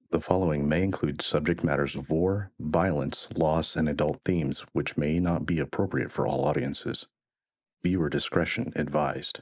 The following may include subject matters of war, violence, loss, and adult themes which may not be appropriate for all audiences. Viewer discretion advised.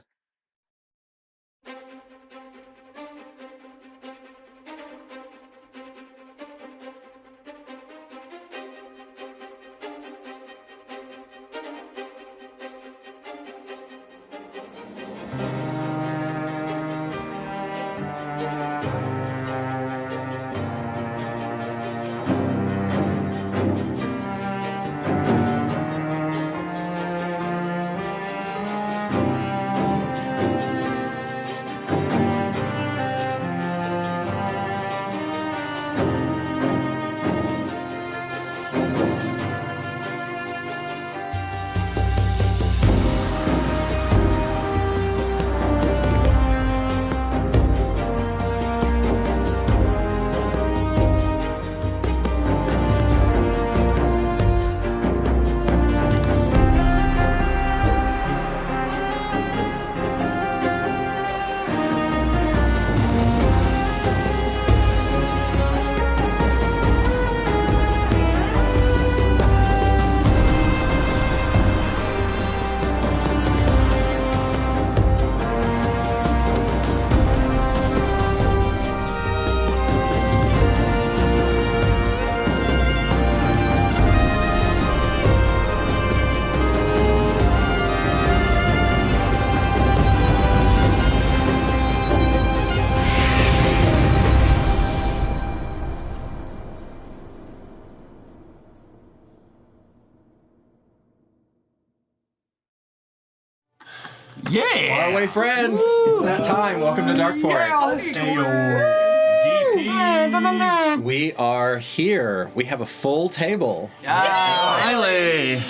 Yeah! Faraway friends! It's that time. Welcome to Darkeport. Yeah, let's do DP. We are here. We have a full table. Finally!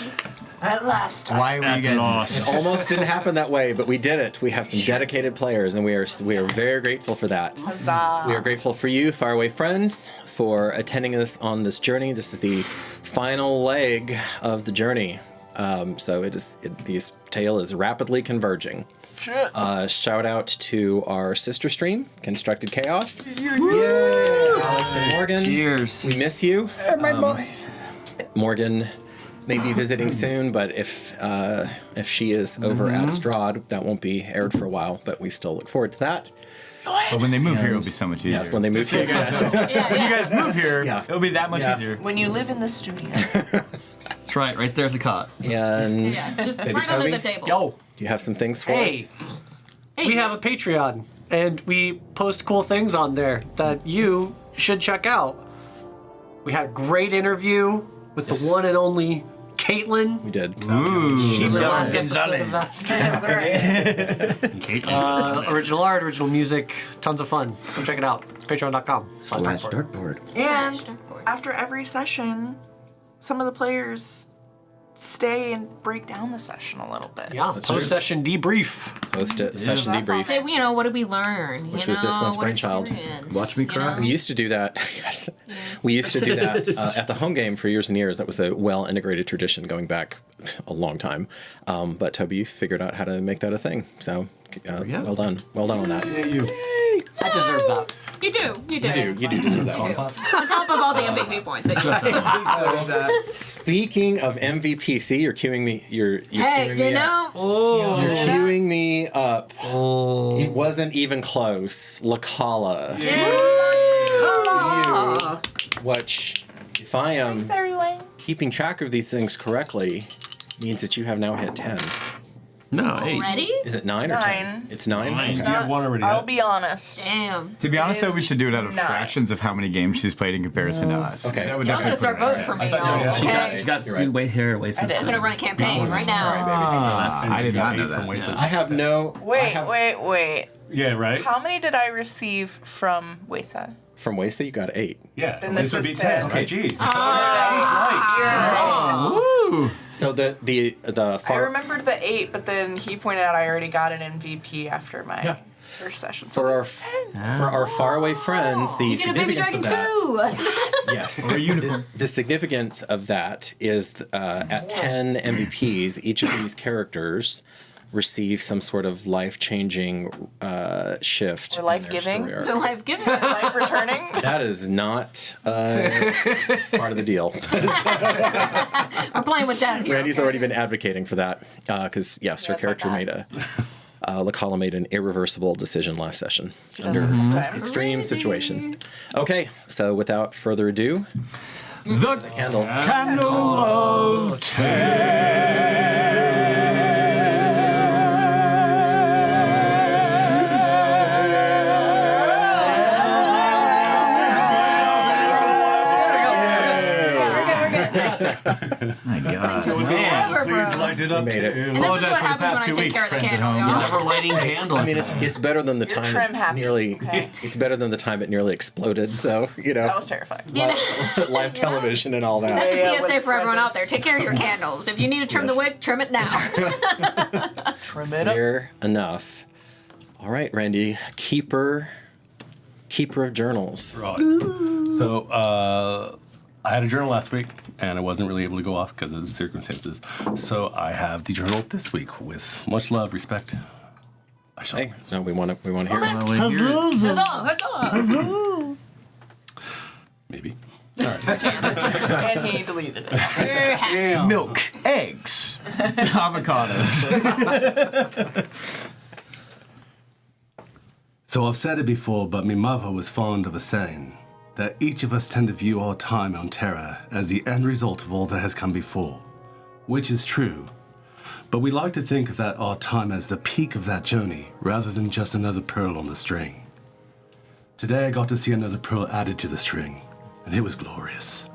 At last. Why were you guys lost? It almost didn't happen that way, but we did it. We have some dedicated players, and we are very grateful for that. Huzzah. We are grateful for you, faraway friends, for attending us on this journey. This is the final leg of the journey. So this tale is rapidly converging. Shout out to our sister stream, Constructed Chaos. Yay! Alex and Morgan. Cheers. We miss you. My boys. Morgan may be visiting soon, but if she is over at Strahd, that won't be aired for a while, but we still look forward to that. But when they move here, it'll be so much easier. Yeah, when they move here. When you guys move here, it'll be that much easier. When you live in the studio. That's right. Right there's a cot. And Just Baby right under Toby? the table. Yo, do you have some things for hey, us? Hey, we have a Patreon, and we post cool things on there that you should check out. We had a great interview with the one and only Caitlin. We did. Ooh. The last Done. episode of that. Original art, original music, tons of fun. Go check it out. It's patreon.com/Darkeport. And after every session, some of the players stay and break down the session a little bit. Yeah, post-session debrief. Post it, session That's debrief. say, you know, what did we learn? Which you was this know, one's what brainchild. experience, Watch me you cry. know? We used to do that. Yes. We used to do that at the home game for years and years. That was a well-integrated tradition going back a long time. But Toby, you figured out how to make that a thing. So well done. Well done on that. I deserve that. You do. You do deserve that. On top of all the MVP points that you have. Speaking of MVP, see, you're queuing me. You're Hey, queuing me you up. know, You're queuing me up. It wasn't even close. Lacala. Hola. Which, if I am Thanks, everyone. keeping track of these things correctly, means that you have now hit 10. No, 8. Ready? Is it 9 or 10? 9. It's 9? Nine. Okay. You have one already. I'll be honest. Damn. To be honest, though, we is should do it out of 9. fractions of how many games she's played in comparison to us. Okay. That would Y'all gotta definitely start put it voting at for me, I thought y'all. you Okay. had- She got You're right. way here, way since. did. I'm gonna run a campaign right now. I did not know that. I have no... I Wait. Yeah, right? How many did I receive from Wesa? From Waste you got 8. Yeah. Then this would is be 10. 10. Okay, geez. So the I far... remembered the 8, but then he pointed out I already got an MVP after my first session. So For our, this is 10. for our faraway friends, the You get a baby significance dragon of that... too. Yes. The significance of that is at 10 MVPs, each of these characters receive some sort of life-changing shift. Or life-giving? in their No story arc. life giving. Life returning. That is not part of the deal. We're playing with death here. Randy's already been advocating for that because, yes, her character made Lakala made an irreversible decision last session under extreme situation. Okay, so without further ado, The candle. Candle of My God. Please light it up. made it. And this is what happens when I take care of the candle, y'all. Never lighting candles. I mean, it's better than the time trim happy, nearly. okay? It's better than the time it nearly exploded. So That was terrifying. You know, live television and all that. that's a Yeah, PSA with for everyone out presents. there. Take care of your candles. If you need to trim the wick, trim it now. Trim it up. Fair enough. All right, Randy, keeper of journals. Right. So I had a journal last week, and I wasn't really able to go off because of the circumstances. So I have the journal this week with much love, respect. I shall. Hey, no, we want to hear it. Huzzah! Maybe. And he deleted it. Milk, eggs, avocados. So I've said it before, but my mother was fond of a saying that each of us tend to view our time on Terra as the end result of all that has come before, which is true. But we like to think of that our time as the peak of that journey, rather than just another pearl on the string. Today I got to see another pearl added to the string, and it was glorious.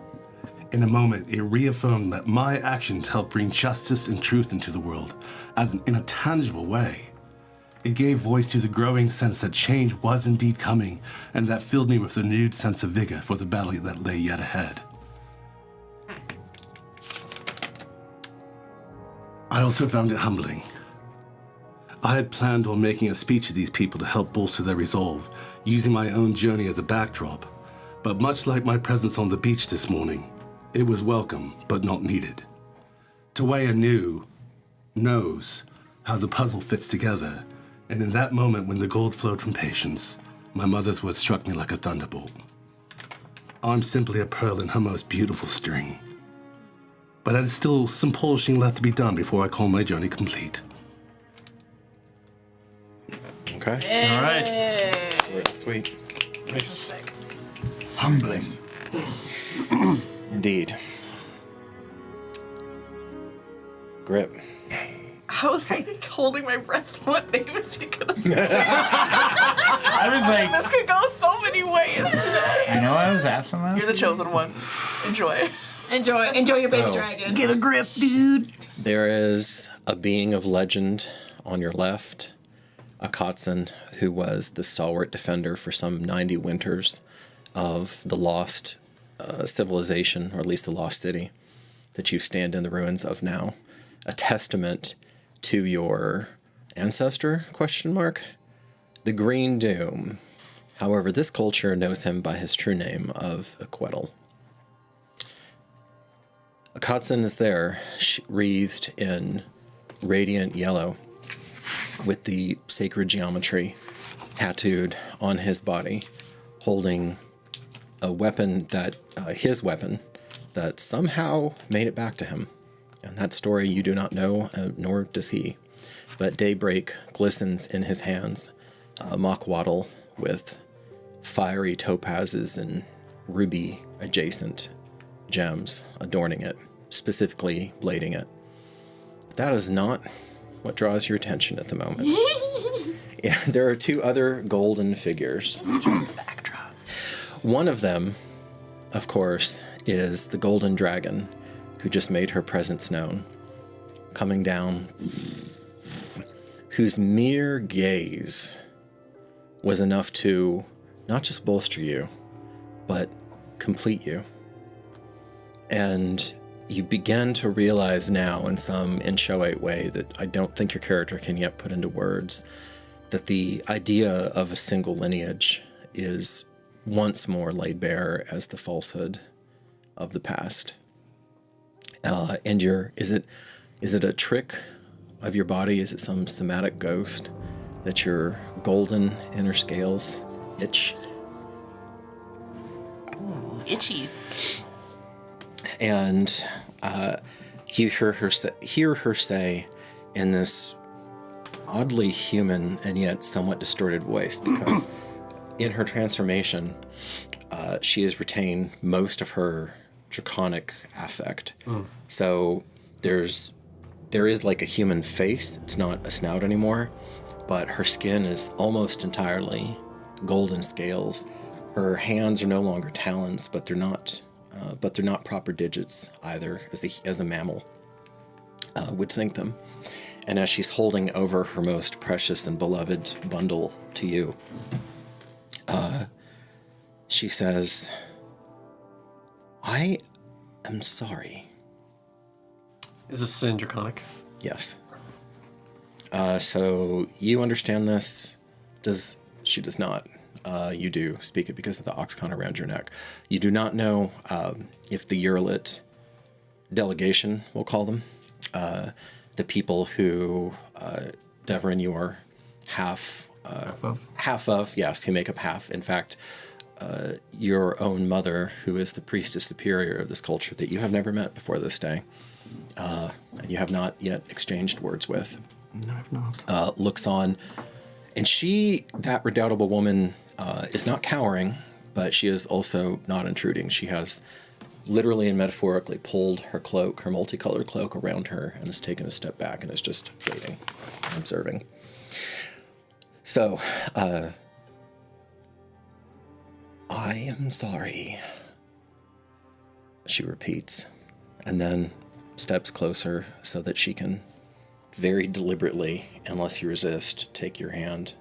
In a moment, it reaffirmed that my actions helped bring justice and truth into the world, in a tangible way. It gave voice to the growing sense that change was indeed coming, and that filled me with a renewed sense of vigor for the battle that lay yet ahead. I also found it humbling. I had planned on making a speech to these people to help bolster their resolve, using my own journey as a backdrop, but much like my presence on the beach this morning, it was welcome but not needed. Tawaya knows how the puzzle fits together, and in that moment when the gold flowed from patience, my mother's words struck me like a thunderbolt. I'm simply a pearl in her most beautiful string. But there's still some polishing left to be done before I call my journey complete. Okay. All right. Sweet. Nice. Humbling. Indeed. Grip. I was like holding my breath. What name is he gonna say? I was like, This could go so many ways today. I know I was asking that. You're the chosen one. Enjoy. Enjoy your baby So- dragon. Get a grip, dude. There is a being of legend on your left, a Kotson, who was the stalwart defender for some 90 winters of the lost civilization, or at least the lost city, that you stand in the ruins of now. A testament to your ancestor, ? The Green Doom. However, this culture knows him by his true name of Aquetal. Akatsun is there, wreathed in radiant yellow, with the sacred geometry tattooed on his body, holding a weapon that, his weapon, that somehow made it back to him. And that story you do not know, nor does he. But daybreak glistens in his hands, a mock wattle with fiery topazes and ruby adjacent gems adorning it, specifically blading it. But that is not what draws your attention at the moment. Yeah, there are two other golden figures. Just the backdrop. One of them, of course, is the golden dragon who just made her presence known, coming down, whose mere gaze was enough to not just bolster you, but complete you. And you begin to realize now in some inchoate way that I don't think your character can yet put into words, that the idea of a single lineage is once more laid bare as the falsehood of the past. And is it a trick of your body? Is it some somatic ghost that your golden inner scales itch? itchies. And you hear her say in this oddly human and yet somewhat distorted voice, because in her transformation, she has retained most of her draconic affect. So there is like a human face. It's not a snout anymore, but her skin is almost entirely golden scales. Her hands are no longer talons, but they're not proper digits either, as a mammal would think them. And as she's holding over her most precious and beloved bundle to you, she says, "I am sorry." Is this in Draconic? Yes. So you understand this? She does not. You do speak it because of the oxcon around your neck. You do not know if the Urlit delegation, we'll call them, the people who Devron, you are half of, yes, who make up half. In fact, your own mother, who is the priestess superior of this culture that you have never met before this day, and you have not yet exchanged words with. No, I've not. Looks on, and she, that redoubtable woman, is not cowering, but she is also not intruding. She has literally and metaphorically pulled her cloak, her multicolored cloak, around her and has taken a step back and is just waiting, observing. So, I am sorry, she repeats, and then steps closer so that she can very deliberately, unless you resist, take your hand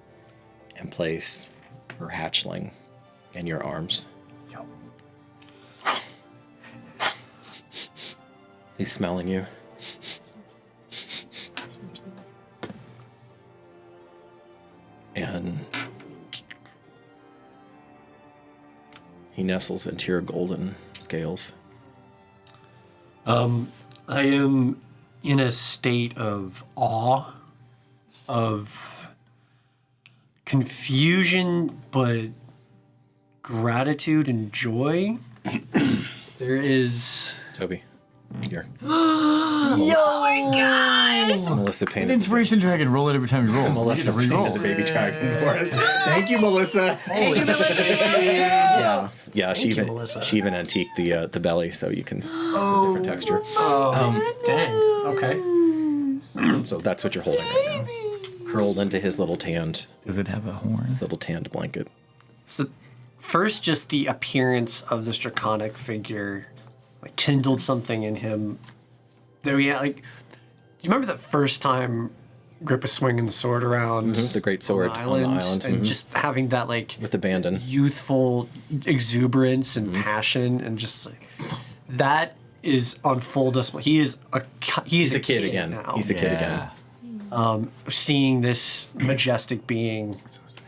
and place her hatchling in your arms. He's smelling you. And he nestles into your golden scales. I am in a state of awe, of confusion, but gratitude and joy. There is... Toby, here. Oh my god! Melissa An painted inspiration dragon. Roll it every time you roll. Melissa painted the baby dragon for us. Thank you, Melissa. Thank you, Melissa. Yeah. She you, even Melissa. antiqued the belly, so you can. It's a different texture. Dang. Okay. So that's what you're holding right now, curled into his little tanned Does it have a horn? blanket. So first, just the appearance of this draconic figure, like, kindled something in him. That we had, like, do you remember the first time Grip was swinging the sword around The great sword on the island, and just having that, like, with abandon. youthful exuberance and passion, and just like, that is on full display. He's a kid again. now. He's a kid again. Seeing this majestic being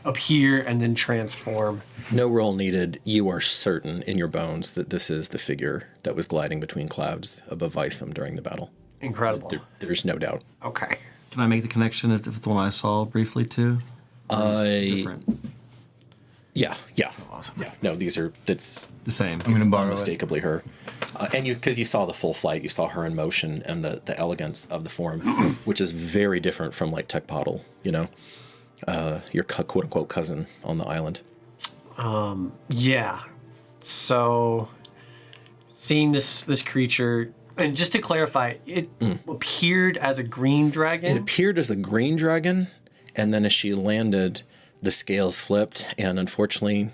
appear and then transform. No roll needed. You are certain in your bones that this is the figure that was gliding between clouds above Isom during the battle. Incredible. There's no doubt. Okay. Can I make the connection if it's the one I saw briefly too? Different. Yeah. Awesome. Yeah. No, it's The same. I'm gonna borrow it. unmistakably her. And because you saw the full flight, you saw her in motion and the elegance of the form, which is very different from like Tecpotl, your quote unquote cousin on the island. Yeah. So seeing this creature, and just to clarify, it appeared as a green dragon. It appeared as a green dragon, and then as she landed, the scales flipped, and unfortunately,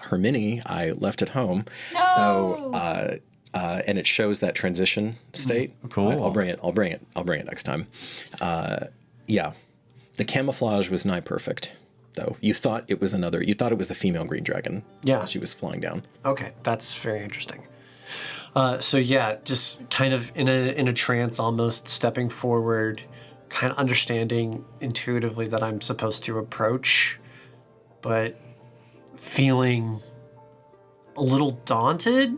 her mini I left at home. No! So, and it shows that transition state. Cool. I'll bring it next time. Yeah, the camouflage was nigh perfect, though. You thought it was a female green dragon. Yeah. She was flying down. Okay, that's very interesting. So yeah, just kind of in a trance, almost stepping forward, kind of understanding intuitively that I'm supposed to approach, but feeling a little daunted.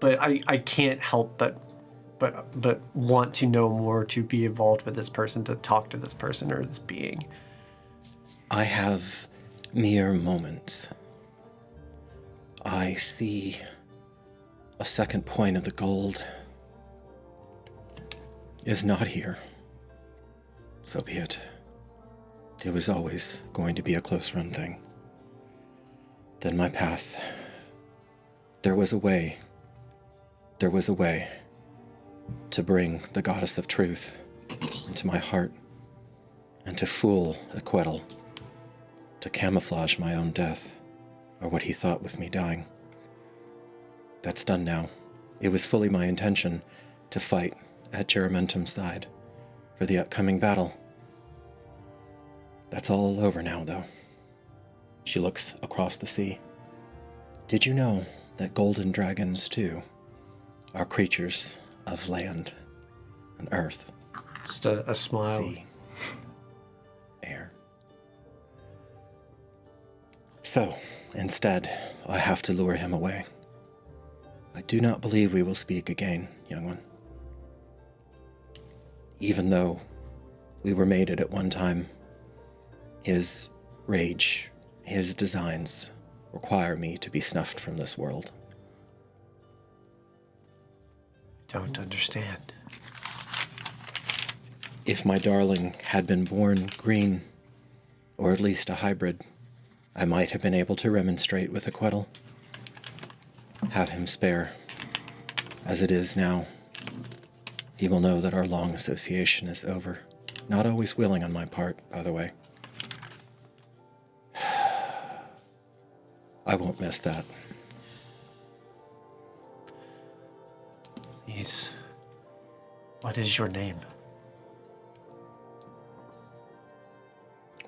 But I can't help but want to know more, to be involved with this person, to talk to this person or this being. I have mere moments. I I see a second point of the gold is not here. So be it. It was always going to be a close run thing. Then my path. There was a way to bring the goddess of truth into my heart and to fool Aquetal, to camouflage my own death, or what he thought was me dying. That's done now. It was fully my intention to fight at Geramentum's side for the upcoming battle. That's all over now, though. She looks across the sea. Did you know that golden dragons, too, are creatures of land and earth, Just a smile. sea, air? So, instead, I have to lure him away. I do not believe we will speak again, young one. Even though we were mated at one time, his rage, his designs require me to be snuffed from this world. Don't understand. If my darling had been born green, or at least a hybrid, I might have been able to remonstrate with Aquetal. Have him spare. As it is now, he will know that our long association is over. Not always willing on my part, by the way. I won't miss that. What is your name?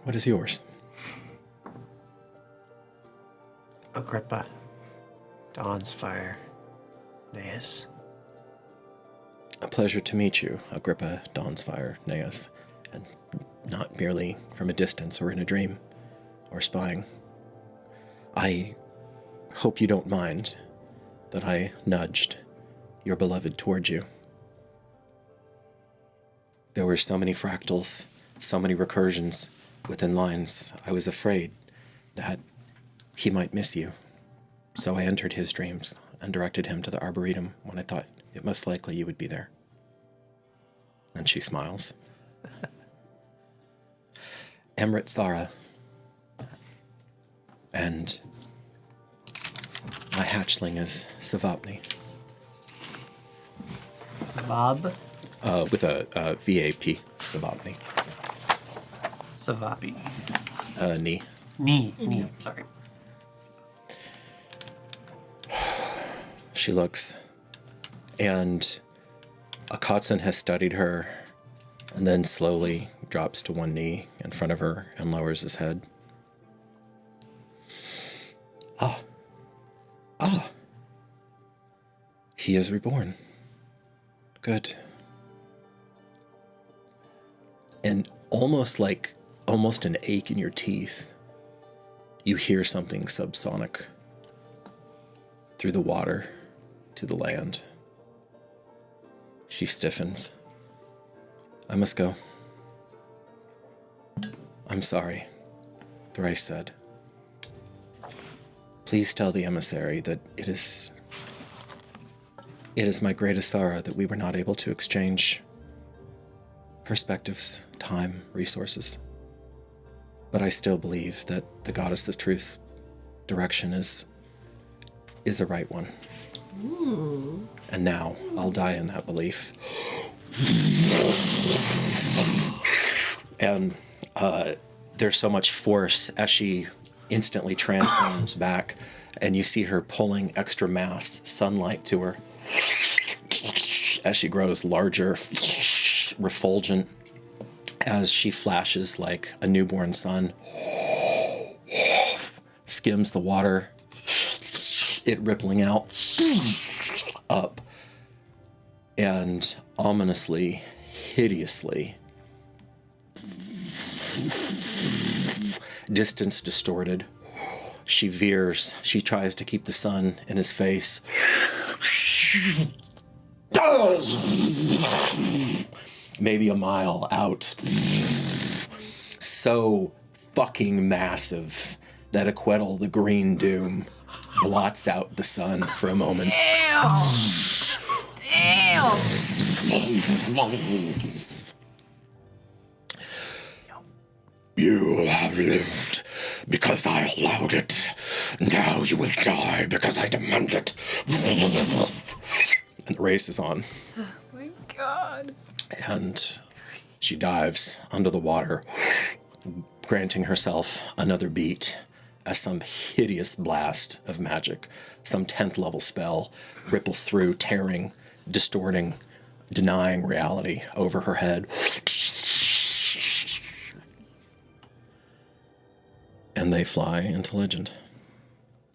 What is yours? Agrippa. Dawn's Fire. Naeus. A pleasure to meet you, Agrippa Dawnsfire Naeus, and not merely from a distance or in a dream or spying. I hope you don't mind that I nudged your beloved towards you. There were so many fractals, so many recursions within lines. I was afraid that he might miss you. So I entered his dreams and directed him to the Arboretum when I thought it most likely you would be there. And she smiles. Emrit Zara. And my hatchling is Savapni. Savab? With a VAP, Savapni. Savapi. Ni. Ni. Sorry. She looks, and Akatsun has studied her, and then slowly drops to one knee in front of her and lowers his head. He is reborn. Good. And almost an ache in your teeth, you hear something subsonic through the water to the land. She stiffens. I must go. I'm sorry, Thrice said. Please tell the emissary that it is my greatest sorrow that we were not able to exchange perspectives, time, resources. But I still believe that the Goddess of Truth's direction is a right one. Ooh. And now I'll die in that belief. And there's so much force as she instantly transforms back, and you see her pulling extra mass sunlight to her as she grows larger, refulgent, as she flashes like a newborn sun, skims the water, it rippling out, up, and ominously, hideously, distance distorted, she veers, she tries to keep the sun in his face. Maybe a mile out. So fucking massive that Aquetal, the Green Doom, blots out the sun for a moment. Damn. Damn. You have lived because I allowed it. Now you will die because I demand it. And the race is on. Oh my god. And she dives under the water, granting herself another beat as some hideous blast of magic, some 10th level spell, ripples through, tearing, distorting, denying reality over her head. And they fly into legend.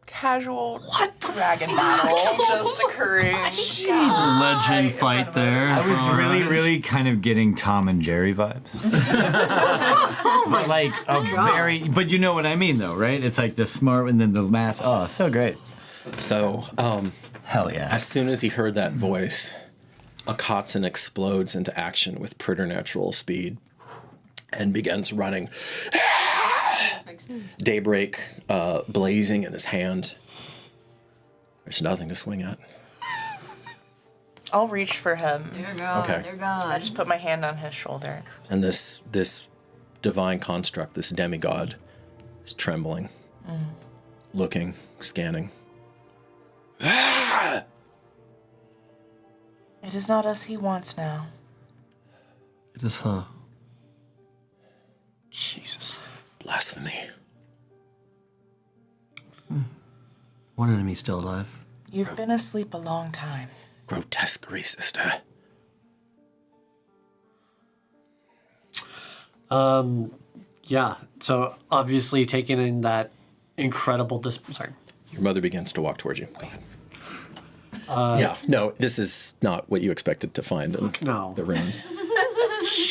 Casual dragon battle just occurring. Legend fight there. I was really kind of getting Tom and Jerry vibes. But like a very, but you know what I mean though, right? It's like the smart and then the mass. Oh, so great. So, Hell yeah. as soon as he heard that voice, Akatsun explodes into action with preternatural speed and begins running. This makes sense. Daybreak blazing in his hand. There's nothing to swing at. I'll reach for him. They're gone. Okay. They're I gone. just put my hand on his shoulder. And this divine construct, this demigod, is trembling, looking, scanning. It is not us he wants now. It is her. Jesus. Blasphemy. One enemy still alive. You've been asleep a long time. Grotesquerie, sister. Yeah. So obviously taking in that incredible sorry. Your mother begins to walk towards you. Go ahead. Yeah, no, this is not what you expected to find in No. the ruins.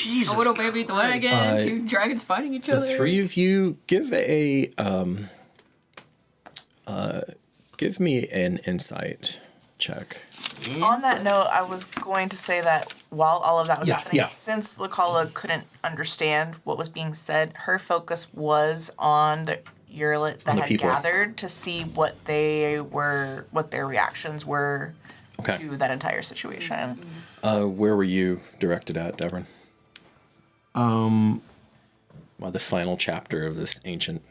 Jesus. A little baby dragon, two dragons fighting each The other. three of you give give me an insight check. On that note, I was going to say that while all of that was Yeah, happening, yeah. since Lakala couldn't understand what was being said, her focus was on the Urlet that the had people. gathered to see what their reactions were Okay. to that entire situation. Where were you directed at, Devron? Well, the final chapter of this ancient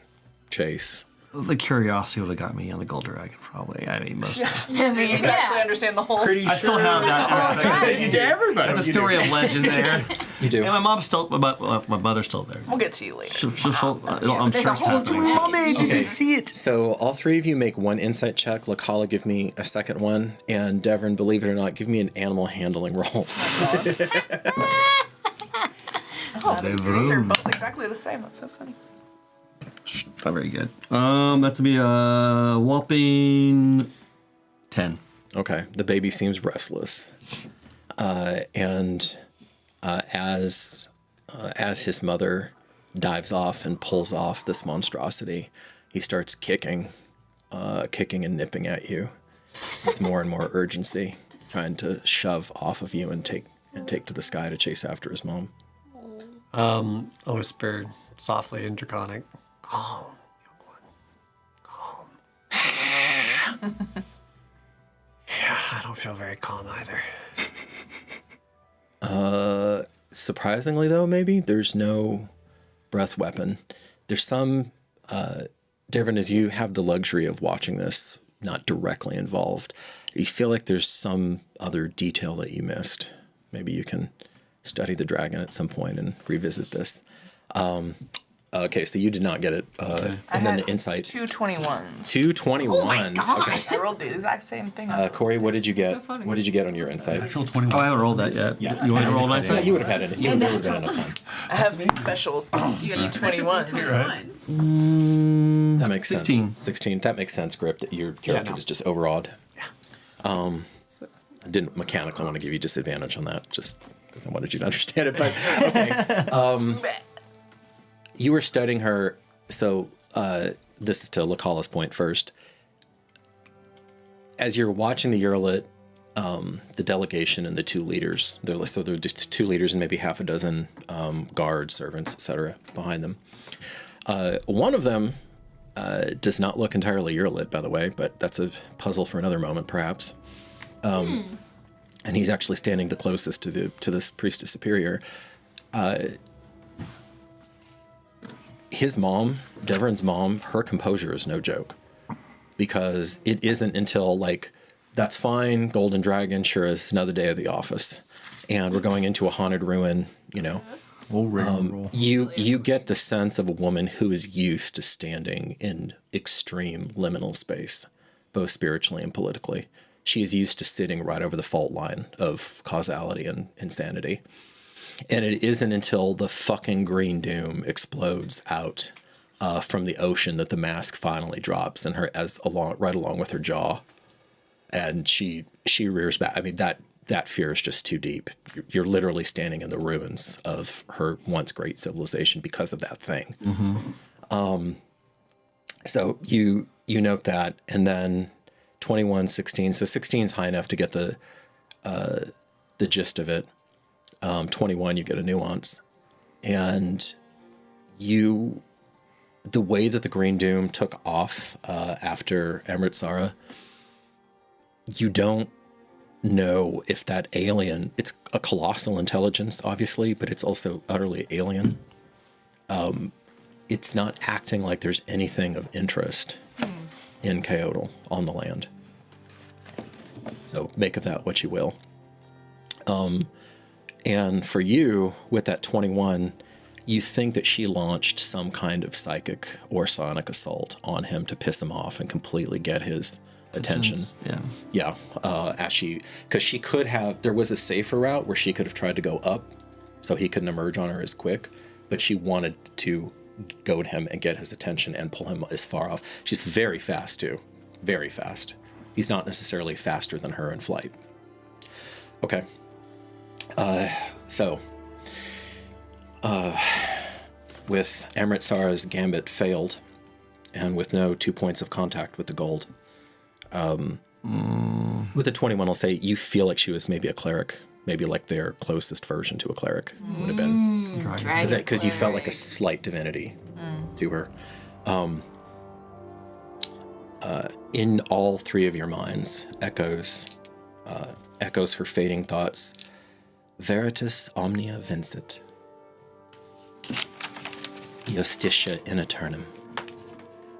chase. The curiosity would have got me on the gold dragon, probably. I mean, most. I mean, You could actually understand the whole. I still have that. You do everybody. That's a story of legend there. You do. And my mom's still, my mother's still there. We'll get to you later. I'm There's sure a it's whole happening. dragon. Okay. see it? So all three of you make one insight check. Lakala, give me a second one, and Devron, believe it or not, give me an animal handling roll. These are both exactly the same. That's so funny. Not very good. That's to be a whopping 10. Okay, the baby seems restless, and as his mother dives off and pulls off this monstrosity, he starts kicking and nipping at you with more and more urgency, trying to shove off of you and take to the sky to chase after his mom. I'll whisper softly in Draconic. Calm, young one. Calm. Yeah, I don't feel very calm either. Surprisingly, though, maybe there's no breath weapon. There's some. Devron, as you have the luxury of watching this, not directly involved, you feel like there's some other detail that you missed. Maybe you can study the dragon at some point and revisit this. Okay, so you did not get it. And then the insight. 221s. 221s. Oh my God. Okay. I rolled the exact same thing. Corey, what did you get? So funny. What did you get on your insight? Natural 21. Oh, I haven't rolled that yet. Yeah. You want to roll my Yeah, you would have had it. You would have been enough time. I have special D21. That makes 16. sense. 16. That makes sense, Grip, that your character was just overawed. Yeah. I didn't mechanically want to give you disadvantage on that, just because I wanted you to understand it. But okay. You were studying her, so this is to Lakala's point first. As you're watching the Urlet, the delegation and the two leaders, there are just two leaders and maybe half a dozen guards, servants, etc. behind them. One of them does not look entirely Eurolit, by the way, but that's a puzzle for another moment, perhaps. And he's actually standing the closest to this priestess superior. His mom, Devron's mom, her composure is no joke, because it isn't until like, that's fine, Golden Dragon, sure, it's another day of the office, and we're going into a haunted ruin, you know. You get the sense of a woman who is used to standing in extreme liminal space, both spiritually and politically. She is used to sitting right over the fault line of causality and insanity. And it isn't until the fucking green doom explodes out from the ocean that the mask finally drops, and right along with her jaw, and she rears back. I mean, that fear is just too deep. You're literally standing in the ruins of her once great civilization because of that thing. So you note that, and then 21, 16. So 16 is high enough to get the gist of it. 21, you get a nuance, and the way that the Green Doom took off after Amritsara, you don't know if that alien, it's a colossal intelligence, obviously, but it's also utterly alien. It's not acting like there's anything of interest in Kyoto on the land. So make of that what you will. And for you, with that 21, you think that she launched some kind of psychic or sonic assault on him to piss him off and completely get his attention. Yeah. Because she could have, there was a safer route where she could have tried to go up so he couldn't emerge on her as quick, but she wanted to goad him and get his attention and pull him as far off. She's very fast too, very fast. He's not necessarily faster than her in flight. Okay. With Amritsara's gambit failed, and with no 2 points of contact with the gold, with the 21, I'll say you feel like she was maybe a cleric, maybe like their closest version to a cleric would have been. Because you felt like a slight divinity to her. In all three of your minds echoes her fading thoughts. Veritas omnia vincit. Justitia in aeternum.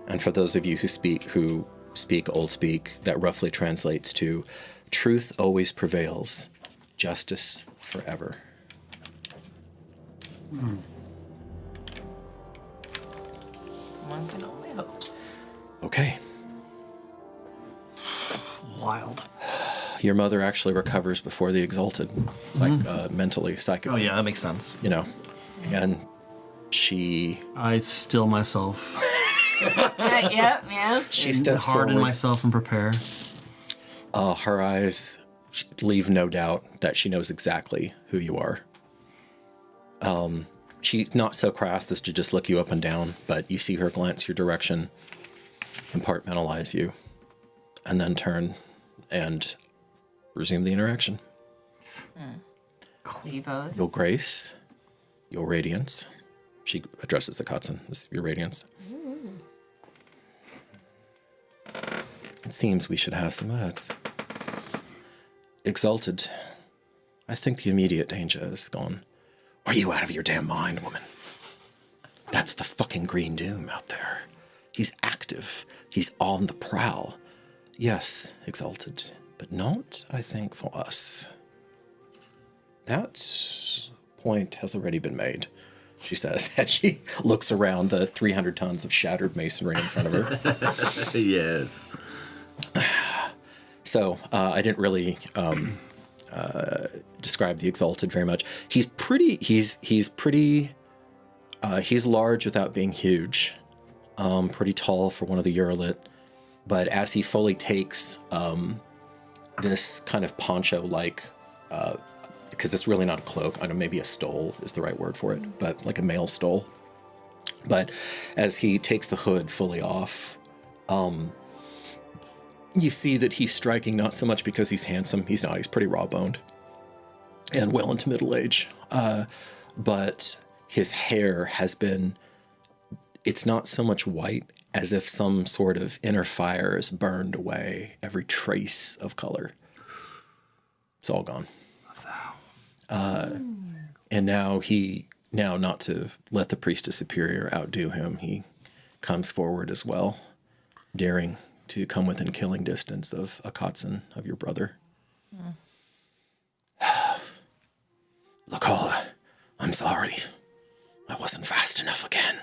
And for those of you who speak Old Speak, that roughly translates to truth always prevails, justice forever. One can only hope. Okay. Wild. Your mother actually recovers before the Exalted, mentally, psychically. Oh yeah, that makes sense. You know, and I still myself. Yeah. She steps harden forward. myself and prepare. Her eyes leave no doubt that she knows exactly who you are. She's not so crass as to just look you up and down, but you see her glance your direction, compartmentalize you, and then turn and resume the interaction. Your grace, your radiance. She addresses the Kotson as your radiance. It seems we should have some words. Exalted, I think the immediate danger is gone. Are you out of your damn mind, woman? That's the fucking Green Doom out there. He's active. He's on the prowl. Yes, Exalted, but not, I think, for us. That point has already been made, she says, as she looks around the 300 tons of shattered masonry in front of her. Yes. So, I didn't really describe the Exalted very much. He's large without being huge. Pretty tall for one of the Eurolit. But as he fully takes this kind of poncho-like, because it's really not a cloak, I don't know, maybe a stole is the right word for it, but like a male stole. But as he takes the hood fully off, you see that he's striking not so much because he's handsome. He's not. He's pretty raw-boned and well into middle age. But his hair has been, it's not so much white as if some sort of inner fire has burned away every trace of color. It's all gone. And now not to let the priestess superior outdo him, he comes forward as well, daring to come within killing distance of Akatsun, of your brother. Lakola, I'm sorry. I wasn't fast enough again.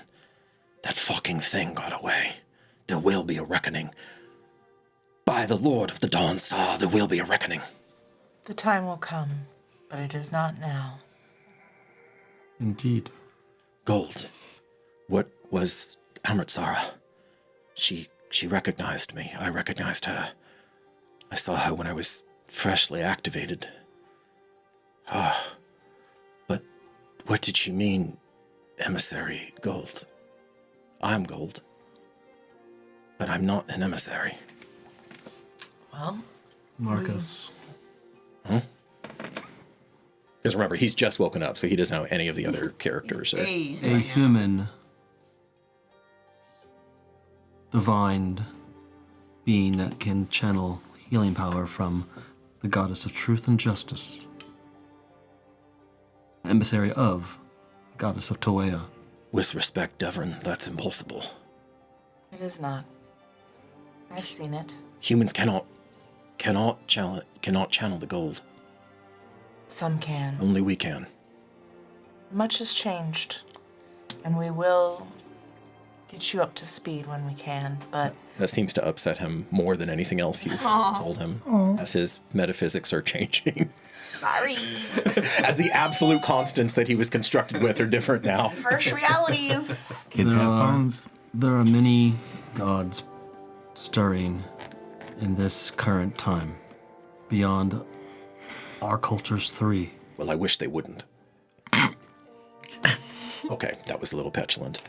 That fucking thing got away. There will be a reckoning. By the Lord of the Dawn Star, there will be a reckoning. The time will come, but it is not now. Indeed. Gold. What was Amritsara? She recognized me. I recognized her. I saw her when I was freshly activated. But what did she mean, emissary Gold? I'm Gold. But I'm not an emissary. Well, Marcus. Because remember, he's just woken up, so he doesn't know any of the other characters. He's dazed A right now. human, divine being that can channel healing power from the goddess of truth and justice. Emissary of the goddess of Toea. With respect, Devron, that's impossible. it is not. I've seen it. Humans cannot channel the gold. Some can. Only we can. Much has changed, and we will get you up to speed when we can, but That seems to upset him more than anything else you've told him, as his metaphysics are changing. sorry. As the absolute constants that he was constructed with are different now. Harsh realities. Kids There have are- phones. There are many gods stirring in this current time, beyond our culture's three. Well, I wish they wouldn't. Okay, that was a little petulant.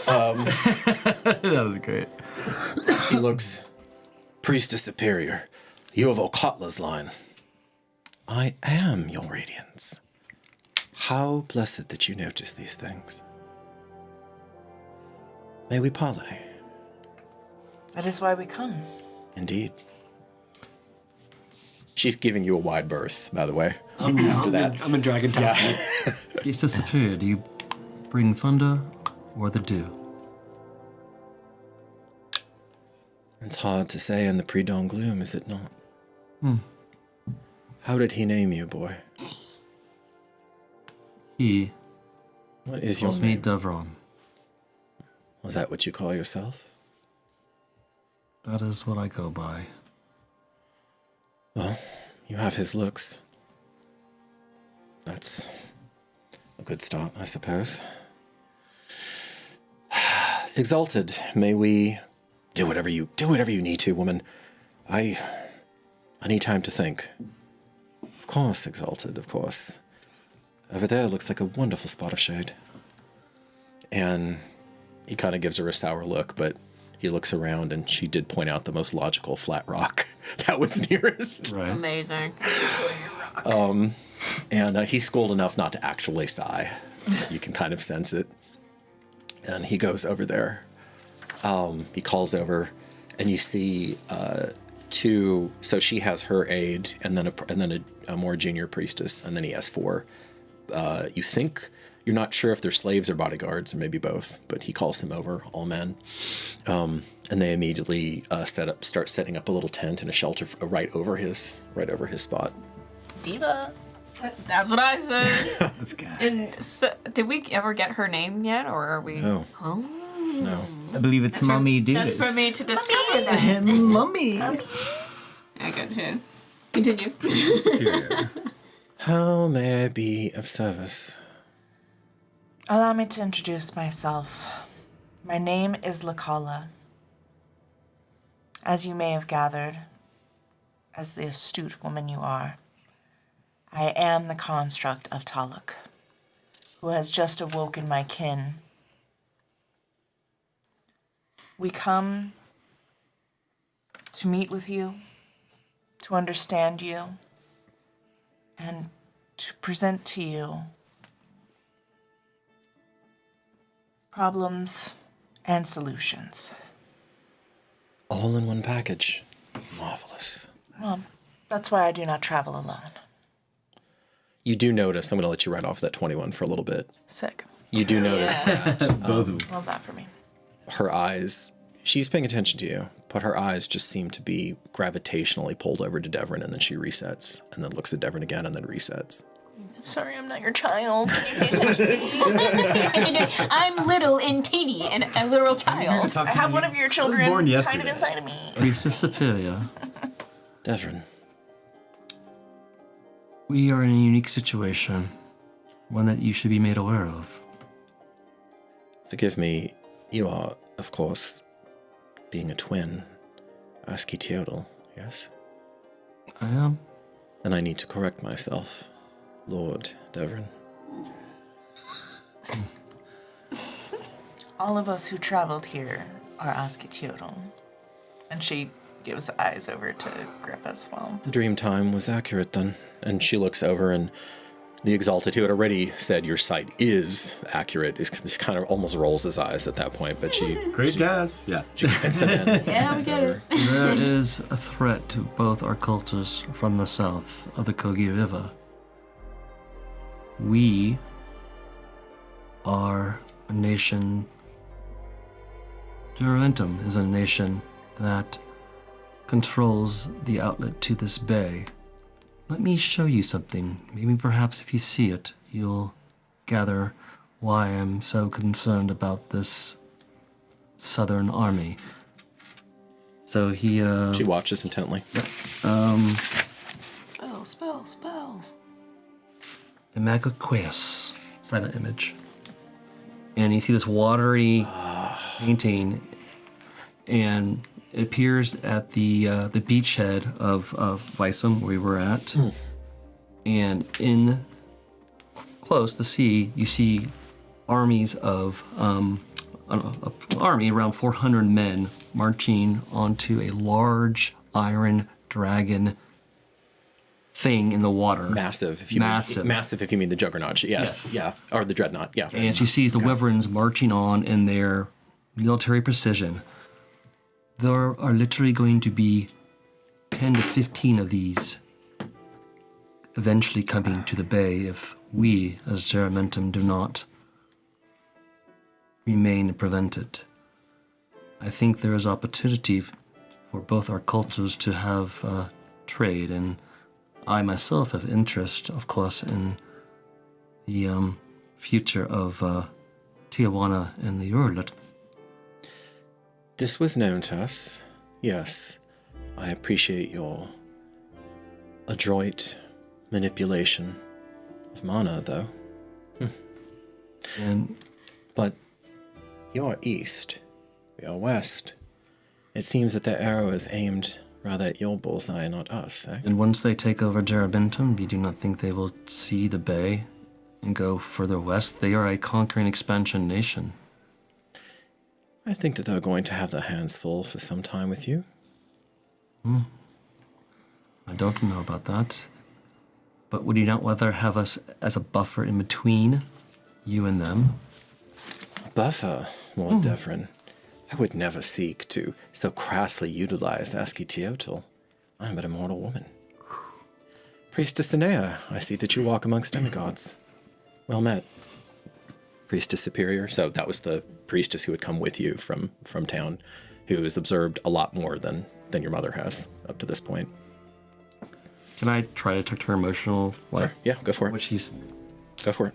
That was great. He looks priestess superior. You of Okatla's line. I am your radiance. How blessed that you notice these things. May we parley? That is why we come. Indeed. She's giving you a wide berth, by the way. I'm in Dragon Town. Priestess Superior, do you bring thunder or the dew? It's hard to say in the pre-dawn gloom, is it not? How did he name you, boy? He What is your calls me name? Devron. Was that what you call yourself? That is what I go by. Well, you have his looks. That's a good start, I suppose. Exalted, may we do whatever you need to, woman. I need time to think. Of course, Exalted, of course. Over there looks like a wonderful spot of shade. And he kind of gives her a sour look, but he looks around and she did point out the most logical flat rock that was nearest. Right. Amazing. And he's schooled enough not to actually sigh. You can kind of sense it. And he goes over there. He calls over, and you see two. So she has her aide, and then a more junior priestess, and then he has four. You think you're not sure if they're slaves or bodyguards, or maybe both. But he calls them over, all men, and they immediately start setting up a little tent and a shelter right over his spot. Diva. That's what I said. This guy. And so, did we ever get her name yet, or are we? No. Oh. No. I believe it's Mummy Dudas. That's for me to discover that. Mummy. I got you. Continue. Superior. How may I be of service? Allow me to introduce myself. My name is Lakala. As you may have gathered, as the astute woman you are, I am the construct of Taluk, who has just awoken my kin. We come to meet with you, to understand you, and to present to you problems and solutions. All in one package. Marvelous. Well, that's why I do not travel alone. You do notice, I'm going to let you write off that 21 for a little bit. Sick. You do notice that Both of them. Love that for me. her eyes, she's paying attention to you, but her eyes just seem to be gravitationally pulled over to Devron, and then she resets, and then looks at Devron again, and then resets. Sorry, I'm not your child. Can you pay attention to me? I'm little and teeny and a literal child. I have one of your children born kind yesterday. of inside of me. Priestess Superior, Devron, we are in a unique situation, one that you should be made aware of. forgive me, you are, of course, being a twin, Asketiodal, yes? I am. Then I need to correct myself, Lord Devron. All of us who traveled here are Asketiodal. And she gives eyes over to Grip as well. The dream time was accurate then. And she looks over, and the Exalted, who had already said your sight is accurate, is kind of almost rolls his eyes at that point, but she Great guess. Yeah. she gets them in. Yeah, we get it. There is a threat to both our cultures from the south of the Kogi River. We are a nation. Jurentum is a nation that controls the outlet to this bay. Let me show you something. Maybe perhaps if you see it, you'll gather why I'm so concerned about this southern army. So he, She watches intently. Spells. Imagoqueus, silent image. And you see this watery painting, and it appears at the beachhead of Weissam, where we were at. And in close to the sea, you see armies of an army around 400 men marching onto a large iron dragon thing in the water. Massive. If you Massive. Mean, massive if you mean the Juggernaut. Yes. Yeah. Or the Dreadnought. Yeah. And she sees the wyverns marching on in their military precision. There are literally going to be 10 to 15 of these eventually coming to the bay if we, as Jeramentum, do not remain and prevent it. I think there is opportunity for both our cultures to have trade, and I myself have interest, of course, in the future of Tijuana and the Urlet. This was known to us. Yes. I appreciate your adroit manipulation of mana, though. And But you're east. We are west. It seems that their arrow is aimed rather at your bullseye, not us, eh? And once they take over Jarabentum, you do not think they will see the bay and go further west? They are a conquering expansion nation. I think that they're going to have their hands full for some time with you. I don't know about that. But would you not rather have us as a buffer in between you and them? Buffer, Lord Devron. I would never seek to so crassly utilize Asketiodal. I am but a mortal woman. Priestess Anea, I see that you walk amongst demigods. Well met. Priestess Superior. So that was the priestess who had come with you from town, who has observed a lot more than your mother has up to this point. Can I try to detect her emotional life? Sure. Yeah, go for it. What she's... Go for it.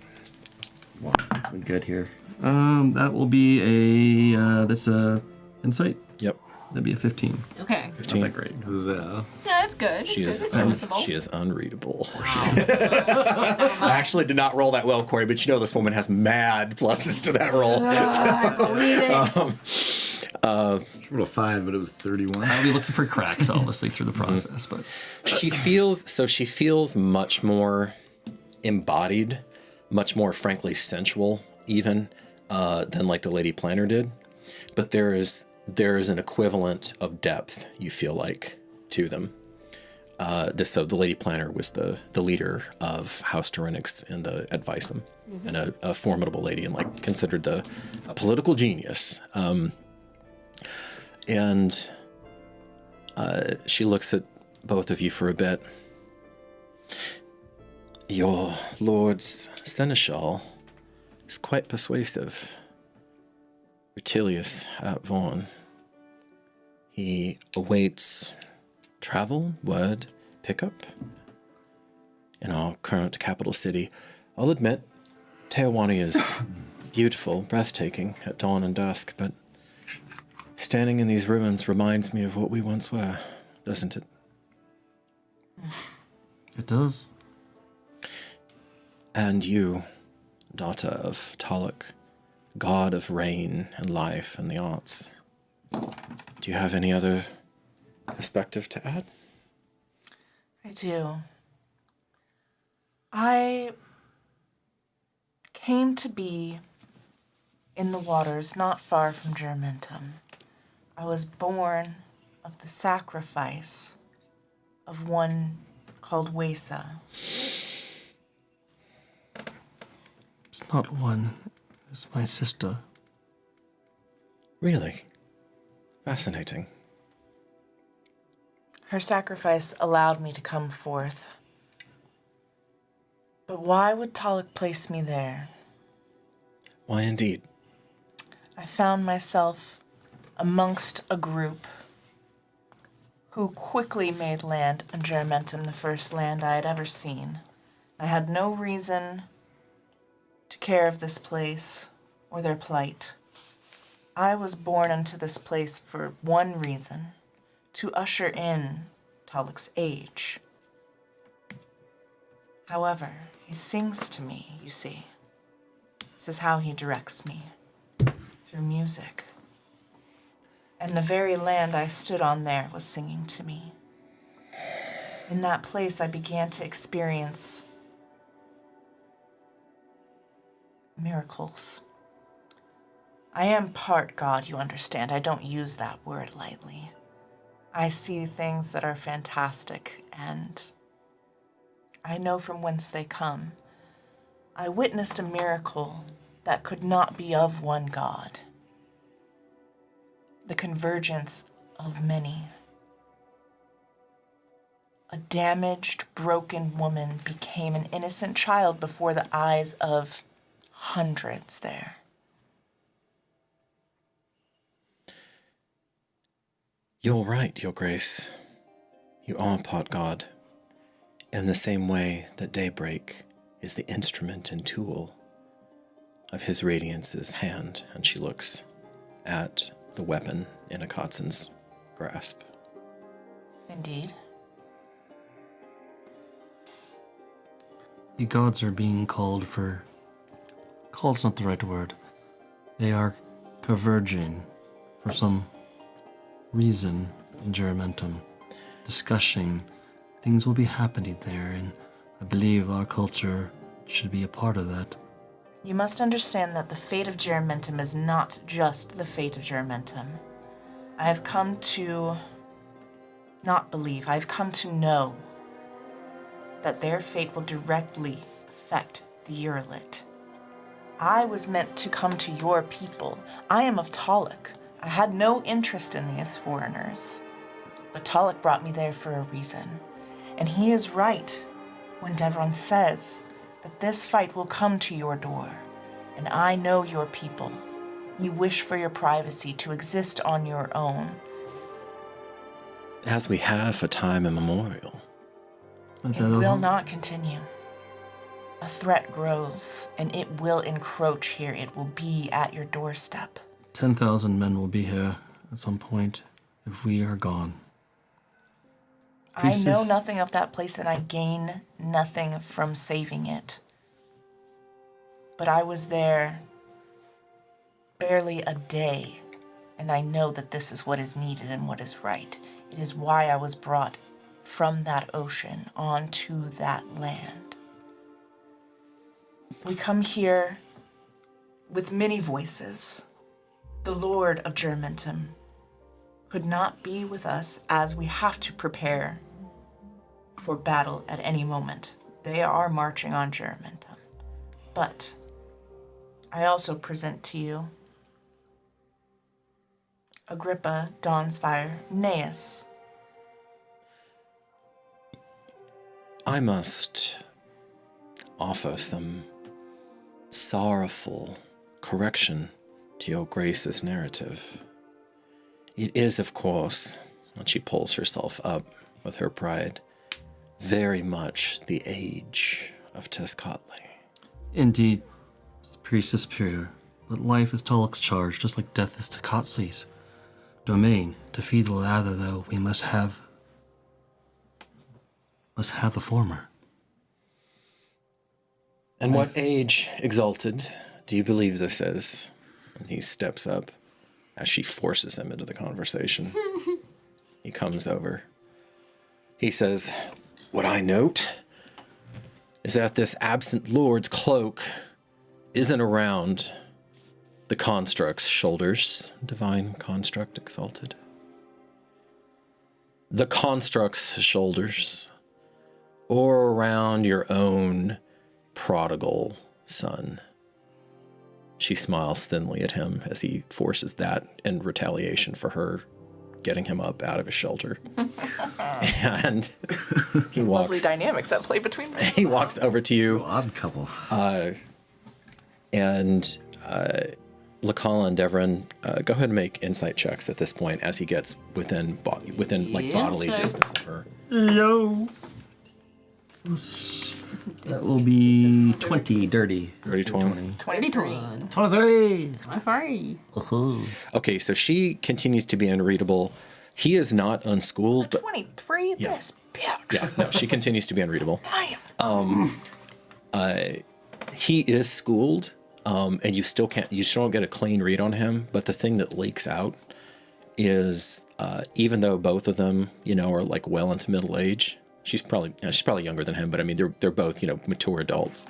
Wow, that's been good here. That will be a... that's a insight? Yep. That'd be a 15. Okay. 15. Not that great. Yeah, that's good. She It's is, good. It's serviceable. she is unreadable. I actually did not roll that well, Corey, but you know this woman has mad pluses to that roll. I believe it. Rolled a 5, but it was 31. I'll be looking for cracks, obviously, through the process, but... She feels much more embodied, much more frankly sensual even than like the Lady Planner did. But there is an equivalent of depth, you feel like, to them. So the Lady Planner was the leader of House Tyranix at Vicem, and a formidable lady, and like considered a political genius. And she looks at both of you for a bit. Your Lord's Seneschal is quite persuasive. Rutilius at Vaughan. He awaits travel, word, pickup in our current capital city. I'll admit, Teowani is beautiful, breathtaking at dawn and dusk, but standing in these ruins reminds me of what we once were, doesn't it? It does. And you, daughter of Taluk, god of rain and life and the arts, do you have any other perspective to add? I do. I came to be in the waters not far from Germentum. I was born of the sacrifice of one called Wesa. It's not one. It's my sister. Really? Fascinating. Her sacrifice allowed me to come forth. But why would Taluk place me there? Why indeed? I found myself amongst a group who quickly made land on Germentum, the first land I had ever seen. I had no reason to care of this place or their plight. I was born into this place for one reason, to usher in Taluk's age. However, he sings to me, you see. This is how he directs me, through music. And the very land I stood on there was singing to me. In that place, I began to experience miracles. I am part God, you understand. I don't use that word lightly. I see things that are fantastic, and I know from whence they come. I witnessed a miracle that could not be of one God. The convergence of many. A damaged, broken woman became an innocent child before the eyes of hundreds there. You're right, Your Grace. You are part God, in the same way that daybreak is the instrument and tool of His Radiance's hand, and she looks at the weapon in Akatson's grasp. Indeed. The gods are being called for... Called's not the right word. They are converging for some reason in Germentum, discussing things will be happening there, and I believe our culture should be a part of that. You must understand that the fate of Germentum is not just the fate of Germentum. I have come to not believe, I've come to know that their fate will directly affect the Urilit. I was meant to come to your people. I am of Taluk. I had no interest in these foreigners. But Taluk brought me there for a reason. And he is right when Devron says that this fight will come to your door. And I know your people. You wish for your privacy to exist on your own. As we have for time immemorial. It will not continue. A threat grows, and it will encroach here. It will be at your doorstep. 10,000 men will be here at some point if we are gone. I know nothing of that place, and I gain nothing from saving it. But I was there barely a day, and I know that this is what is needed and what is right. It is why I was brought from that ocean onto that land. We come here with many voices. The Lord of Germentum could not be with us as we have to prepare for battle at any moment. They are marching on Geramentum. But I also present to you Agrippa, Dawnsfire, Neas. I must offer some sorrowful correction to your Grace's narrative. It is, of course, and she pulls herself up with her pride, very much the age of Tezcatli. Indeed, priest is superior, but life is Tulloch's charge, just like death is Tezcatli's domain. To feed the latter, though, we must have the former. And what age, Exalted, do you believe this is? And he steps up as she forces him into the conversation. He comes over. He says, what I note is that this absent lord's cloak isn't around the construct's shoulders, divine construct, Exalted. The construct's shoulders, or around your own prodigal son. She smiles thinly at him as he forces that in retaliation for her getting him up out of his shelter. And he walks. Lovely dynamics at play between them. He walks over to you. Odd couple. And Lakala and Devron, go ahead and make insight checks at this point as he gets within like Yes, bodily sir. distance of her. Yo. That will be 20 dirty. Dirty 20. 23. 23. My furry. Okay, so she continues to be unreadable. He is not unschooled, but 23? Yeah. This bitch. yeah, no, she continues to be unreadable. Damn. He is schooled, and you still don't get a clean read on him. But the thing that leaks out is, even though both of them, are like well into middle age, she's probably younger than him, but I mean they're both mature adults.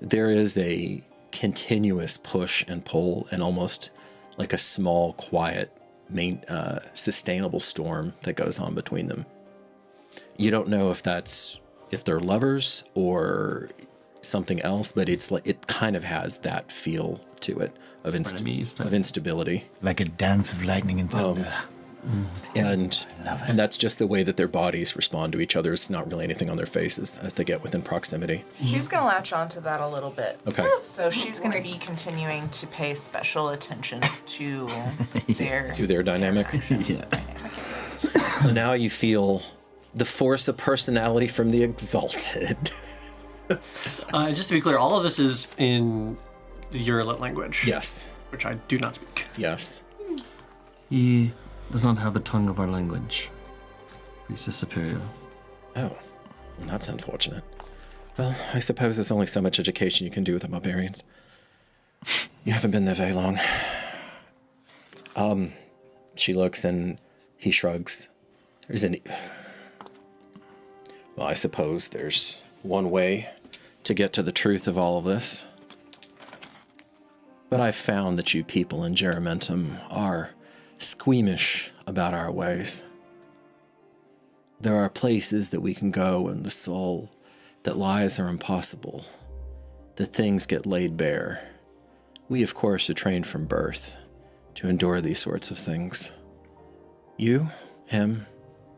There is a continuous push and pull, and almost like a small, quiet, sustainable storm that goes on between them. You don't know if they're lovers or something else, but it kind of has that feel to it of instability. Like a dance of lightning and thunder. And that's just the way that their bodies respond to each other. It's not really anything on their faces as they get within proximity. She's going to latch onto that a little bit. Okay. So she's going to be continuing to pay special attention to their dynamic. Yeah. So now you feel the force of personality from the Exalted. Just to be clear, all of this is in the Uralit language. Yes. Which I do not speak. Yes. He does not have the tongue of our language. Priest is superior. Oh, well, that's unfortunate. Well, I suppose there's only so much education you can do with the barbarians. You haven't been there very long. She looks and he shrugs. Well, I suppose there's one way to get to the truth of all of this. But I've found that you people in Geramentum are squeamish about our ways. There are places that we can go in the soul that lies are impossible, that things get laid bare. We, of course, are trained from birth to endure these sorts of things. You, him,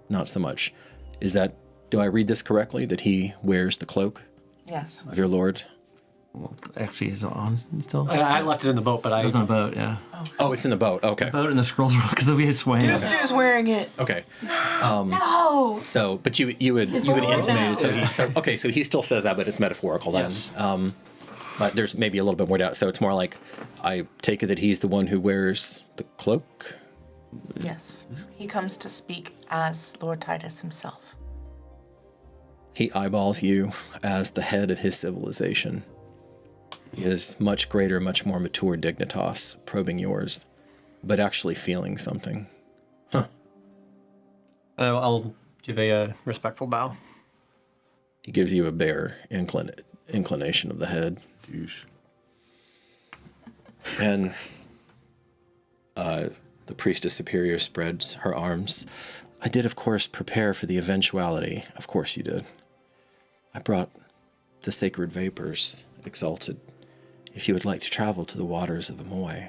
not so much. Do I read this correctly, that he wears the cloak Yes. of your lord? Well, actually, is it on still? I left it in the boat, but It was on a boat, yeah. Oh, it's in the boat. Okay. Boat in the scrolls room because we had swam. Dude's wearing it. Okay. No. So, but you would intimate. So he still says that, but it's metaphorical then. Yes. But there's maybe a little bit more doubt. So it's more like, I take it that he's the one who wears the cloak. Yes. He comes to speak as Lord Titus himself. He eyeballs you as the head of his civilization. He is much greater, much more mature dignitas, probing yours, but actually feeling something. Huh. I'll give a respectful bow. He gives you a bare inclination of the head. And the priestess superior spreads her arms. I did, of course, prepare for the eventuality. Of course you did. I brought the sacred vapors, Exalted. If you would like to travel to the waters of Amoy,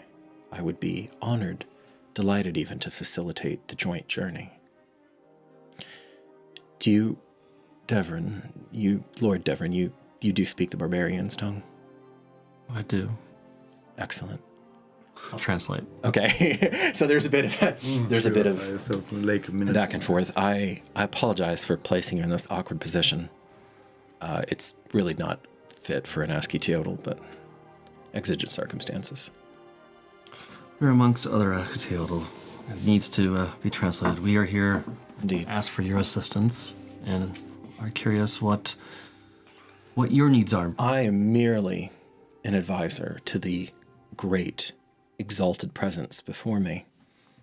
I would be honored, delighted even to facilitate the joint journey. Do you, Devron, Lord Devron, you do speak the barbarian's tongue? I do. Excellent. I'll translate. Okay, so there's a bit of back and forth. I apologize for placing you in this awkward position. It's really not fit for an ASCII teotl, but exigent circumstances. We're amongst other teotl. It needs to be translated. We are here Indeed. to ask for your assistance and are curious what your needs are. I am merely an advisor to the great, exalted presence before me.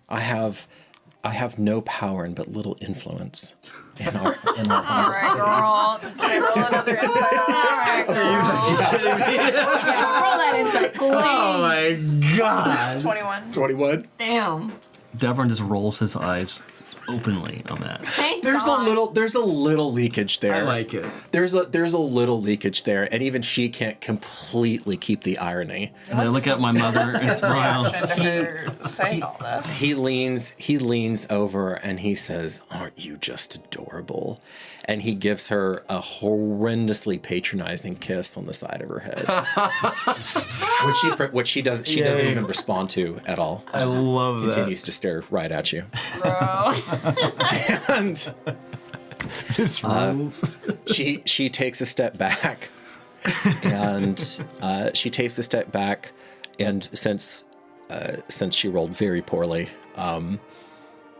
I have no power and but little influence in our All right, girl. Can I roll another insight on All right, girl. Yeah, roll that insight, please. Oh my god. 21. 21. Damn. Devron just rolls his eyes openly on that. Thank There's God. a little leakage there. I like it. There's a little leakage there, and even she can't completely keep the irony. And I look at my mother and His smile. reaction to her saying all this. He leans over and he says, "Aren't you just adorable?" And he gives her a horrendously patronizing kiss on the side of her head, which she doesn't even respond to at all. I love that. Continues to stare right at you. Bro. And This rules. she takes a step back, and since she rolled very poorly,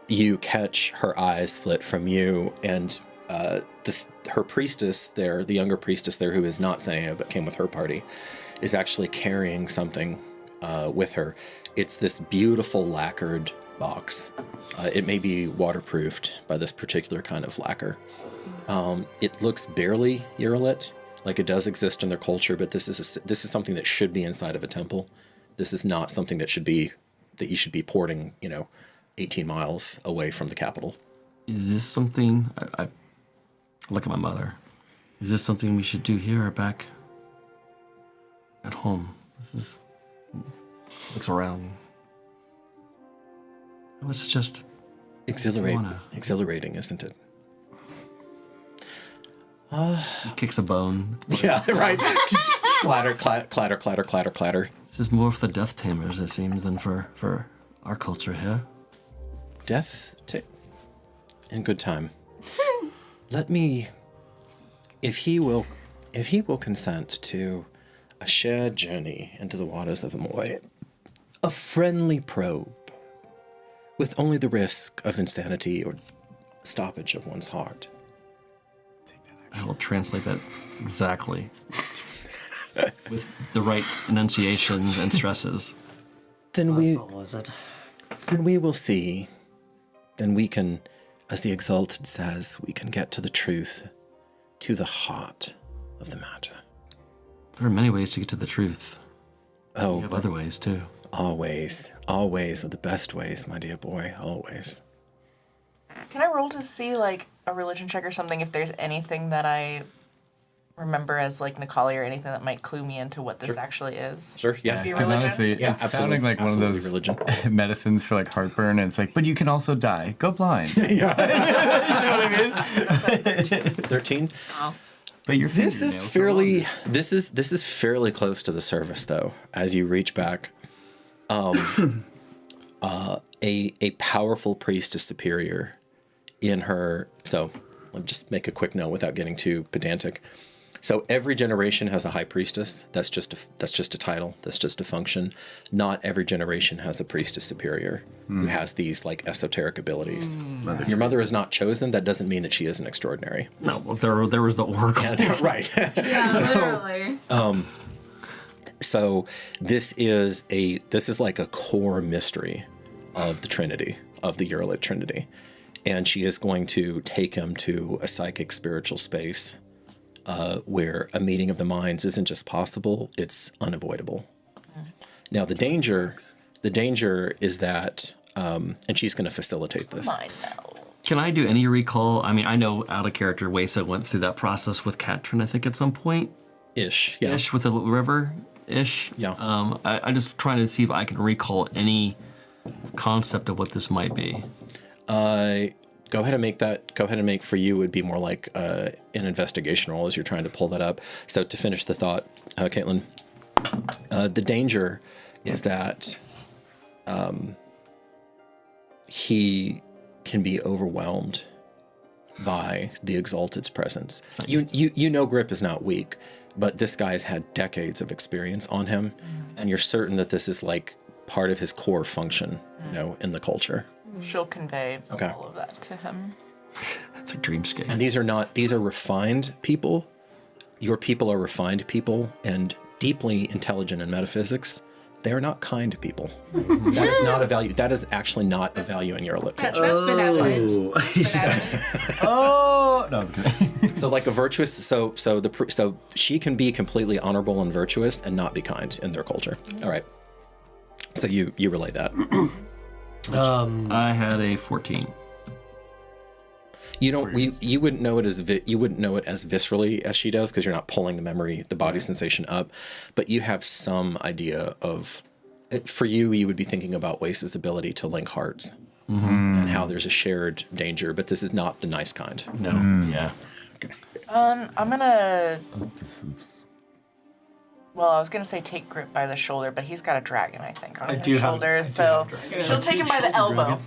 you catch her eyes flit from you, and her priestess there, the younger priestess there, who is not Senea but came with her party, is actually carrying something with her. It's this beautiful lacquered box. It may be waterproofed by this particular kind of lacquer. It looks barely Eurolit, like it does exist in their culture, but this is something that should be inside of a temple. This is not something that you should be porting, 18 miles away from the capital. Is this something... I look at my mother. Is this something we should do here or back at home? Looks around. I would suggest... Exhilarating, isn't it? He kicks a bone. Yeah, right. Just clatter, clatter, clatter, clatter, clatter. This is more for the Death Tamers, it seems, than for our culture here. In good time. Let me, if he will consent to a shared journey into the waters of Amoy, a friendly probe, with only the risk of insanity or stoppage of one's heart. I will translate that exactly. With the right enunciations and stresses. Then That's all, is it? we will see. Then we can, as the Exalted says, we can get to the truth, to the heart of the matter. There are many ways to get to the truth. Oh, We have other ways, too. always are the best ways, my dear boy, always. Can I roll to see, like, a religion check or something if there's anything that I remember as, like, Nikali or anything that might clue me into what this actually is? Sure, yeah. Be Because religion? honestly, Yeah, it's absolutely, sounding like one of absolutely those religion. medicines for like heartburn, and it's like, but you can also die. Go blind. You know what I mean? 13. But your This is fingernails are fairly longer. this is fairly close to the surface, though. As you reach back, a powerful priestess superior in her. So let me just make a quick note without getting too pedantic. So every generation has a high priestess. That's just a title. That's just a function. Not every generation has a priestess superior who has these like esoteric abilities. If your mother is not chosen, that doesn't mean that she isn't extraordinary. No, well, there was the oracle. Right. Yeah, literally. So this is like a core mystery of the Trinity, of the Eurolit Trinity. And she is going to take him to a psychic spiritual space where a meeting of the minds isn't just possible, it's unavoidable. Now the danger is that, and she's going to facilitate this. Mine now. Can I do any recall? I mean, I know out of character, Wesa went through that process with Katrin, I think, at some point. Ish, yeah. Ish with the river, ish. Yeah. I just trying to see if I can recall any concept of what this might be. Go ahead and make that. Go ahead and make for you would be more like an investigation roll as you're trying to pull that up. So to finish the thought, Caitlin, the danger is that he can be overwhelmed by the Exalted's presence. You know Grip is not weak, but this guy's had decades of experience on him, and you're certain that this is like part of his core function, in the culture. She'll convey Okay. all of that to him. It's a dreamscape. And these are refined people. Your people are refined people and deeply intelligent in metaphysics. They are not kind people. That is not a value. That is actually not a value in your culture. That's been evidence. That's been evidence. Oh no! I'm kidding. So like a virtuous, so she can be completely honorable and virtuous and not be kind in their culture. All right. So you relay that. I had a 14. You wouldn't know it as viscerally as she does because you're not pulling the body sensation up, but you have some idea of. For you would be thinking about Wace's ability to link hearts and how there's a shared danger, but this is not the nice kind. No. Yeah. I'm gonna. Well, I was gonna say take Grip by the shoulder, but he's got a dragon, I think, on his shoulders, so she'll take him by the elbow.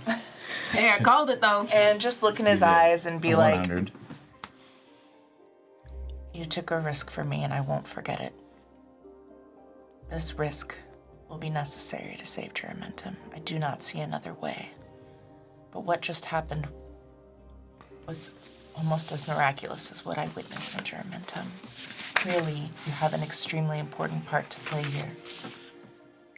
Hey, I called it though. And just look in his eyes and be like, 100. you took a risk for me and I won't forget it. This risk will be necessary to save Geramentum. I do not see another way. But what just happened was almost as miraculous as what I witnessed in Geramentum. Clearly, you have an extremely important part to play here.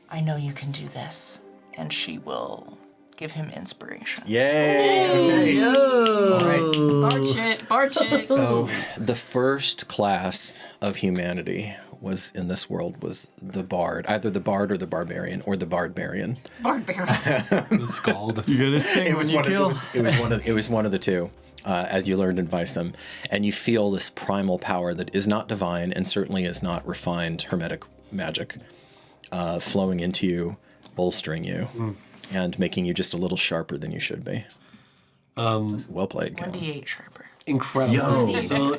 I know you can do this, and she will give him inspiration. Yay! All right. Bard shit. So the first class of humanity was in this world was the bard, either the bard or the barbarian, or the barbarian. Barbarian. Scald. You gotta sing It was when you kill. it was one of the two, as you learned in Vicem, and you feel this primal power that is not divine and certainly is not refined hermetic magic, flowing into you, bolstering you, and making you just a little sharper than you should be. Well played, Cal. 1d8 sharper. Incredible. Yo. So,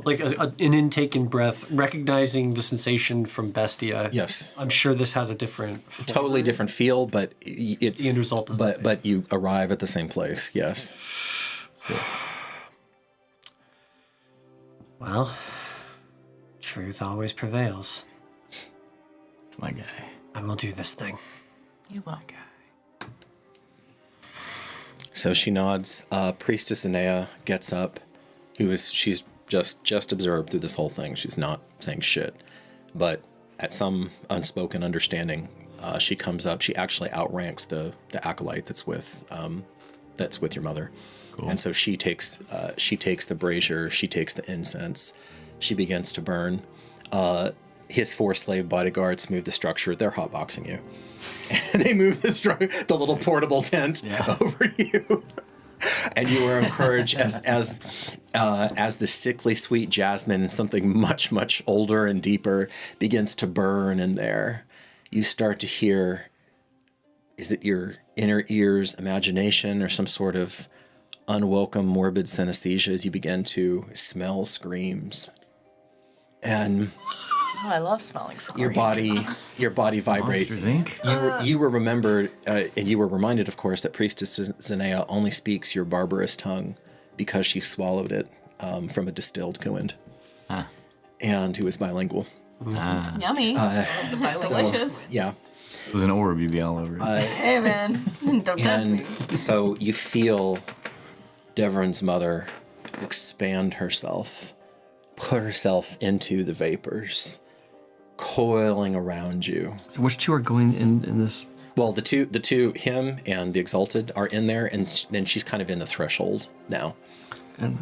like an intake and breath, recognizing the sensation from Bestia. Yes. I'm sure this has a different, Totally different feel, but the end result is the same. but you arrive at the same place. Yes. Well, truth always prevails. My guy. I will do this thing. You will. So she nods. Priestess Anea gets up. She's just observed through this whole thing. She's not saying shit, but at some unspoken understanding, she comes up. She actually outranks the acolyte that's with your mother. Cool. And so she takes the brazier. She takes the incense. She begins to burn. His 4 slave bodyguards move the structure. They're hotboxing you. And they move the little portable tent over you. And you are encouraged as the sickly sweet jasmine, something much, much older and deeper, begins to burn in there. You start to hear, is it your inner ears, imagination, or some sort of unwelcome morbid synesthesia as you begin to smell screams. And I love smelling scream. your body vibrates. You were remembered, and you were reminded, of course, that Priestess Zanea only speaks your barbarous tongue because she swallowed it from a distilled Kuind, and who is bilingual. Yummy. Delicious. Yeah. There's an orb you'd be all over it. Hey man, don't tempt me. So you feel Devron's mother expand herself, put herself into the vapors, coiling around you. So which two are going in this? Well, the two, him and the Exalted are in there, and then she's kind of in the threshold now. And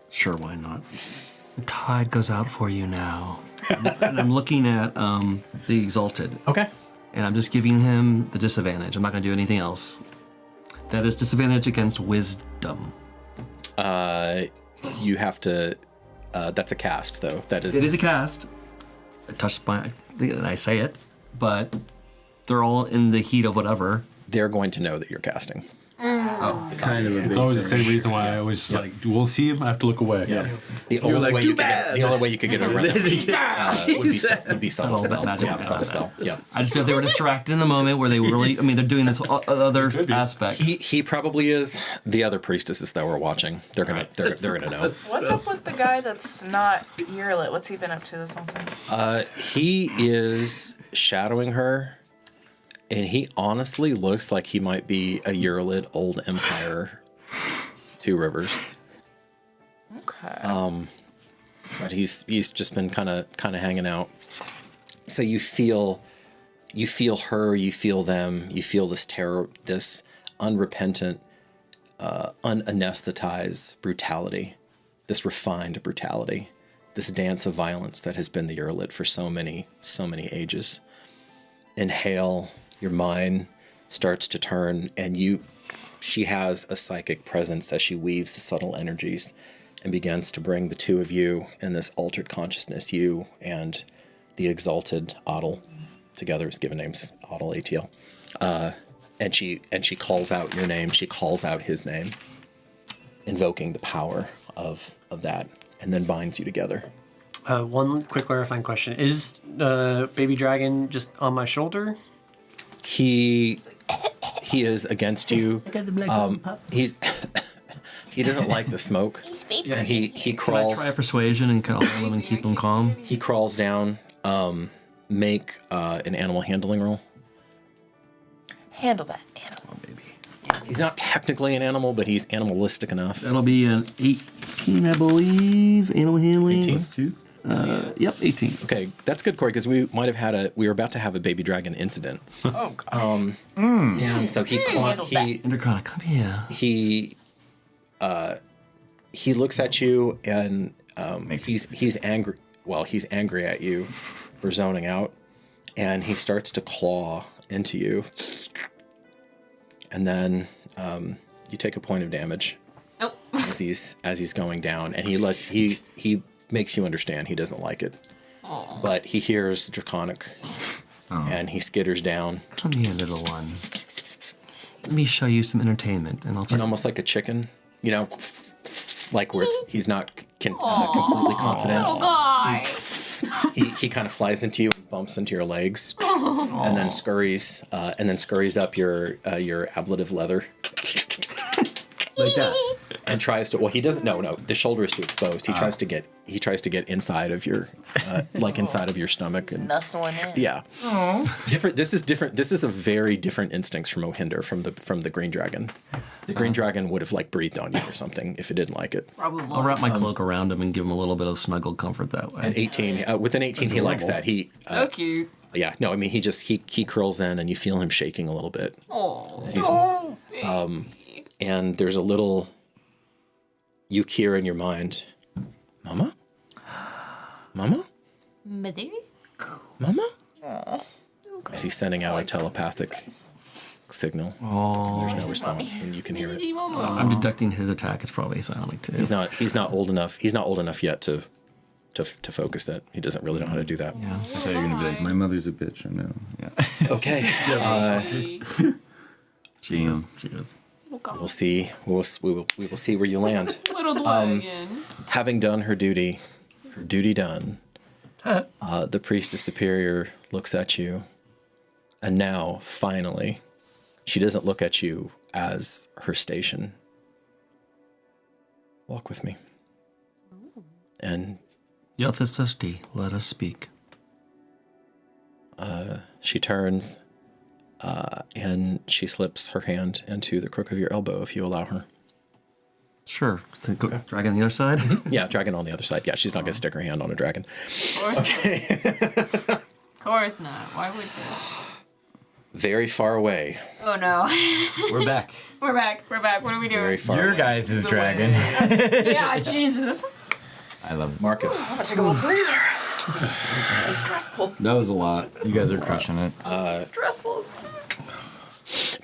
sure, why not? The tide goes out for you now. And I'm looking at the Exalted. Okay. And I'm just giving him the disadvantage. I'm not going to do anything else. That is disadvantage against wisdom. You have to. That's a cast, though. That is. It is a cast. Touched by, I say it, but they're all in the heat of whatever. They're going to know that you're casting. Kind of. It's always the same reason why I always just like, we'll see him. I have to look away. Yeah. The only way you could get around it would be subtle spell. Yeah, subtle spell. Yeah. I just know if they were distracted in the moment where they were really. I mean, they're doing this other aspects. He probably is. The other priestesses that were watching, they're gonna know. What's up with the guy that's not Yerlit? What's he been up to this whole time? He is shadowing her. And he honestly looks like he might be a Yerlit Old Empire 2 Rivers. Okay. But he's just been kind of hanging out. So you feel her, you feel them, you feel this terror, this unrepentant, unanesthetized brutality, this refined brutality, this dance of violence that has been the Yerlit for so many ages. Inhale. Your mind starts to turn, and she has a psychic presence as she weaves the subtle energies and begins to bring the two of you in this altered consciousness, you and the exalted Ottel, together as given names, Ottel, ATL. And she calls out your name, she calls out his name, invoking the power of that, and then binds you together. One quick clarifying question. Is Baby Dragon just on my shoulder? He is against you. He's he doesn't like the smoke, and he crawls. Can I try persuasion and calm him and keep him calm? He crawls down. Make an animal handling roll. Handle that animal, baby. He's not technically an animal, but he's animalistic enough. That'll be an 18, I believe. Animal handling. 18. Yep, 18. Okay, that's good, Corey, because we were about to have a baby dragon incident. Oh God. And so Undercana, come here. He looks at you and he's angry. Well, he's angry at you for zoning out, and he starts to claw into you. And then you take a point of damage as he's going down, and he makes you understand he doesn't like it. Aww. But he hears Draconic, and he skitters down. Come here, little one. Let me show you some entertainment, and I'll And almost like a chicken, like where he's not completely confident. Little guy. He kind of flies into you and bumps into your legs, and then scurries up your ablative leather. Like that. And tries to. Well, he doesn't. No. The shoulder is too exposed. He tries to get. He tries to get inside of your, inside of your stomach. And nuzzling in. Yeah. Different. This is different. This is a very different instincts from Ohinder, from the green dragon. The green dragon would have breathed on you or something if it didn't like it. Probably. I'll wrap my cloak around him and give him a little bit of snuggle comfort that way. And 18. With an 18, he likes that. So cute. Yeah. No. I mean, he curls in, and you feel him shaking a little bit. Oh. And there's a little. You hear in your mind, Mama? Mama? Mother? Mama? As he's sending out a telepathic signal. There's no response, and you can hear it. I'm deducting his attack is probably psionic too. He's not old enough. He's not old enough yet to focus that. He doesn't really know how to do that. Yeah. I thought you were gonna be like, my mother's a bitch. I know. Yeah. Okay. She is. We'll see. We will see where you land. Little dragon. Having done her duty done. The priestess superior looks at you, and now finally, she doesn't look at you as her station. Walk with me. And Yathasasti, let us speak. she turns. And she slips her hand into the crook of your elbow if you allow her. Sure. Dragon on the other side? Yeah, dragon on the other side. Yeah, she's not going to stick her hand on a dragon. Of course not. Why would you? Very far away. Oh no. We're back. We're back. What are we doing? Very far Your away. guys' is dragon. Yeah, Jesus. I love it. Marcus. I'm gonna take a little breather. This is stressful. That was a lot. You guys are crushing it. This is stressful.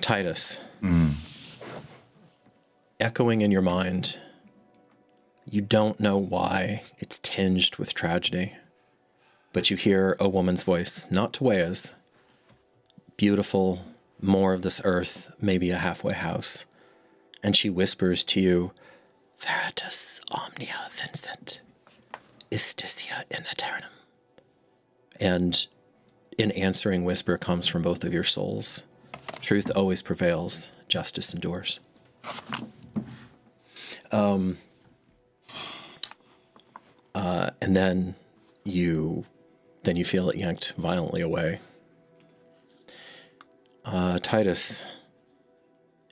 Titus. Echoing in your mind You don't know why it's tinged with tragedy, but you hear a woman's voice, not Tuea's, beautiful, more of this earth, maybe a halfway house. And she whispers to you, Veritas omnia vincent, istitia in aeternum. And an answering whisper comes from both of your souls. Truth always prevails, justice endures. And then you feel it yanked violently away. Titus,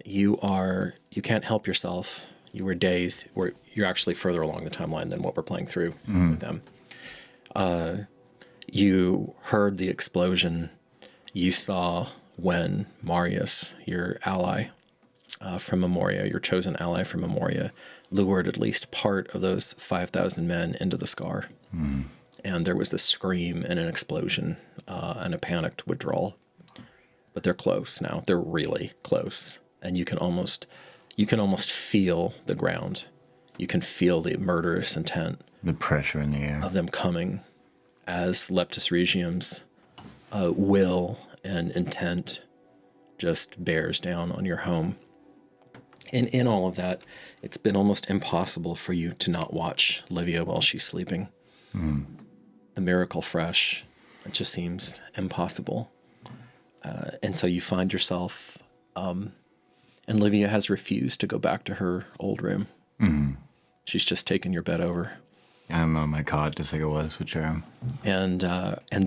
you can't help yourself. You were dazed. You're actually further along the timeline than what we're playing through with them. You heard the explosion. You saw when Marius, your ally from Memoria, your chosen ally from Memoria, lured at least part of those 5,000 men into the scar. And there was a scream and an explosion and a panicked withdrawal. But they're close now. They're really close. And you can almost feel the ground. You can feel the murderous intent. The pressure in the air. Of them coming as Leptis Regium's will and intent just bears down on your home. And in all of that, it's been almost impossible for you to not watch Livia while she's sleeping. The miracle fresh, it just seems impossible. And so you find yourself, and Livia has refused to go back to her old room. She's just taken your bed over. I'm on my cot, just like it was with Jerem. And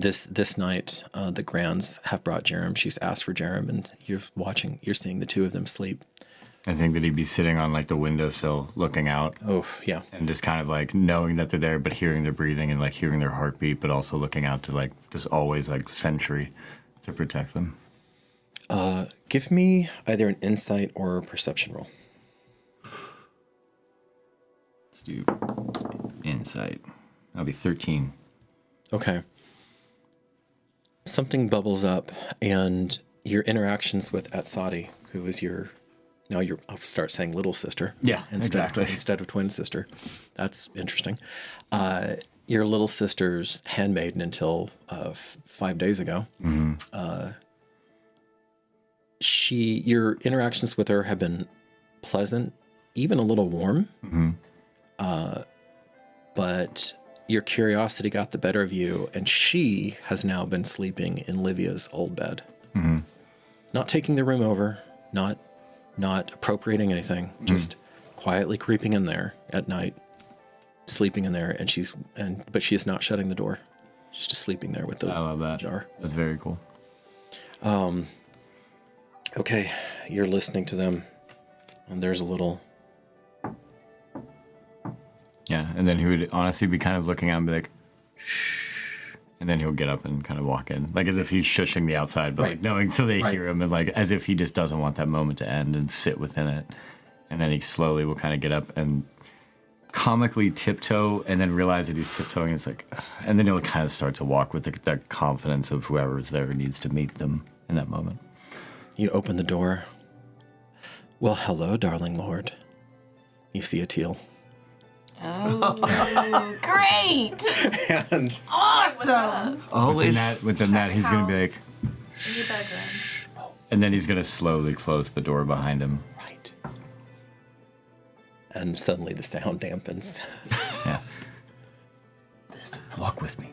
this night, the Grands have brought Jerem. She's asked for Jerem, and you're seeing the two of them sleep. I think that he'd be sitting on like the windowsill looking out. Oh, yeah. And just kind of like knowing that they're there, but hearing their breathing and like hearing their heartbeat, but also looking out to like just always like sentry to protect them. Give me either an insight or a perception roll. Let's do insight. That'll be 13. Okay. Something bubbles up, and your interactions with Atsadi, who is I'll start saying little sister. Yeah, exactly. Instead of twin sister. That's interesting. Your little sister's handmaiden until 5 days ago. Your interactions with her have been pleasant, even a little warm. But your curiosity got the better of you, and she has now been sleeping in Livia's old bed. Not taking the room over, not appropriating anything, just quietly creeping in there at night, sleeping in there, but she is not shutting the door. She's just sleeping there with the I love that. jar. That's very cool. Okay, you're listening to them, and there's a little... Yeah, and then he would honestly be kind of looking out and be like, shh. And then he'll get up and kind of walk in. Like as if he's shushing the outside, but like knowing so they hear him, and like as if he just doesn't want that moment to end and sit within it. And then he slowly will kind of get up and comically tiptoe and then realize that he's tiptoeing. It's like, and then he'll kind of start to walk with that confidence of whoever's there who needs to meet them in that moment. You open the door. Well, hello, darling lord. You see a teal. Oh, great! And Awesome! Within that, he's going to be like, In your bedroom. and then he's going to slowly close the door behind him. right. And suddenly the sound dampens. Yeah. Walk with me.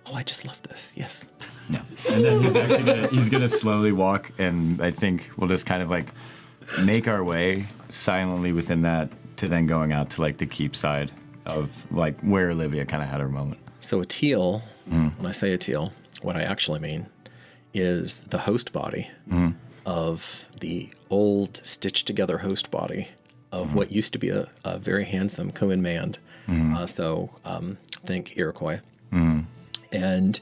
Oh, I just love this. Yes. No. And then he's gonna slowly walk, and I think we'll just kind of like make our way silently within that to then going out to like the keep side of like where Olivia kind of had her moment. So a teal, when I say a teal, what I actually mean is the host body of the old stitched together host body of what used to be a very handsome Kuan Mand. Think Iroquois. And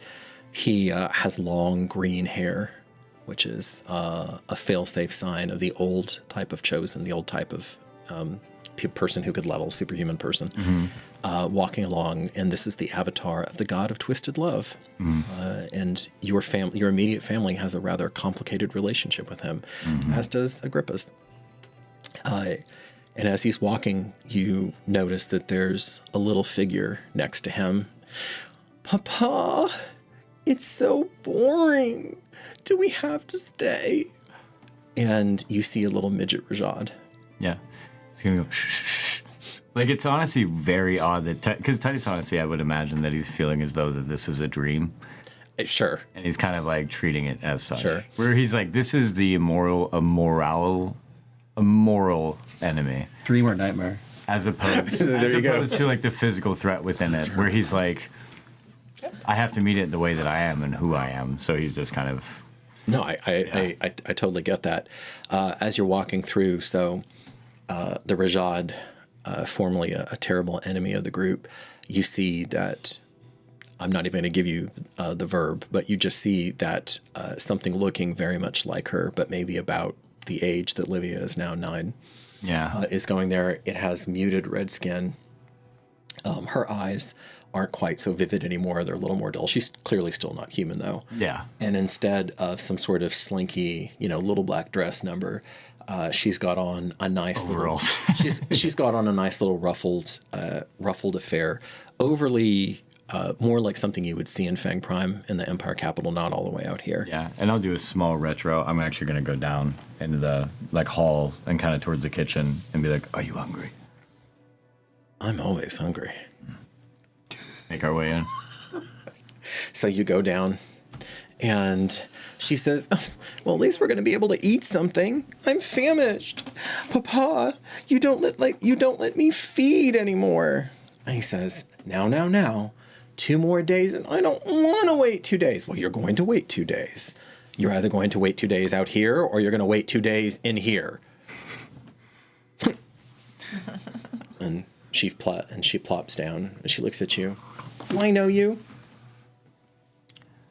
he has long green hair, which is a fail-safe sign of the old type of chosen, the old type of person who could level, superhuman person, walking along. And this is the avatar of the god of twisted love. And your immediate family has a rather complicated relationship with him, as does Agrippa's. And as he's walking, you notice that there's a little figure next to him. Papa, it's so boring. Do we have to stay? And you see a little midget Rajad. Yeah. He's going to go, shh, shh, shh. Like, it's honestly very odd that, because Titus, honestly, I would imagine that he's feeling as though that this is a dream. Sure. And he's kind of like treating it as such. Sure. Where he's like, this is the immoral enemy. Dream or nightmare. As opposed to like the physical threat within it, where he's like, I have to meet it the way that I am and who I am. So he's just kind of. No, I totally get that. As you're walking through, so the Rajad, formerly a terrible enemy of the group, you see that. I'm not even going to give you the verb, but you just see that something looking very much like her, but maybe about the age that Livia is now 9. Yeah. Is going there. It has muted red skin. Her eyes aren't quite so vivid anymore. They're a little more dull. She's clearly still not human, though. Yeah. And instead of some sort of slinky, little black dress number, she's got on a nice overalls. She's got on a nice little ruffled affair, overly. More like something you would see in Fang Prime in the Empire capital, not all the way out here. Yeah, and I'll do a small retro. I'm actually going to go down into the hall and kind of towards the kitchen and be like, are you hungry? I'm always hungry. Make our way in. So you go down, and she says, well, at least we're going to be able to eat something. I'm famished. Papa, you don't let me feed anymore. And he says, now. 2 more days, and I don't want to wait 2 days. Well, you're going to wait 2 days. You're either going to wait 2 days out here, or you're going to wait 2 days in here. And she plops down, and she looks at you. Do I know you?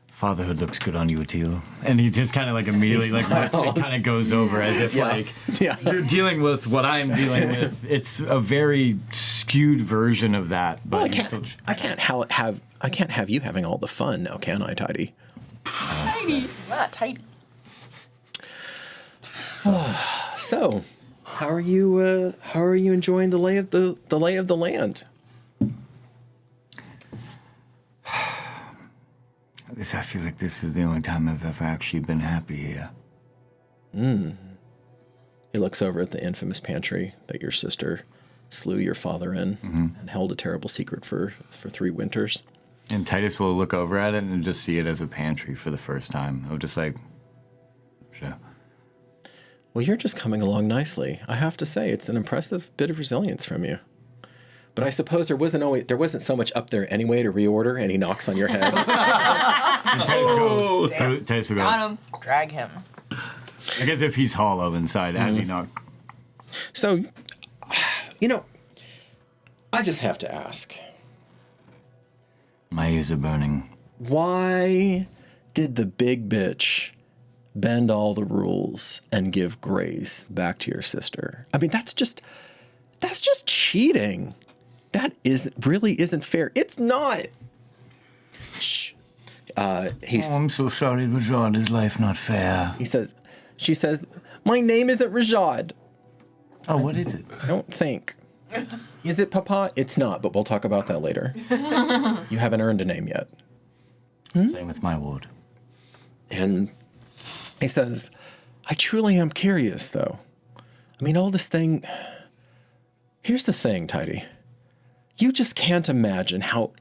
Fatherhood looks good on you, Attila. And he just kind of like immediately like it kind of goes over as if you're dealing with what I'm dealing with. It's a very skewed version of that. But well, I can't have you having all the fun now, can I, Tidy? Tidy, not tidy. So, how are you enjoying the lay of the land? I feel like this is the only time I've ever actually been happy here. He looks over at the infamous pantry that your sister slew your father in and held a terrible secret for 3 winters. And Titus will look over at it and just see it as a pantry for the first time. I'll just like, sure. Well, you're just coming along nicely. I have to say, it's an impressive bit of resilience from you. But I suppose there wasn't so much up there anyway to reorder, and he knocks on your head. Titus will go, Got him. Drag him. I guess if he's hollow inside, as he knocked. So, I just have to ask. My ears are burning. Why did the big bitch bend all the rules and give grace back to your sister? I mean, that's just cheating. That really isn't fair. It's not. Shh. I'm so sorry, Rajad. Is life not fair? She says, my name isn't Rajad. Oh, what is it? I don't think. Is it Papa? It's not, but we'll talk about that later. You haven't earned a name yet. Same with my ward. And he says, I truly am curious, though. I mean, all this thing... Here's the thing, Tidy. You just can't imagine how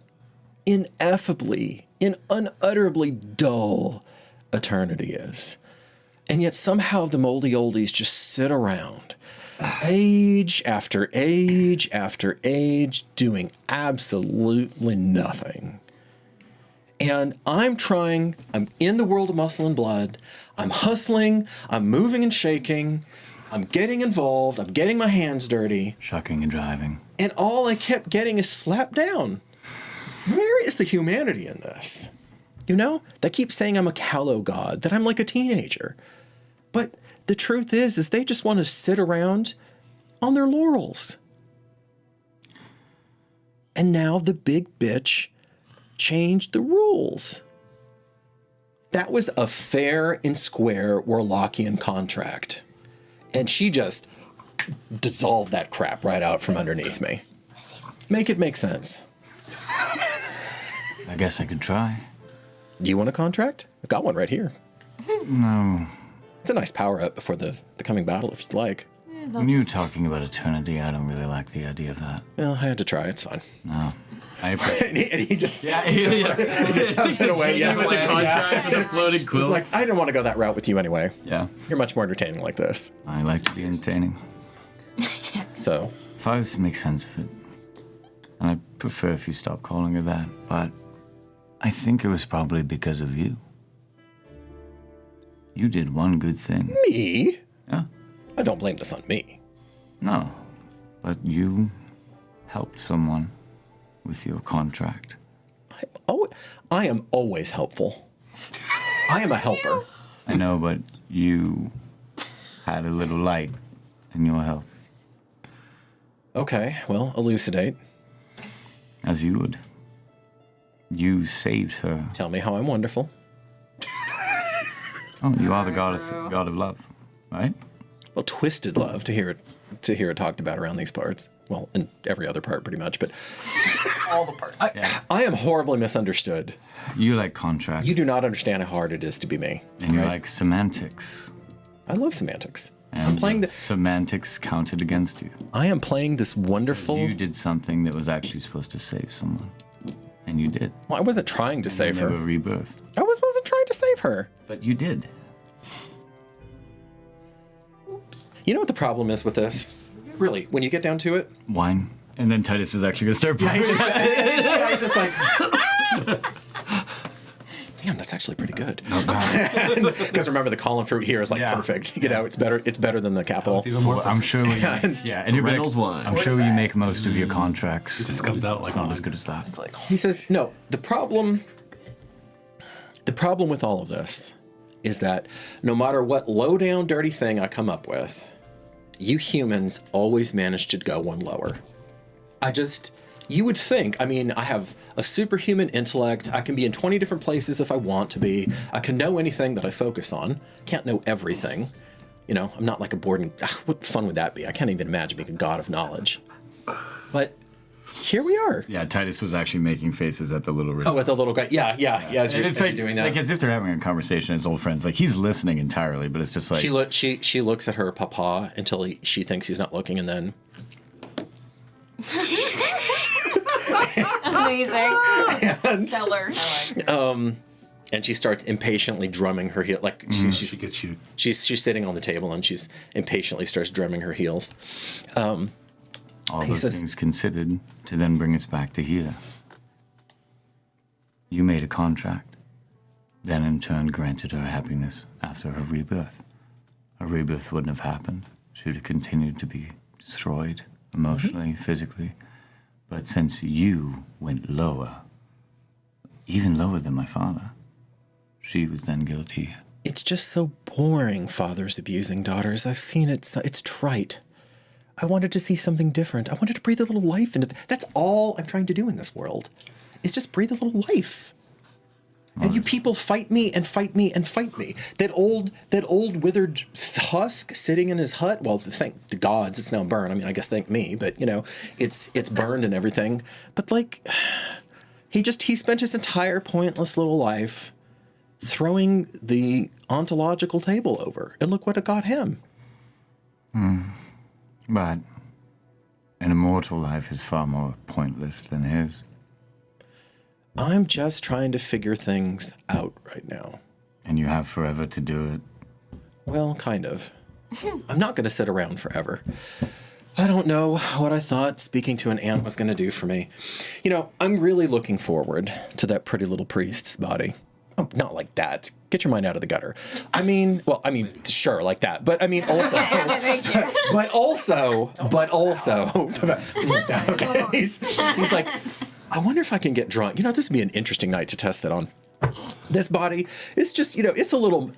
ineffably, unutterably dull eternity is. And yet somehow the moldy oldies just sit around, age after age after age, doing absolutely nothing. And I'm in the world of muscle and blood, I'm hustling, I'm moving and shaking, I'm getting involved, I'm getting my hands dirty. Shucking and driving. And all I kept getting is slapped down. Where is the humanity in this? They keep saying I'm a callow god, that I'm like a teenager. But the truth is they just want to sit around on their laurels. And now the big bitch changed the rules. That was a fair and square Warlockian contract. And she just dissolve that crap right out from underneath me. Make it make sense. I guess I could try. Do you want a contract? I've got one right here. No. It's a nice power up before the coming battle, if you'd like. When you're talking about eternity, I don't really like the idea of that. Well, I had to try. It's fine. No. and he just he just shoves it away. Yeah, with the contract with the floating It's quilt. like, I didn't want to go that route with you anyway. Yeah. You're much more entertaining like this. I like to be entertaining. So, If I was to make sense of it, and I prefer if you stop calling her that, but I think it was probably because of you. You did one good thing. me? Yeah? I don't blame this on me. No. But you helped someone with your contract. I am always helpful. I am a helper. I know, but you had a little light in your help. Okay, well, elucidate. As you would. You saved her. Tell me how I'm wonderful. Oh, you are the god of love, right? Well, twisted love to hear it talked about around these parts. Well, in every other part, pretty much. But All the parts. I am horribly misunderstood. You like contracts. You do not understand how hard it is to be me. And you like semantics. I love semantics. And I'm playing semantics counted against you. I am playing this wonderful. You did something that was actually supposed to save someone. And you did. Well, I wasn't trying to save her. Never rebirth. I wasn't trying to save her. But you did. You know what the problem is with this? Really, when you get down to it. Wine. And then Titus is actually going to start pouring. I just like. Damn, that's actually pretty good. Because remember, the column fruit here is like perfect. You know, it's better. It's better than the capital. It's even more. I'm sure. And you're Reynolds wine. I'm sure you make most of your contracts. It just comes out like It's not wine. as good as that. It's like, He says, no, the problem with all of this is that no matter what low down dirty thing I come up with, you humans always manage to go one lower. You would think, I mean, I have a superhuman intellect. I can be in 20 different places if I want to be. I can know anything that I focus on. Can't know everything. You know, I'm not like a board and what fun would that be? I can't even imagine being a god of knowledge. But here we are. Yeah, Titus was actually making faces at the little Oh, with the little guy. Yeah. As And you're, it's as like, you're doing that. like as if they're having a conversation as old friends. Like he's listening entirely, but it's just like She looks at her papa until she thinks he's not looking, and then Amazing. Stellar. and she starts impatiently drumming her heel. Like She gets you. she's sitting on the table and she's impatiently starts drumming her heels. all those says- things considered to then bring us back to here. You made a contract, then in turn granted her happiness after her rebirth. Her rebirth wouldn't have happened. She would have continued to be destroyed emotionally, physically. But since you went lower, even lower than my father, she was then guilty. It's just so boring, fathers abusing daughters. I've seen it. It's trite. I wanted to see something different. I wanted to breathe a little life into. That's all I'm trying to do in this world. Is just breathe a little life. And you people fight me and fight me and fight me. That old withered husk sitting in his hut. Well, thank the gods, it's now burned. I mean, I guess thank me, but you know, it's burned and everything. But like, he spent his entire pointless little life throwing the ontological table over, and look what it got him. But an immortal life is far more pointless than his. I'm just trying to figure things out right now. And you have forever to do it. Well, kind of. I'm not going to sit around forever. I don't know what I thought speaking to an ant was going to do for me. You know, I'm really looking forward to that pretty little priest's body. Oh, not like that. Get your mind out of the gutter. I mean, sure, like that. But I mean, also, but also, okay. He's like, I wonder if I can get drunk. You know, this would be an interesting night to test that on. This body is just, you know, it's a little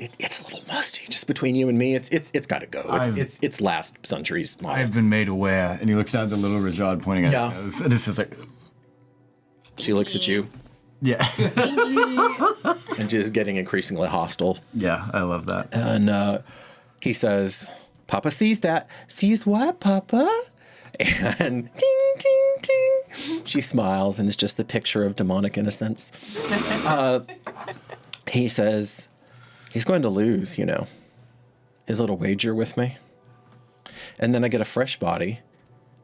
musty just between you and me. It's got to go. It's last century's model. I've been made aware, and he looks down at the little Rajad pointing at his nose, and it's just like, She looks at you yeah, and just getting increasingly hostile. yeah, I love that. And he says, Papa sees that. Sees what, Papa? And ding, ding, ding. She smiles, and it's just the picture of demonic innocence. He says he's going to lose, his little wager with me. And then I get a fresh body.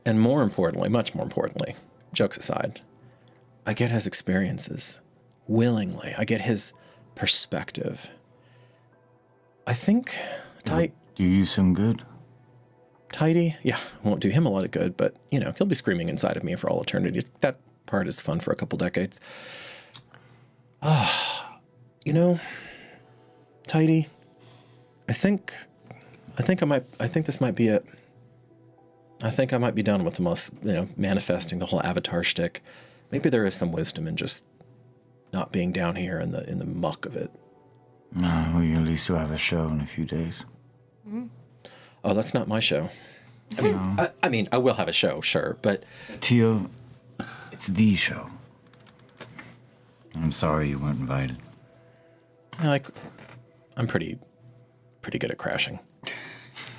And more importantly, much more importantly, jokes aside, I get his experiences willingly. I get his perspective. I think Do you some good? Tidy, yeah, won't do him a lot of good, but, he'll be screaming inside of me for all eternity. That part is fun for a couple decades. Tidy, I think this might be it. I think I might be done with the most, manifesting the whole avatar shtick. Maybe there is some wisdom in just not being down here in the muck of it. No, well, you at least will have a show in a few days. Oh, that's not my show. I mean, I will have a show, sure, but... Teal, it's the show. I'm sorry you weren't invited. I'm pretty good at crashing.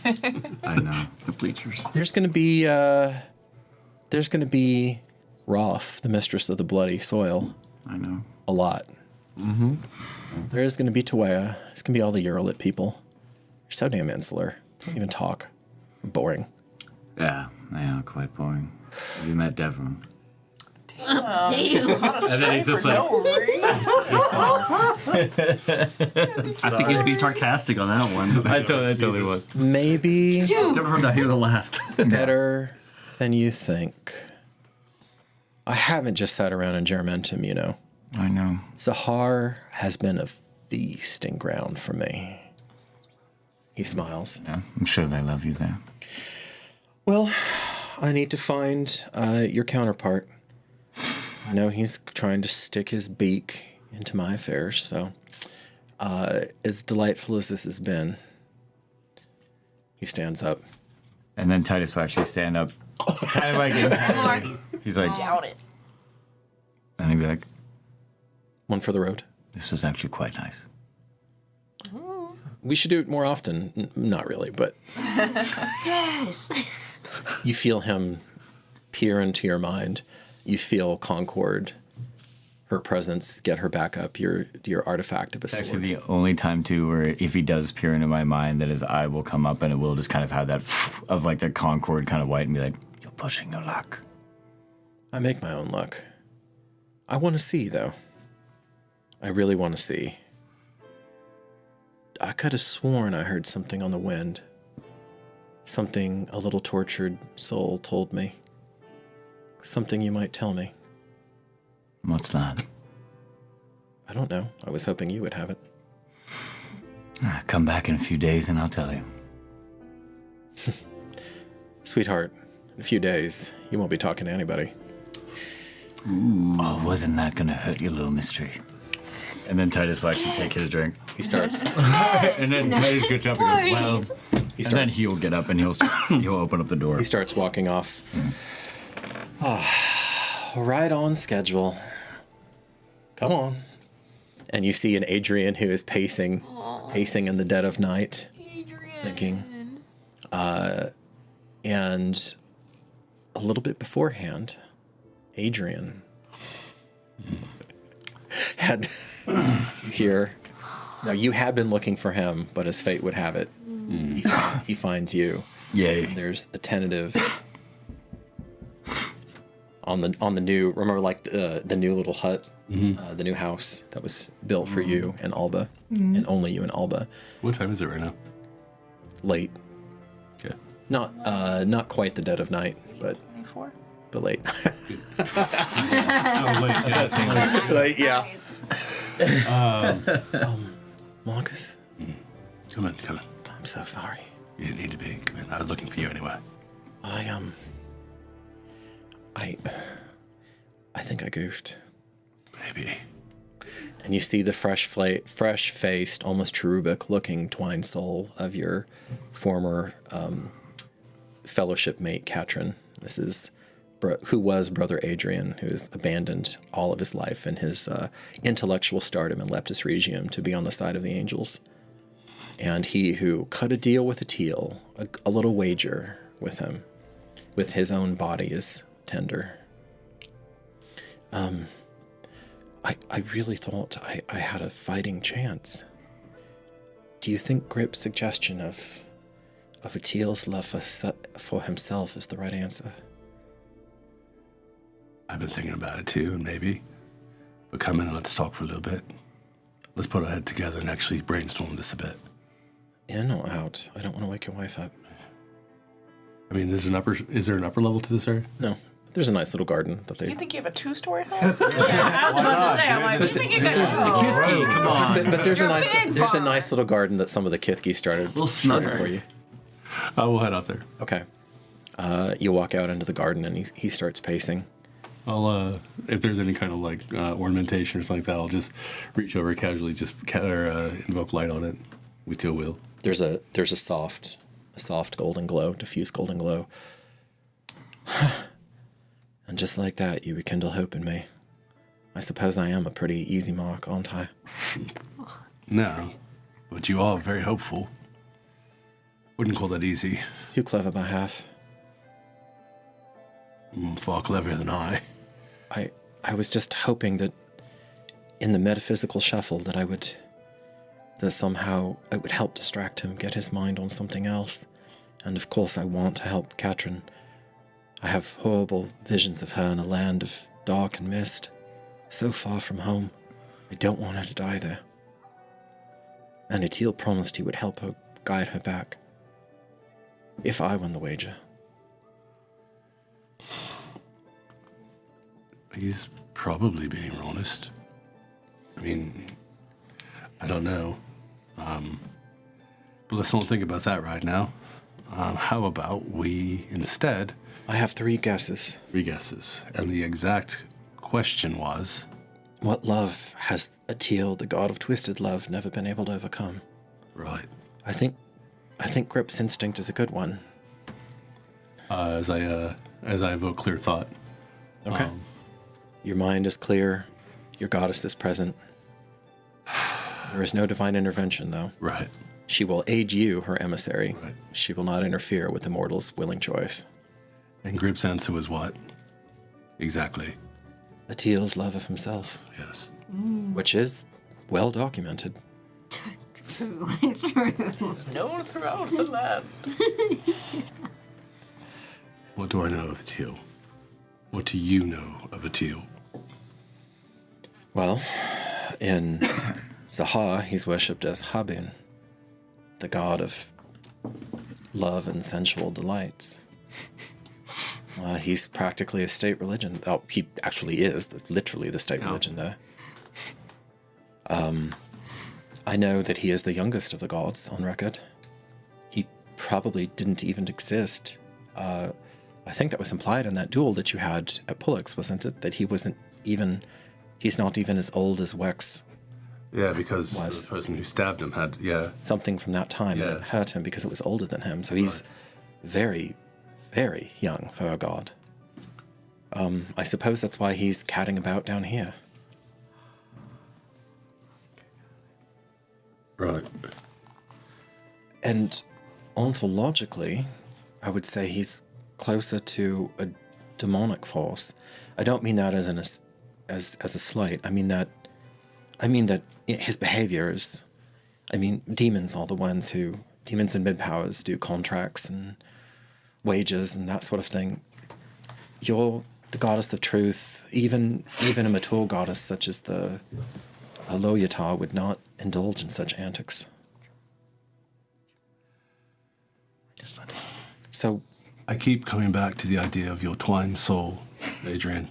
I know. The bleachers. There's gonna be Roth, the mistress of the bloody soil. I know. A lot. Mm-hmm. There is gonna be Tawea. There's gonna be all the Eurolit people. They're so damn insular. Don't even talk. Boring. Yeah, they are quite boring. Have you met Devron? Damn. And then he just like, I think he's being sarcastic on that one. I totally was. Maybe Never heard that. He would have laughed. better than you think. I haven't just sat around in Germentum, I know. Zahar has been a feasting ground for me. He smiles. Yeah, I'm sure they love you there. Well, I need to find your counterpart. I know he's trying to stick his beak into my affairs, so as delightful as this has been, he stands up. And then Titus will actually stand up, kind of like he's like, Doubt it. and he'd be like, One for the road. "This is actually quite nice." We should do it more often. Not really, but Yes. you feel him peer into your mind. You feel Concord, her presence, get her back up, your artifact of a It's sword. actually the only time too where if he does peer into my mind, that his eye will come up and it will just kind of have that of like the Concord kind of white and be like, "You're pushing your luck." I make my own luck. I want to see, though. I really want to see. I could have sworn I heard something on the wind. Something a little tortured soul told me. Something you might tell me. What's that? I don't know. I was hoping you would have it. Come back in a few days and I'll tell you. Sweetheart, in a few days, you won't be talking to anybody. Oh, wasn't that gonna hurt your little mystery? And then Titus will actually take his drink. He starts. And then Titus gets up and goes, "Well," He and then starts. he'll get up and he'll open up the door. He starts walking off. Right on schedule. Come on. And you see an Adrian who is pacing in the dead of night, thinking. And a little bit beforehand, Adrian had here. Now you had been looking for him, but as fate would have it, he finds you. Yay. There's a tentative on the new. Remember, like the new little hut, the new house that was built for you and Alba, and only you and Alba. What time is it right now? Late, Okay. not quite the dead of night, but 24? but late. Oh, wait, yeah. Late, yeah. Marcus, Come in. I'm so sorry. You didn't need to be. Come in. I was looking for you anyway. I think I goofed. Maybe. And you see the fresh-faced, almost cherubic-looking twine soul of your former fellowship mate, Katrin. This is who was Brother Adrian, who has abandoned all of his life and his intellectual stardom in Leptis Regium to be on the side of the angels. and he who cut a deal with a teal, a little wager with him, with his own body is tender. I really thought I had a fighting chance. Do you think Grip's suggestion of a teal's love for himself is the right answer? I've been thinking about it too, and maybe. But come in and let's talk for a little bit. Let's put our head together and actually brainstorm this a bit. In or out? I don't want to wake your wife up. I mean, is there an upper level to this area? No. There's a nice little garden that they... You think you have a 2-story home? Yeah, I was about to say, I'm like, you think you got Come on. But there's You're a big there's a farm. nice little garden that some of the Kithki started Little snug for you. We'll head out there. Okay. You walk out into the garden and he starts pacing. I'll, if there's any kind of like ornamentation or something like that, I'll just reach over casually, invoke light on it with your wheel. There's a soft golden glow, diffuse golden glow. And just like that, you rekindle hope in me. I suppose I am a pretty easy mark, aren't I? No, but you are very hopeful. Wouldn't call that easy. Too clever by half. Far cleverer than I. I was just hoping that in the metaphysical shuffle that somehow it would help distract him, get his mind on something else. And of course I want to help Katrin. I have horrible visions of her in a land of dark and mist, so far from home. I don't want her to die there. And Atil promised he would help her, guide her back. If I won the wager. He's probably being honest. I mean, I don't know. But let's not think about that right now. How about we instead... I have 3 guesses. 3 guesses. And the exact question was... What love has Atil, the god of twisted love, never been able to overcome? Right. I think Grip's instinct is a good one. As I evoke clear thought. Okay. Your mind is clear. Your goddess is present. There is no divine intervention, though. Right. She will aid you, her emissary. Right. She will not interfere with the mortal's willing choice. And Grip's answer was what? Exactly. Atil's love of himself, Yes. which is well documented. True. It's known throughout the land. What do I know of Atil? What do you know of Atil? Well, in Zaha, he's worshipped as Habin, the god of love and sensual delights. He's practically a state religion. Oh, he actually is, literally the state religion there. I know that he is the youngest of the gods on record. He probably didn't even exist. I think that was implied in that duel that you had at Pullix, wasn't it? That he's not even as old as Wex. Yeah, because Was. the person who stabbed him had, Something from that time, and Yeah. it hurt him because it was older than him. So he's very, very young for a god. I suppose that's why he's catting about down here. Right. And ontologically, I would say he's closer to a demonic force. I don't mean that as a slight. I mean that his behavior is. I mean, demons and mid-powers do contracts and wages and that sort of thing. You're the goddess of truth. Even a mature goddess such as the Aloyatar would not indulge in such antics. So, I keep coming back to the idea of your twined soul, Adrian.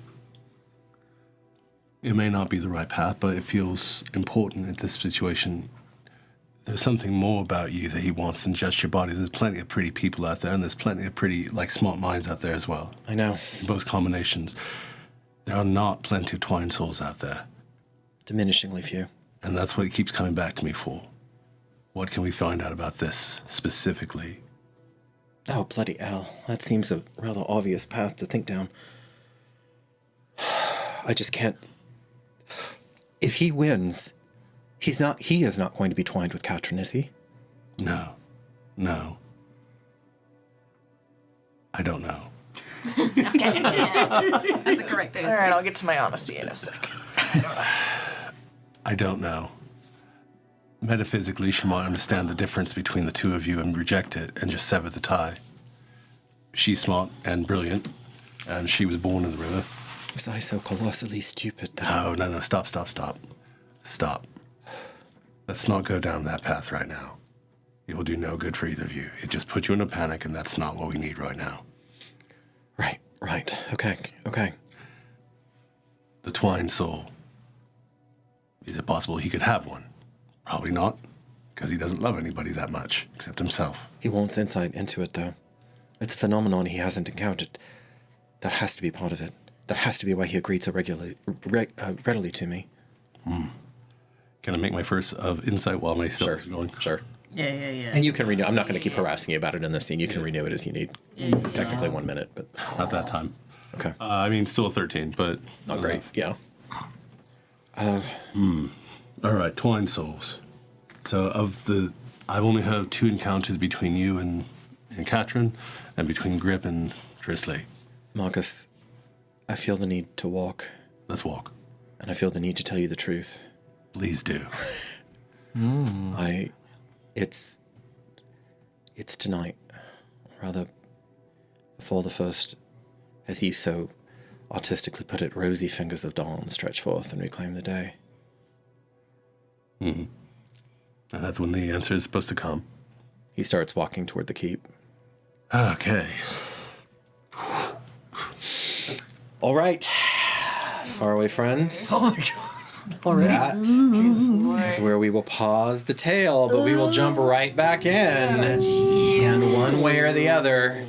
It may not be the right path, but it feels important in this situation. There's something more about you that he wants than just your body. There's plenty of pretty people out there, and there's plenty of pretty, smart minds out there as well. I know. In both combinations. There are not plenty of twined souls out there. Diminishingly few. And that's what he keeps coming back to me for. What can we find out about this specifically? Oh, bloody hell. That seems a rather obvious path to think down. I just can't... If he wins, he is not going to be twined with Katrin, is he? No. I don't know. Okay. That's a correct All answer. right, I'll get to my honesty in a second. I don't know. Metaphysically, she might understand the difference between the two of you and reject it and just sever the tie. She's smart and brilliant, and she was born in the river. Was I so colossally stupid? That No. Stop. Let's not go down that path right now. It will do no good for either of you. It just puts you in a panic, and that's not what we need right now. Right. Okay. The twined soul. Is it possible he could have one? Probably not, because he doesn't love anybody that much, except himself. He wants insight into it, though. It's a phenomenon he hasn't encountered. That has to be part of it. That has to be why he agreed so readily to me. Can I make my first of insight while my stuff is going? Sure. Yeah. And you can renew. I'm not going to keep harassing you about it in this scene. You can renew it as you need. It's technically 1 minute, but Not that time. okay. I mean, still a 13, but... Not great. Yeah. All right, twined souls. So I've only heard 2 encounters between you and Katrin, and between Grip and Drisley. Marcus, I feel the need to walk, Let's walk. and I feel the need to tell you the truth. Please do. It's tonight, rather before the first, as you so artistically put it, rosy fingers of dawn stretch forth and reclaim the day. And that's when the answer is supposed to come. He starts walking toward the keep. Okay. All right, faraway friends. Oh my god. Already? That is where we will pause the tale, but we will jump right back in. And one way or the other,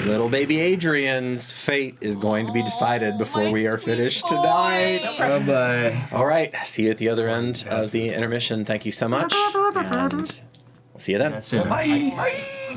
little baby Adrian's fate is going to be decided before we are finished tonight. Bye-bye. All right, see you at the other end of the intermission. Thank you so much. And we'll see you then. Bye.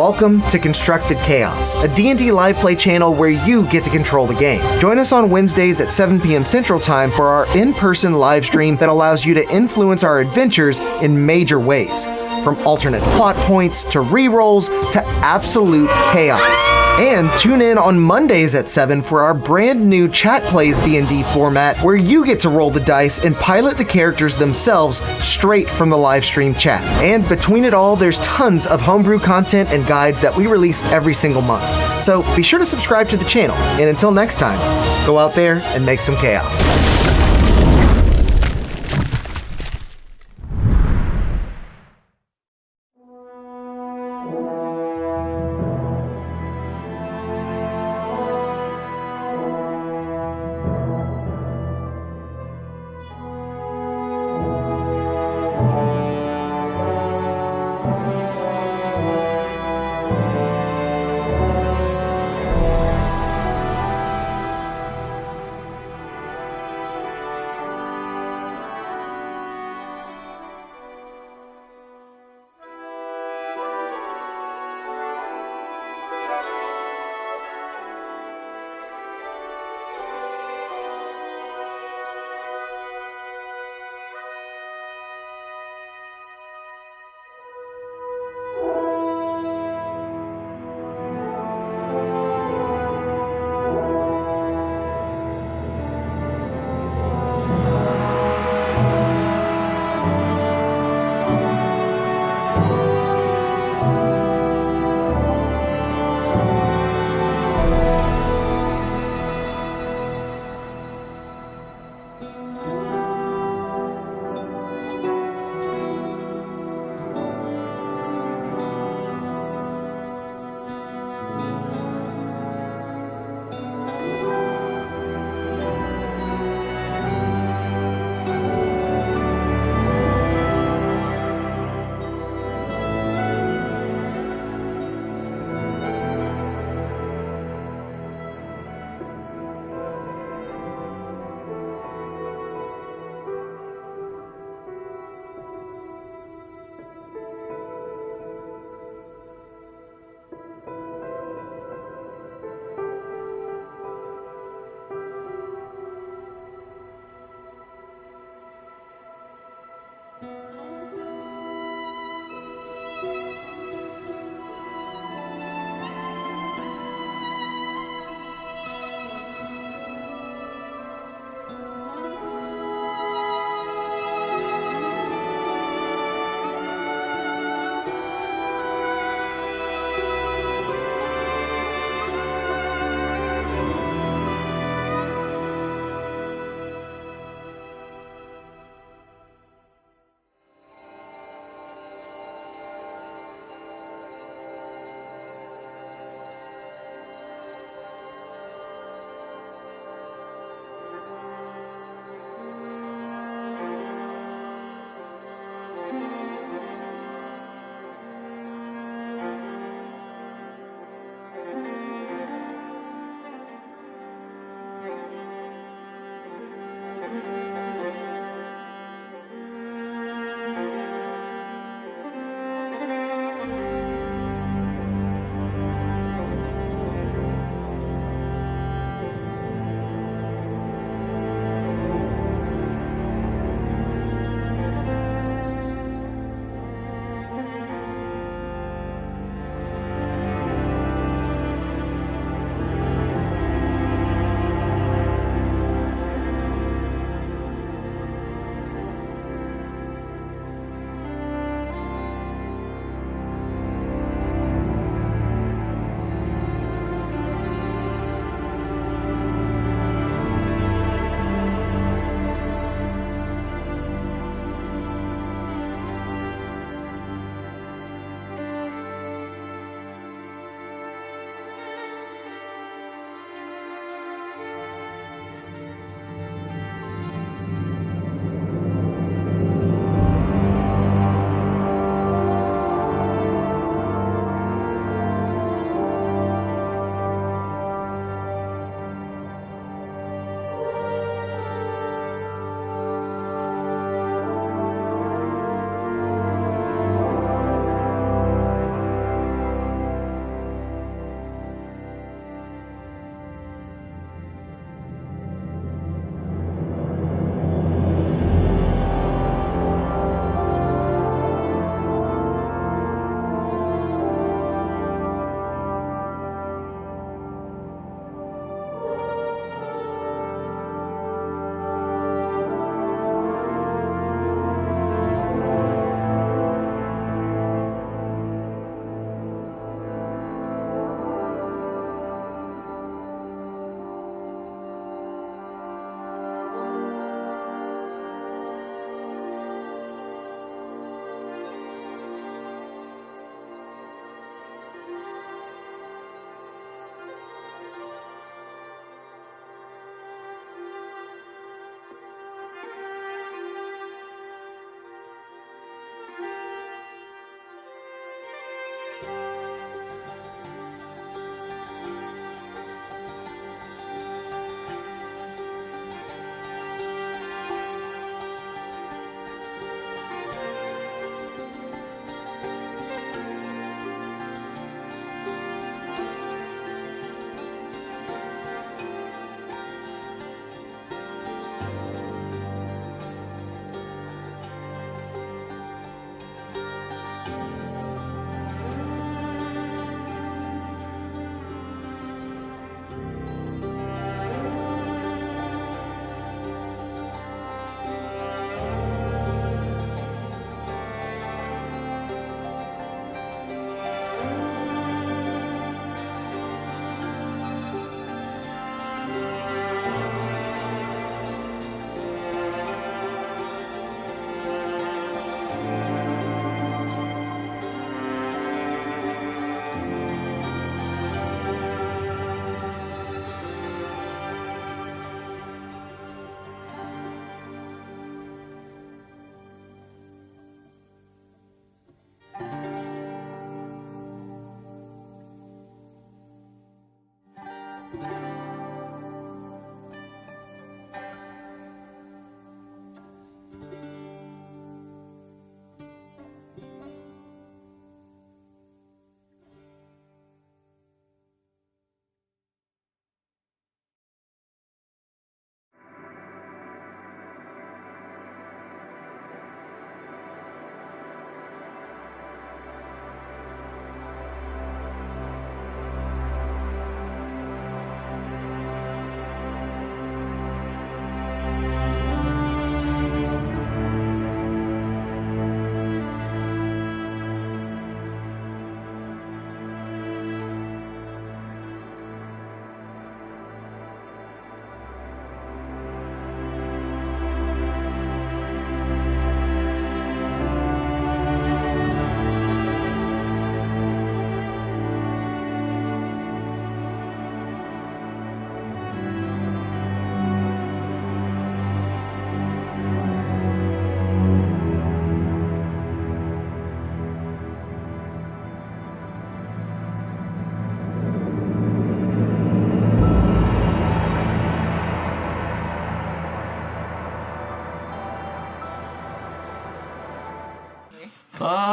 Welcome to Constructed Chaos, a D&D live play channel where you get to control the game. Join us on Wednesdays at 7 p.m. Central Time for our in-person live stream that allows you to influence our adventures in major ways, from alternate plot points to rerolls to absolute chaos. And tune in on Mondays at 7 for our brand new Chat Plays D&D format where you get to roll the dice and pilot the characters themselves straight from the live stream chat. And between it all, there's tons of homebrew content and guides that we release every single month. So be sure to subscribe to the channel. And until next time, go out there and make some chaos.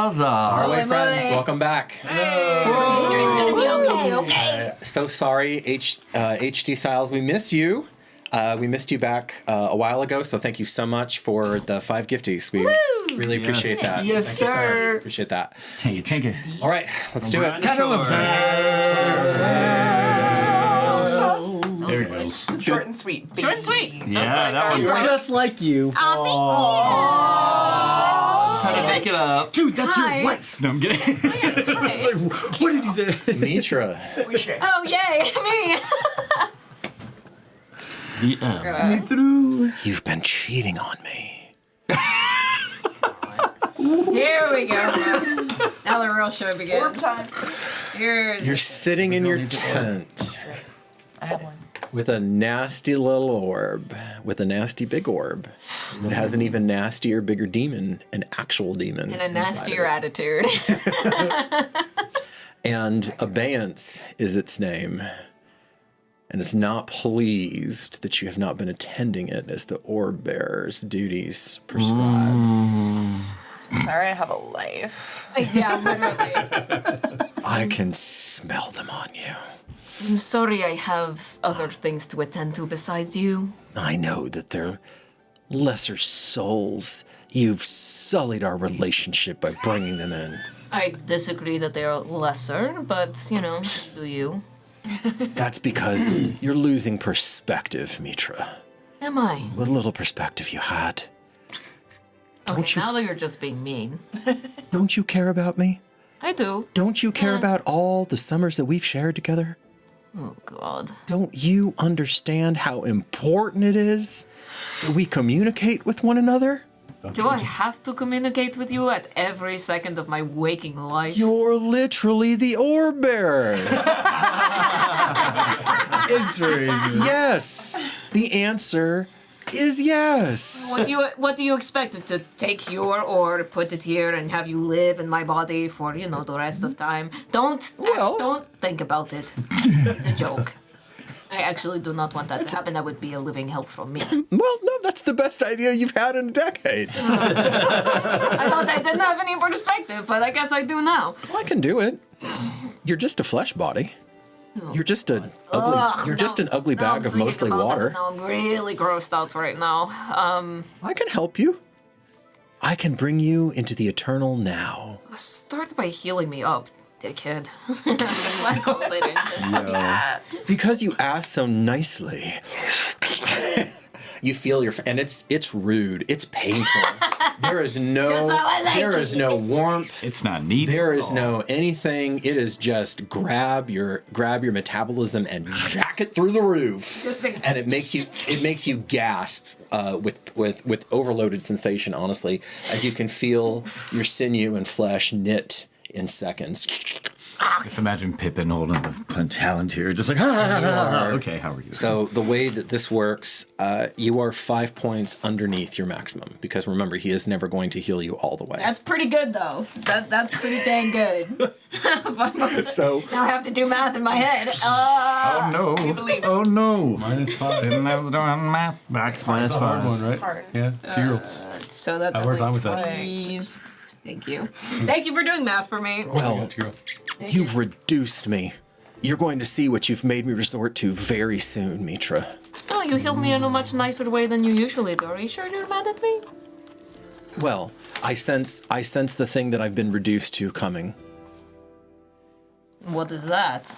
Huzzah! Faraway Ole, friends, ole. welcome back. It's gonna be okay, okay. So sorry, HD Styles, we missed you. We missed you back a while ago, so thank you so much for the 5 gifties. We really appreciate that. Yes, Thank you so sir. much. Appreciate that. Take it. All right, let's do it. There it goes. Short and sweet. Short and sweet. Yeah, that was great. Just like you. How to make it up. Dude, that's your Nice. wife. No, I'm kidding. Nice. What did you say? Mitra, Oh, yay, me. you've been cheating on me. Here we go, Max. Now the real show begins. Orb time. Here's You're sitting in your tent I have one. with a nasty little orb, with a nasty big orb. It has an even nastier, bigger demon, an actual demon. and a inside of nastier it. attitude. And Abeyance is its name. And it's not pleased that you have not been attending it as the orb bearer's duties prescribe. Sorry, I have a life. Yeah, literally. I can smell them on you. I'm sorry I have other things to attend to besides you. I know that they're lesser souls. You've sullied our relationship by bringing them in. I disagree that they are lesser, but, do you? That's because you're losing perspective, Mitra. Am I? What little perspective you had. Okay, now that you're just being mean. Don't you care about me? I do. Don't you care about all the summers that we've shared together? Oh, God. Don't you understand how important it is that we communicate with one another? Do I have to communicate with you at every second of my waking life? You're literally the orb bearer. It's very good. Yes. The answer is yes. What do you expect? To take your orb, put it here, and have you live in my body for, the rest of time? Don't think about it. It's a joke. I actually do not want that to happen. That would be a living hell from me. Well, no, that's the best idea you've had in a decade. I thought I didn't have any perspective, but I guess I do now. Well, I can do it. You're just a flesh body. You're just an ugly bag of mostly water. Now I'm really grossed out right now. I can help you. I can bring you into the eternal now. Start by healing me up, dickhead. Just like old lady. Because you asked so nicely. You feel and it's rude. It's painful. There is no Just how I like there is it. no warmth. It's not needed. There is no anything. It is just grab your metabolism and jack it through the roof. And it makes you gasp with overloaded sensation, honestly, as you can feel your sinew and flesh knit in seconds. Just imagine Pippin holding the Palantir, just like, okay, how are you? So the way that this works, you are 5 points underneath your maximum, because remember, he is never going to heal you all the way. That's pretty good, though. That's pretty dang good. So now I have to do math in my head. Oh no! Oh no! -5. Didn't have done math back. Minus That's a hard 5. one, right? hard. Yeah, 2-year-olds. So that's we're fine with that. 20. Thank you. Thank you for doing math for me. well, you've reduced me. You're going to see what you've made me resort to very soon, Mitra. Oh, you healed me in a much nicer way than you usually do. Are you sure you're mad at me? Well, I sense the thing that I've been reduced to coming. What is that?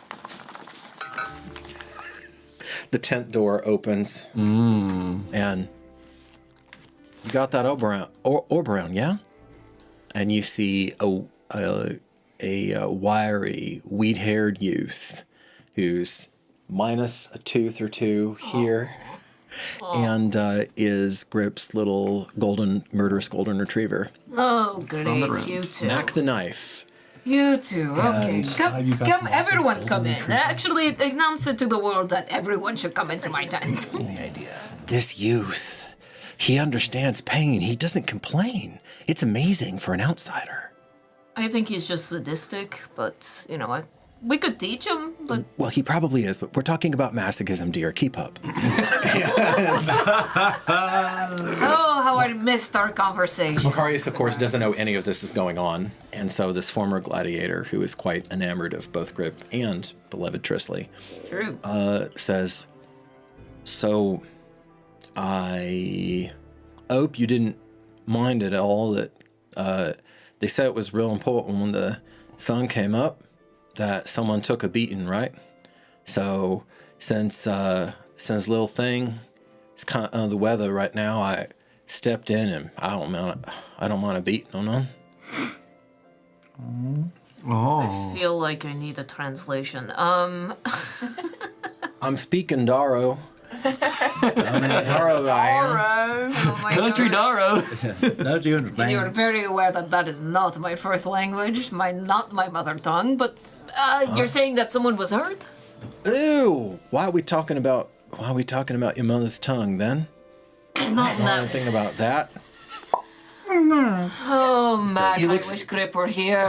The tent door opens, and you got that orb around, yeah? And you see a wiry, wheat-haired youth who's minus a tooth or two here, and is Grip's little murderous golden retriever. Oh, great. You too. Mac the knife. You too. Okay. you got Come, my everyone come in. Actually, announce it to the world that everyone should come into my tent. This youth, he understands pain. He doesn't complain. It's amazing for an outsider. I think he's just sadistic, but, We could teach him, but Well, he probably is, but we're talking about masochism, dear. Keep up. oh, how I missed our conversation. Macarius, of course, doesn't know any of this is going on, and so this former gladiator, who is quite enamored of both Grip and beloved Trisley, True. says, "So, I hope you didn't mind at all that they said it was real important when the sun came up that someone took a beating, right? So, since little thing is kind of the weather right now, I stepped in and I don't mind a beating on them." I feel like I need a translation. I'm speaking Daro. Daro, I am. Oh my Country gosh. Daro. Don't you understand? You're very aware that that is not my first language, not my mother tongue, but you're saying that someone was hurt? Ew! Why are we talking about your mother's tongue then? Not I that. don't think about that. Oh, Mac, He looks- I wish Grip were here.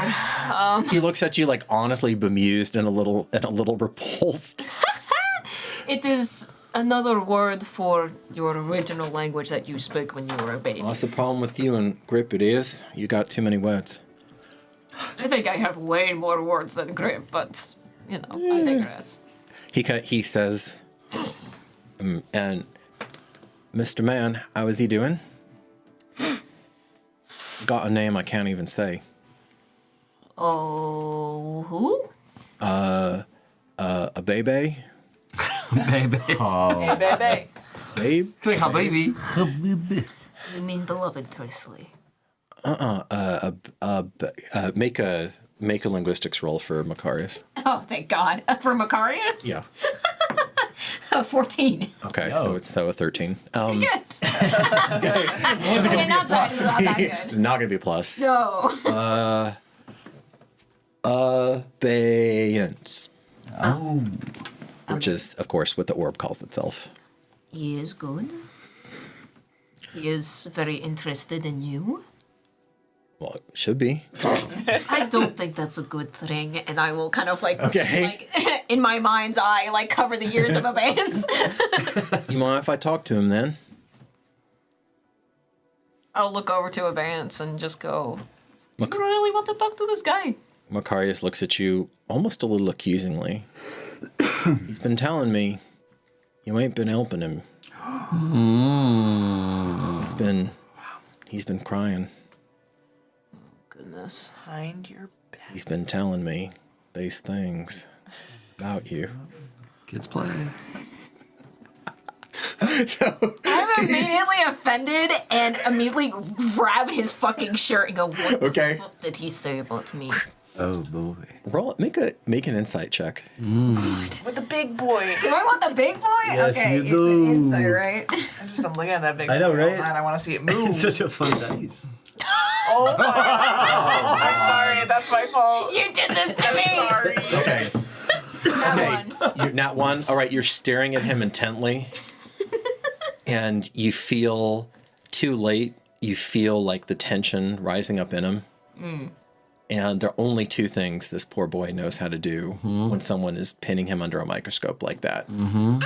He looks at you like honestly bemused and a little repulsed. It is another word for your original language that you spoke when you were a baby. What's the problem with you and Grip? It is you got too many words. I think I have way more words than Grip, but, you know, I digress. He says, and Mr. Man, how is he doing? Got a name I can't even say. Oh, who? A baby? Baby. Hey, baby. Babe? Say hi, baby. You mean beloved Trisley? Make a linguistics roll for Macarius. Oh, thank God. For Macarius? Yeah. 14. Okay, so it's a 13. Good. Okay, not bad. It's not that It's good. not gonna be a plus. No. Abeyance. Oh. Which is, of course, what the orb calls itself. He is good. He is very interested in you. Well, it should be. I don't think that's a good thing, and I will kind of like, Okay. like in my mind's eye, like cover the ears of Abeyance. You mind if I talk to him then? I'll look over to Abeyance and just go, you Look. really want to talk to this guy? Macarius looks at you almost a little accusingly. He's been telling me you ain't been helping him. He's been crying. Goodness. Behind your back. He's been telling me these things about you. Kids play. I'm immediately offended and immediately grab his fucking shirt and go, what Okay. the fuck did he say about me? Oh boy. Make an insight check. With the big boy. Do I want the big boy? Yes, okay, you it's do. an insight, right? I've just been looking at that big boy. I know, all right? night. I want to see it move. It's such a fun dice. Oh my God. I'm sorry. That's my fault. You did this to me! Sorry. Okay. That Okay. one. You're not one. All right, you're staring at him intently. And you feel too late. You feel like the tension rising up in him. And there are only two things this poor boy knows how to do when someone is pinning him under a microscope like that. I'm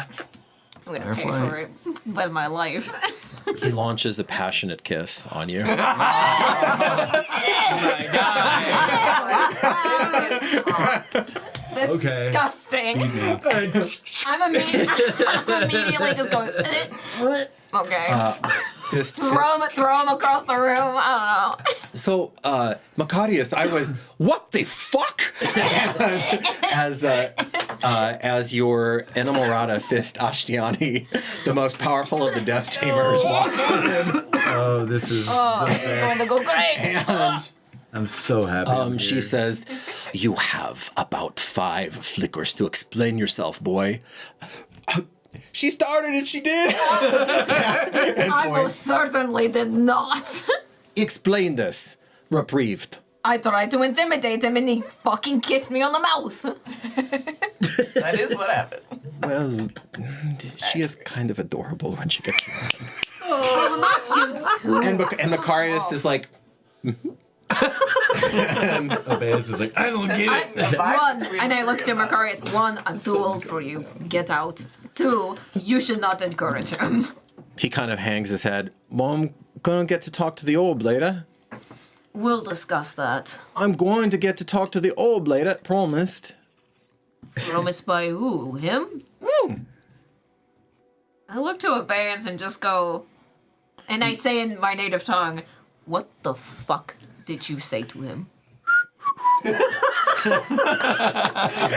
gonna pay for it with my life. He launches a passionate kiss on you. Disgusting. I'm immediately just going. Okay. Fist. Throw him across the room. I don't know. So, Macarius, I was, what the fuck? As your Enamorata fist Ashtiani, the most powerful of the Death Tamers, walks in. Oh, this is. Oh, this is going to go great. And I'm so happy. I'm she here. says, you have about 5 flickers to explain yourself, boy. She started and she did. I most certainly did not. Explain this. Reprieved. I tried to intimidate him and he fucking kissed me on the mouth. That is what happened. Well, she is kind of adorable when she gets mad. Oh, not you too. And Macarius is like, Obeas is like, I don't get it. One, and I looked at Macarius. One, I'm too old for you. Get out. Two, you should not encourage him. He kind of hangs his head. Well, I'm gonna get to talk to the orb later. We'll discuss that. I'm going to get to talk to the orb later, promised. Promised by who? Him? I look to Abeyance and just go, and I say in my native tongue, what the fuck did you say to him? I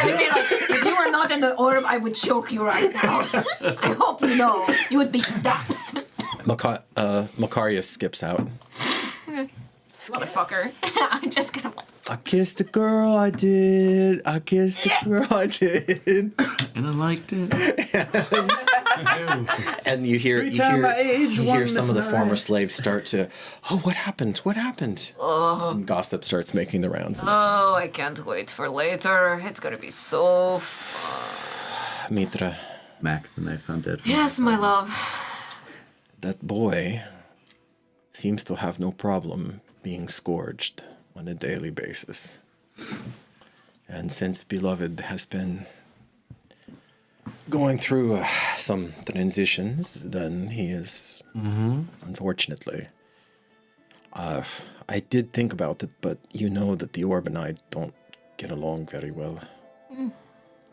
mean, like, if you were not in the orb, I would choke you right now. I hope you know. You would be dust. Macarius skips out. Motherfucker. I'm just gonna... I kissed a girl, I did. I kissed a girl, I did. And I liked it. And you hear some of the former slaves start to, oh, what happened? What happened? And gossip starts making the rounds. Oh, I can't wait for later. It's gonna be so Mitra, Mac, the knife found dead. Yes, my love. that boy seems to have no problem being scourged on a daily basis. And since Beloved has been going through some transitions, then he is, unfortunately. I did think about it, but you know that the orb and I don't get along very well.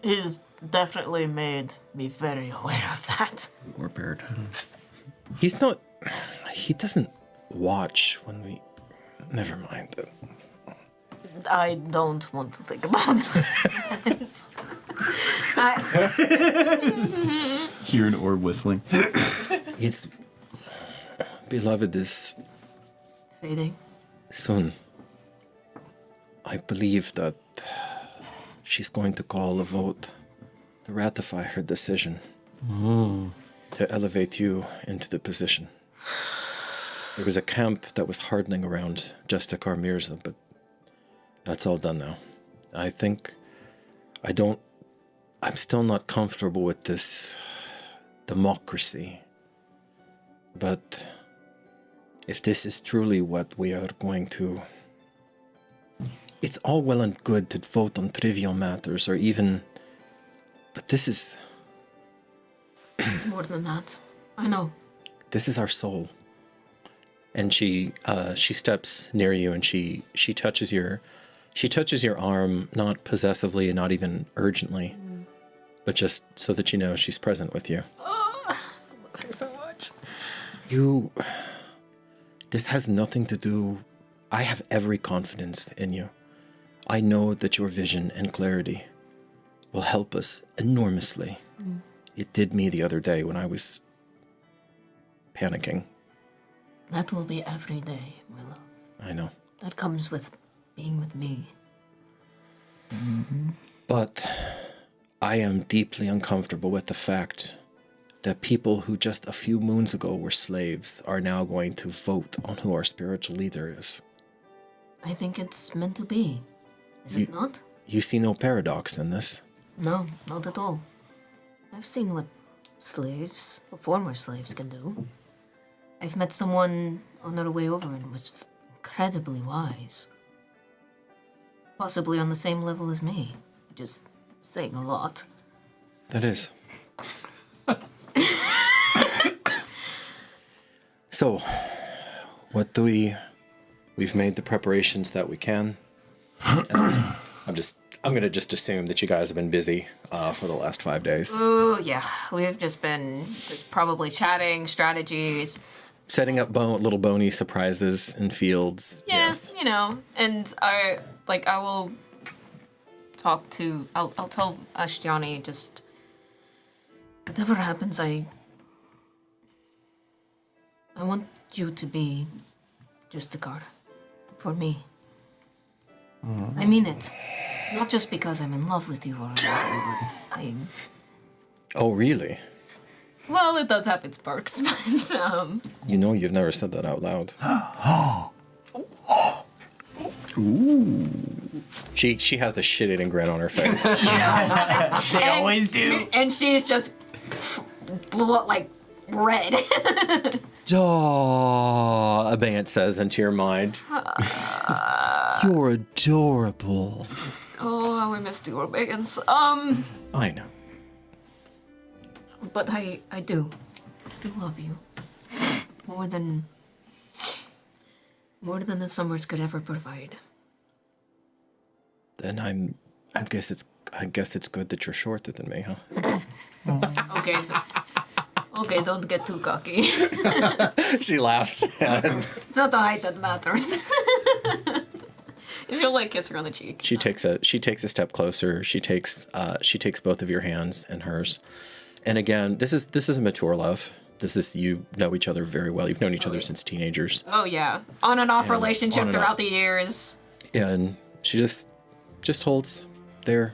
He's definitely made me very aware of that. Or paired. He's not... He doesn't watch when we... Never mind. I don't want to think about it. Hear an orb whistling. He's... Beloved is... Fading. Soon. I believe that she's going to call a vote to ratify her decision to elevate you into the position. There was a camp that was hardening around Justikar Mirza, but that's all done now. I think I'm still not comfortable with this democracy. But if this is truly what we are going to... It's all well and good to vote on trivial matters or even... But this is... It's more than that. I know. This is our soul. And she steps near you and she touches your arm, not possessively and not even urgently, but just so that you know she's present with you. Oh, I love her so much. This has nothing to do... I have every confidence in you. I know that your vision and clarity will help us enormously. It did me the other day when I was panicking. That will be every day, my love. I know. That comes with being with me. But I am deeply uncomfortable with the fact that people who just a few moons ago were slaves are now going to vote on who our spiritual leader is. I think it's meant to be. Is it not? You see no paradox in this? No, not at all. I've seen what former slaves can do. I've met someone on their way over and was incredibly wise. Possibly on the same level as me. Just saying a lot. That is. So, what do we've made the preparations that we can. I'm gonna just assume that you guys have been busy for the last 5 days. Oh, yeah. We've just been probably chatting, strategies. Setting up little bony surprises in fields. Yeah, Yes. you know, and I will talk to, I'll tell Ashtiani just, whatever happens, I want you to be just the guard for me. I mean it. Not just because I'm in love with you or anything, but Oh, really? well, it does have its perks, but, You know you've never said that out loud. Ooh. She has the shit-eating grin on her face. They always do. And she's just, red. Daw, Abeyance says into your mind. You're adorable. Oh, we missed you, Bagans. I know. But I do love you more than the summers could ever provide. Then I guess it's good that you're shorter than me, huh? Okay. Okay, don't get too cocky. She laughs. It's not the height that matters. She'll like kiss her on the cheek. She takes a step closer. She takes both of your hands in hers. And again, this is a mature love. This is, you know each other very well. You've known each other since teenagers. Oh yeah, on and off relationship on and throughout off. the years. And she just holds there,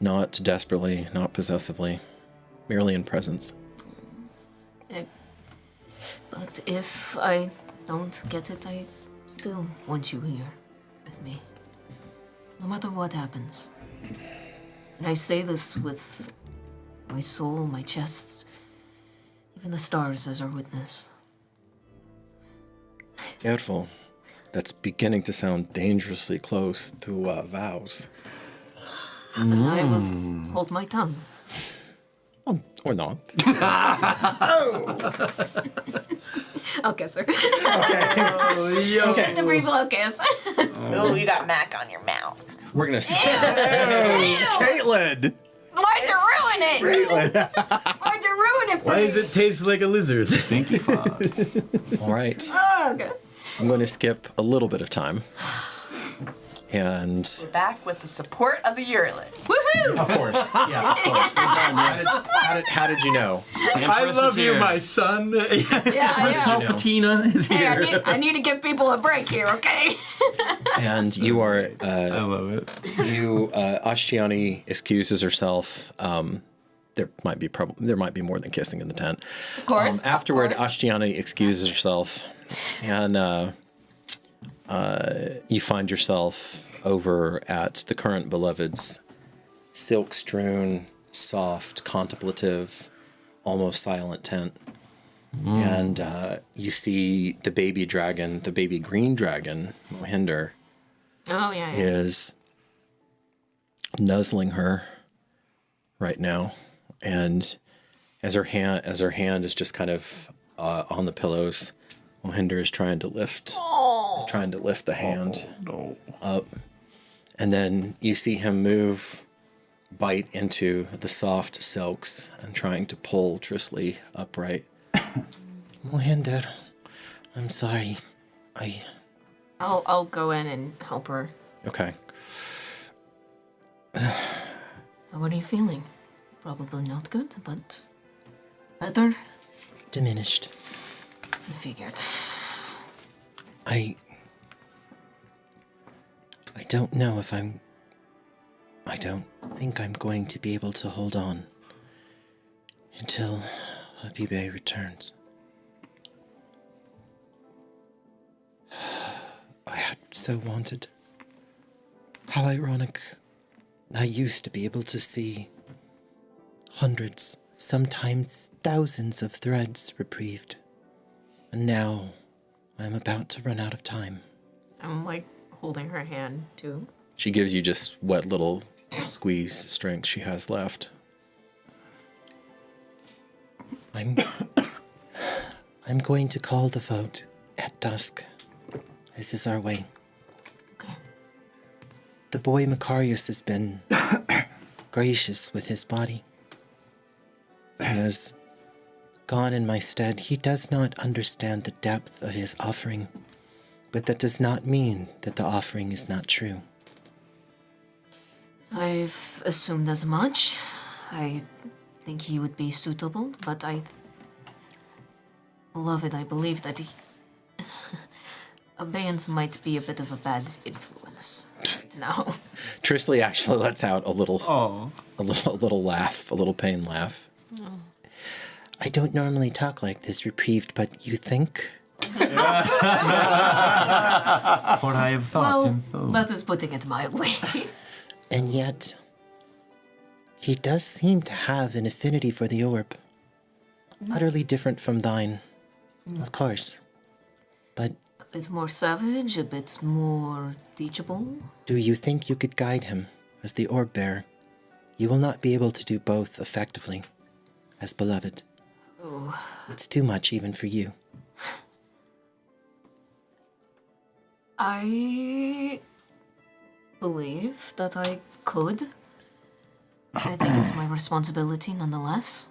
not desperately, not possessively, merely in presence. But if I don't get it, I still want you here with me. No matter what happens. And I say this with my soul, my chest, even the stars as our witness. Careful. That's beginning to sound dangerously close to vows. I will hold my tongue. Or not. I'll kiss her. Okay. Just a brief little kiss. Oh, you got Mac on your mouth. We're gonna see. Ew. Caitlin! Why'd you ruin it? Why'd you ruin it for Why me? does it taste like a lizard? Stinky fox. All right. Okay. I'm going to skip a little bit of time. And We're back with the support of the Urlet. Woohoo! of course, yeah, of course. How did you know? I love you, my son. Yeah. Palpatina is Hey, here. I need to give people a break here, okay? And you are. I love it. Ashtiani excuses herself. There might be more than kissing in the tent. Of course. Afterward, of course. Ashtiani excuses herself, and you find yourself over at the current beloved's silk-strewn, soft, contemplative, almost silent tent. And you see the baby dragon, the baby green dragon, Mohinder, Oh yeah. is nuzzling her right now, and as her hand is just kind of on the pillows, Mohinder is trying to lift the hand up, and then you see him bite into the soft silks and trying to pull Drisley upright. Mohinder, I'm sorry. I'll go in and help her. Okay. What are you feeling? Probably not good, but better. Diminished. I figured. I don't know if I don't think I'm going to be able to hold on until Habibe returns. I had so wanted. How ironic. I used to be able to see hundreds, sometimes thousands of threads reprieved. And now I'm about to run out of time. I'm like holding her hand too. She gives you just what little squeeze strength she has left. I'm going to call the vote at dusk. This is our way. Okay. The boy Macarius has been gracious with his body. He has gone in my stead. He does not understand the depth of his offering, but that does not mean that the offering is not true. I've assumed as much. I think he would be suitable, but Beloved, I believe that Abeyance might be a bit of a bad influence right now. Drisley actually lets out a little laugh, a little pain laugh. Oh. I don't normally talk like this, reprieved, but you think? For I have thought Well, and thought. that is putting it mildly. And yet, he does seem to have an affinity for the orb. utterly different from thine, of course. But A bit more savage, a bit more teachable. do you think you could guide him as the orb bearer? You will not be able to do both effectively, as beloved. Oh, It's too much even for you. I believe that I could. I think it's my responsibility nonetheless.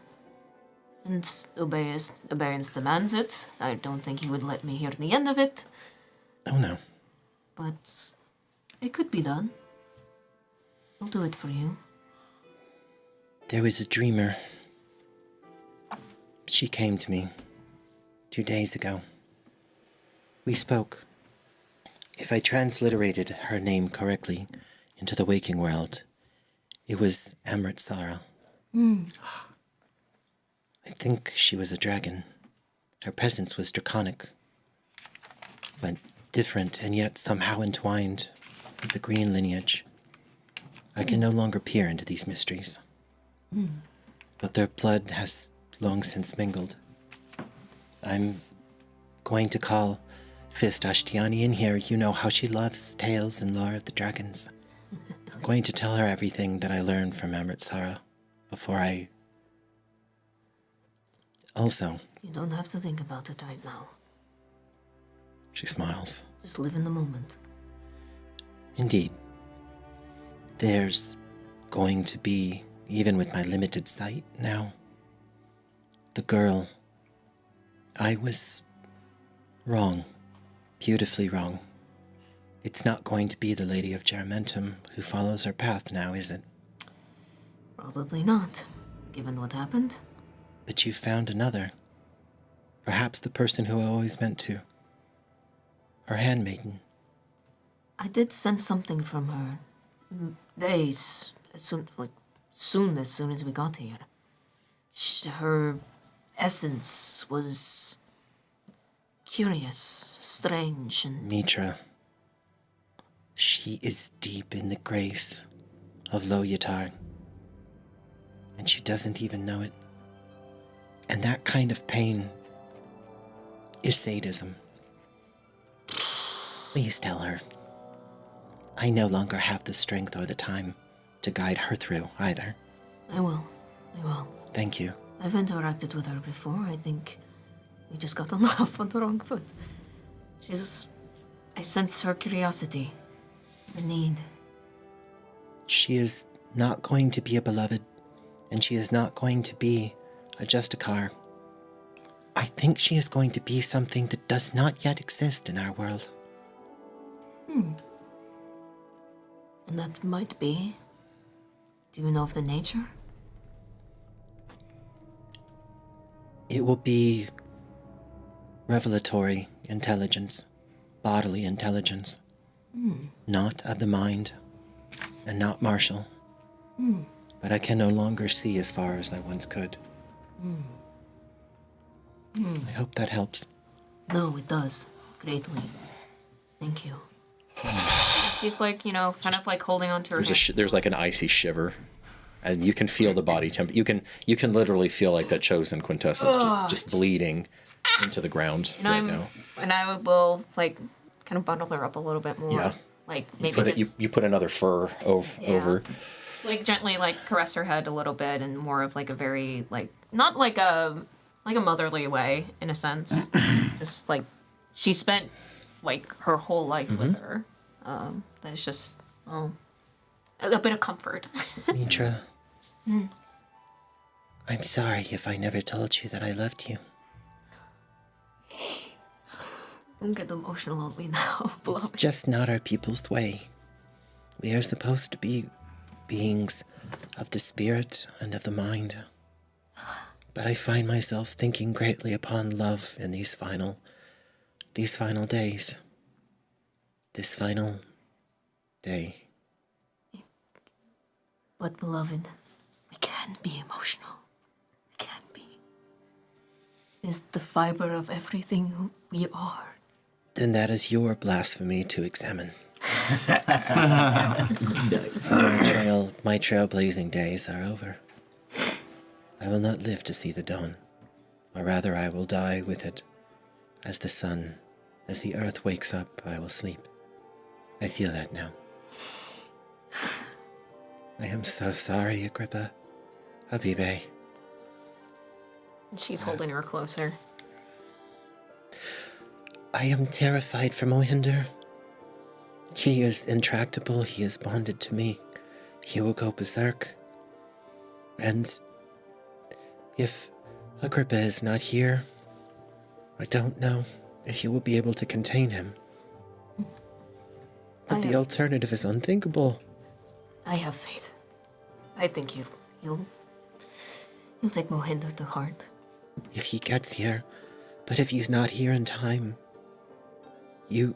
And Oberius demands it. I don't think he would let me hear the end of it, Oh no. but it could be done. I'll do it for you. There was a dreamer. She came to me 2 days ago. We spoke. If I transliterated her name correctly into the waking world, it was Amrit Sara. I think she was a dragon. Her presence was draconic, but different and yet somehow entwined with the green lineage. I can no longer peer into these mysteries, but their blood has long since mingled. I'm going to call Fist Ashtiani in here. You know how she loves tales and lore of the dragons. I'm going to tell her everything that I learned from Amrit Sara before I... Also, You don't have to think about it right now. she smiles. Just live in the moment. Indeed. There's going to be, even with my limited sight now, the girl. I was wrong. Beautifully wrong. It's not going to be the Lady of Geramentum who follows her path now, is it? Probably not, given what happened. But you found another. Perhaps the person who I always meant to. Her handmaiden. I did sense something from her. Days, as soon as we got here. Her essence was curious, strange, and Mitra. She is deep in the grace of Loyatar. And she doesn't even know it. And that kind of pain is sadism. Please tell her. I no longer have the strength or the time to guide her through either. I will. Thank you. I've interacted with her before. I think we just got off on the wrong foot. I sense her curiosity, her need. She is not going to be a beloved, and she is not going to be a Justicar. I think she is going to be something that does not yet exist in our world. And that might be... Do you know of the nature? It will be revelatory intelligence, bodily intelligence, not of the mind, and not martial. But I can no longer see as far as I once could. I hope that helps. No, it does. Greatly. Thank you. She's like, kind of like holding on to her hand. There's like an icy shiver, and you can feel the body temp. You can literally feel like that chosen quintessence just bleeding into the ground now. And I will like kind of bundle her up a little bit more. Yeah. Like maybe You put another fur over. Like gently like caress her head a little bit in more of like a very like not like a motherly way in a sense. Just like she spent like her whole life with her. That's just a bit of comfort. Mitra, I'm sorry if I never told you that I loved you. Don't get emotional on me now. It's just not our people's way. We are supposed to be beings of the spirit and of the mind. But I find myself thinking greatly upon love in these final days. This final day. But beloved, we can be emotional. We can be. It is the fiber of everything who we are. Then that is your blasphemy to examine. My trailblazing days are over. I will not live to see the dawn. or rather I will die with it. As the sun, as the earth wakes up, I will sleep. I feel that now. I am so sorry, Agrippa. Habibe. She's holding her closer. I am terrified for Mohinder. He is intractable. He is bonded to me. He will go berserk. And if Agrippa is not here, I don't know if you will be able to contain him. But the alternative is unthinkable. I have faith. I think you'll take Mohinder to heart. If he gets here, but if he's not here in time, you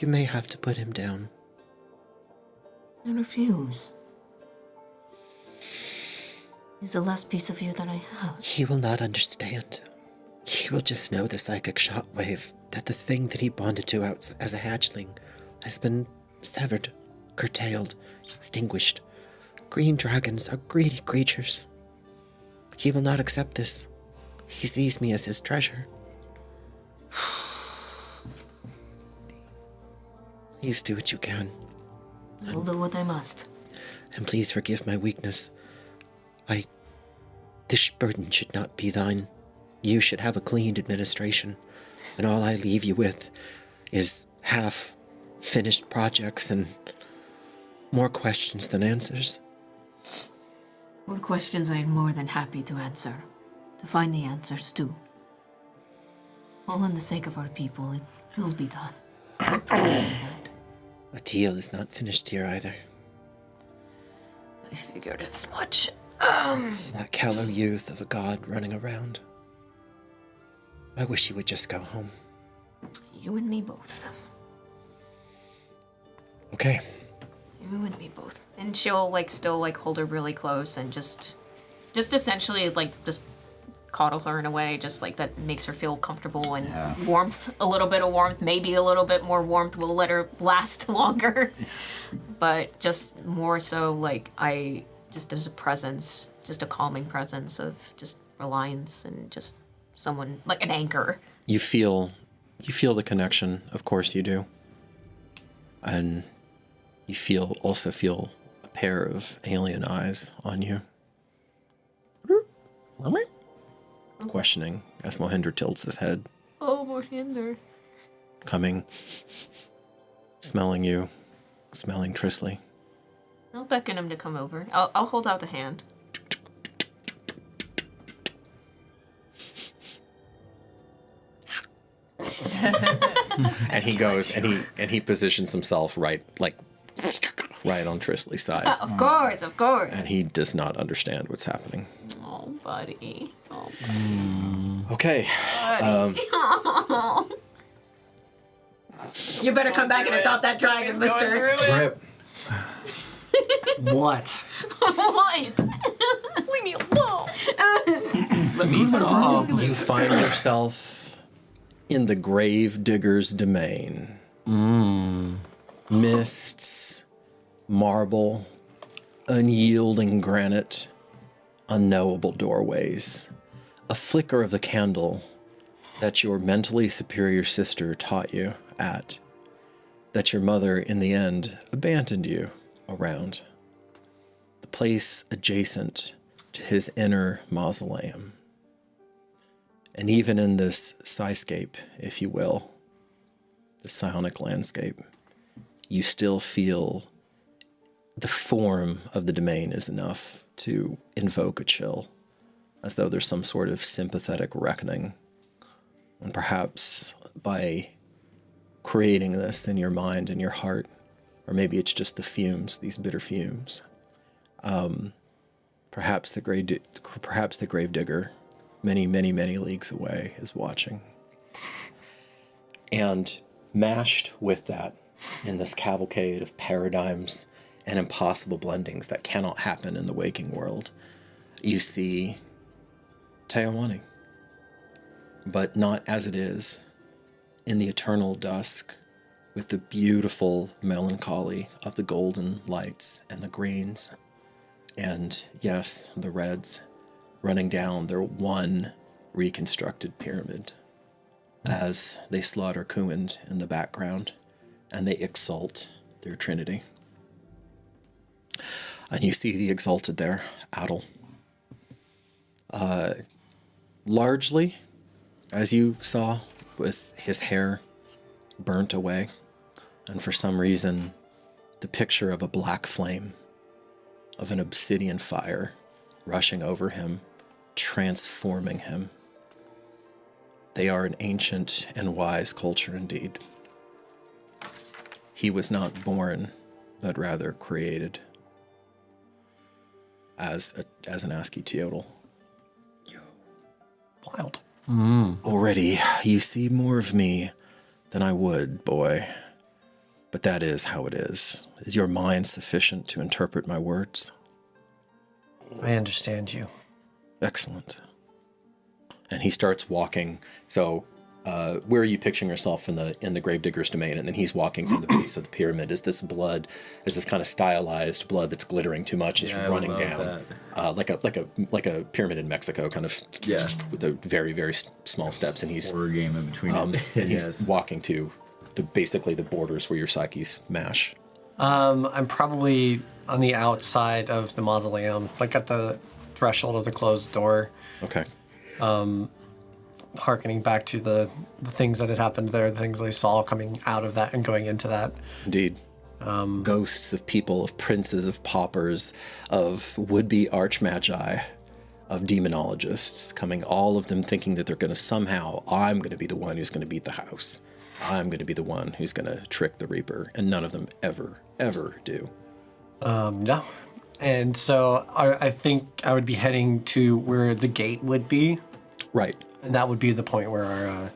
may have to put him down. I refuse. He's the last piece of you that I have. He will not understand. He will just know the psychic shockwave that the thing that he bonded to out as a hatchling has been severed, curtailed, extinguished. Green dragons are greedy creatures. He will not accept this. He sees me as his treasure. Please do what you can. I will do what I must. And please forgive my weakness. This burden should not be thine. You should have a clean administration, and all I leave you with is half-finished projects and more questions than answers. More questions I am more than happy to answer. To find the answers, too. All in the sake of our people, it will be done. I promise you that. Atil is not finished here either. I figured as much. That callow youth of a god running around. I wish he would just go home. You and me both. Okay. You and me both. And she'll still hold her really close and just essentially just coddle her in a way that makes her feel comfortable and warmth, a little bit of warmth, maybe a little bit more warmth will let her last longer. But just more so as a presence, just a calming presence of just reliance and just someone like an anchor. You feel the connection, of course you do. And you also feel a pair of alien eyes on you. Questioning as Mohinder tilts his head. Oh, Mohinder. Coming. Smelling you. Smelling Trisley. I'll beckon him to come over. I'll hold out a hand. And he goes and he positions himself right on Trisley's side. Of course. And he does not understand what's happening. Oh, buddy. Oh, buddy. Okay. You better come back and adopt that dragon, mister. Rip. What? What? Leave me alone. Let me solve. You find yourself in the grave digger's domain. Mists, marble, unyielding granite, unknowable doorways. A flicker of the candle that your mentally superior sister taught you at, that your mother in the end abandoned you around. The place adjacent to his inner mausoleum. And even in this skyscape, if you will, the psionic landscape, you still feel the form of the domain is enough to invoke a chill, as though there's some sort of sympathetic reckoning. And perhaps by creating this in your mind and your heart, or maybe it's just the fumes, these bitter fumes, perhaps the grave digger, many, many, many leagues away, is watching. And mashed with that, in this cavalcade of paradigms and impossible blendings that cannot happen in the waking world, you see Teowani, but not as it is, in the eternal dusk, with the beautiful melancholy of the golden lights and the greens, and yes, the reds, running down their one reconstructed pyramid as they slaughter Kuind in the background and they exalt their trinity. And you see the exalted there, Adel. Largely, as you saw, with his hair burnt away, and for some reason, the picture of a black flame, of an obsidian fire rushing over him, transforming him. They are an ancient and wise culture indeed. He was not born, but rather created as an ASCII teotl. Wild. Already, you see more of me than I would, boy. But that is how it is. Is your mind sufficient to interpret my words? I understand you. Excellent. And he starts walking. So, where are you picturing yourself in the gravedigger's domain? And then he's walking from the base of the pyramid. Is this blood? Is this kind of stylized blood that's glittering too much? Is running down like a pyramid in Mexico, kind of with the very very small steps. And he's horror game in between. And he's walking to basically the borders where your psyches mash. I'm probably on the outside of the mausoleum, like at the threshold of the closed door. Okay. Harkening back to the things that had happened there, the things they saw coming out of that and going into that. Indeed. Ghosts of people, of princes, of paupers, of would-be archmagi, of demonologists coming, all of them thinking that they're going to somehow, I'm going to be the one who's going to beat the house. I'm going to be the one who's going to trick the Reaper. And none of them ever, ever do. No. And so I think I would be heading to where the gate would be. Right. And that would be the point where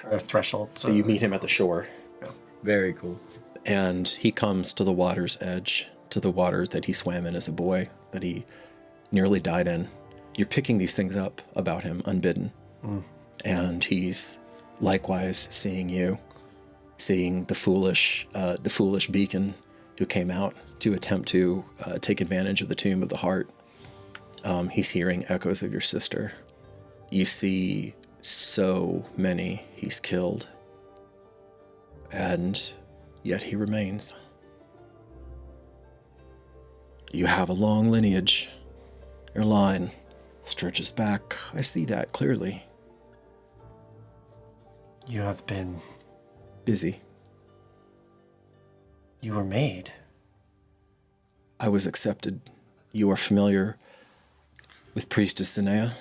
our threshold. So you meet him at the shore. Yeah. Very cool. And he comes to the water's edge, to the waters that he swam in as a boy, that he nearly died in. You're picking these things up about him unbidden. And he's likewise seeing you, seeing the foolish beacon who came out to attempt to take advantage of the tomb of the heart. He's hearing echoes of your sister. You see so many he's killed, and yet he remains. You have a long lineage. Your line stretches back. I see that clearly. You have been busy. You were made. I was accepted. You are familiar with Priestess Danaea?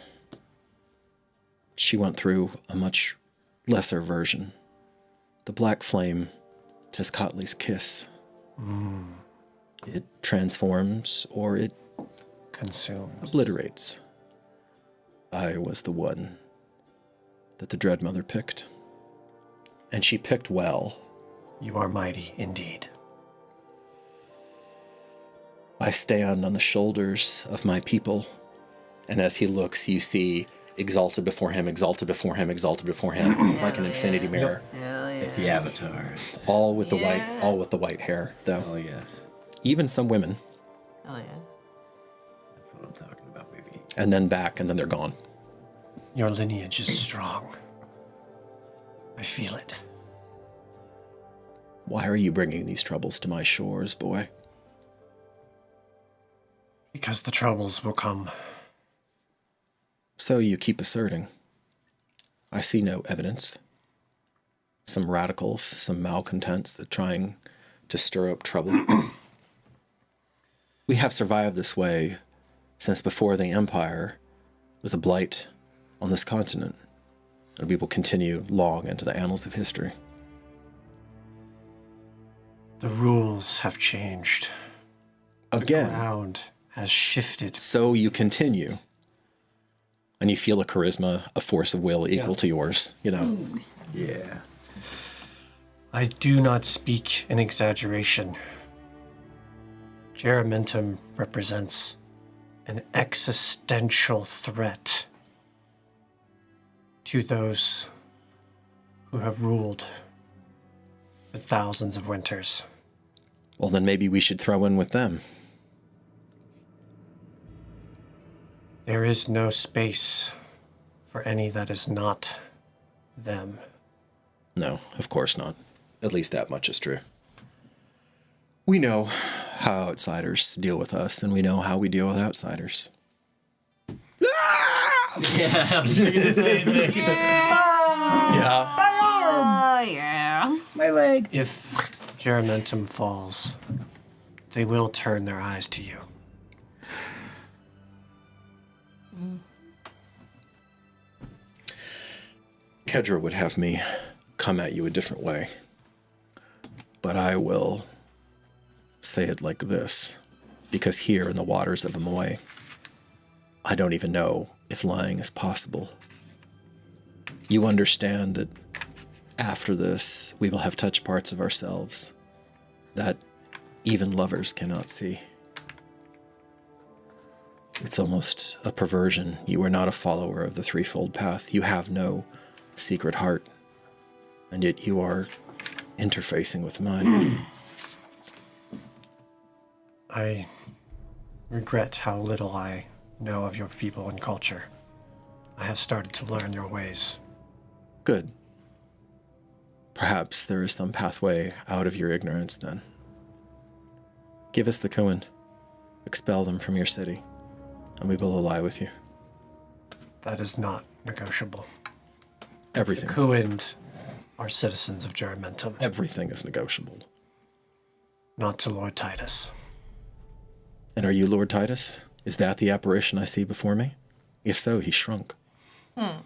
She went through a much lesser version. The Black Flame, Tezcatli's kiss. It transforms or it consumes, obliterates. I was the one that the Dread Mother picked. And she picked well. You are mighty indeed. I stand on the shoulders of my people. And as he looks, you see exalted before him, exalted before him, exalted before him, like an infinity mirror. Like the Avatar. All with the white hair, though. Oh yes. Even some women. Oh yeah. That's what I'm talking about, baby. And then back, and then they're gone. Your lineage is strong. I feel it. Why are you bringing these troubles to my shores, boy? Because the troubles will come. So you keep asserting. I see no evidence. Some radicals, some malcontents that trying to stir up trouble. We have survived this way since before the Empire was a blight on this continent, and we will continue long into the annals of history. The rules have changed. Again. The ground has shifted. So you continue. And you feel a charisma, a force of will equal to yours, you know. Yeah. I do not speak in exaggeration. Geramentum represents an existential threat to those who have ruled for thousands of winters. Well, then maybe we should throw in with them. There is no space for any that is not them. No, of course not. At least that much is true. We know how outsiders deal with us, and we know how we deal with outsiders. Yeah, I was thinking the same thing. Yeah. Yeah. My leg. If Geramentum falls, they will turn their eyes to you. Kedra would have me come at you a different way. But I will say it like this, because here in the waters of Amoy, I don't even know if lying is possible. You understand that after this, we will have touched parts of ourselves that even lovers cannot see. It's almost a perversion. You are not a follower of the threefold path. You have no secret heart, and yet you are interfacing with mine. I regret how little I know of your people and culture. I have started to learn your ways. Good. Perhaps there is some pathway out of your ignorance then. Give us the Cohen. Expel them from your city, and we will ally with you. That is not negotiable. Everything. The Kuind are citizens of Geramentum. Everything is negotiable. Not to Lord Titus. And are you Lord Titus? Is that the apparition I see before me? If so, he shrunk. I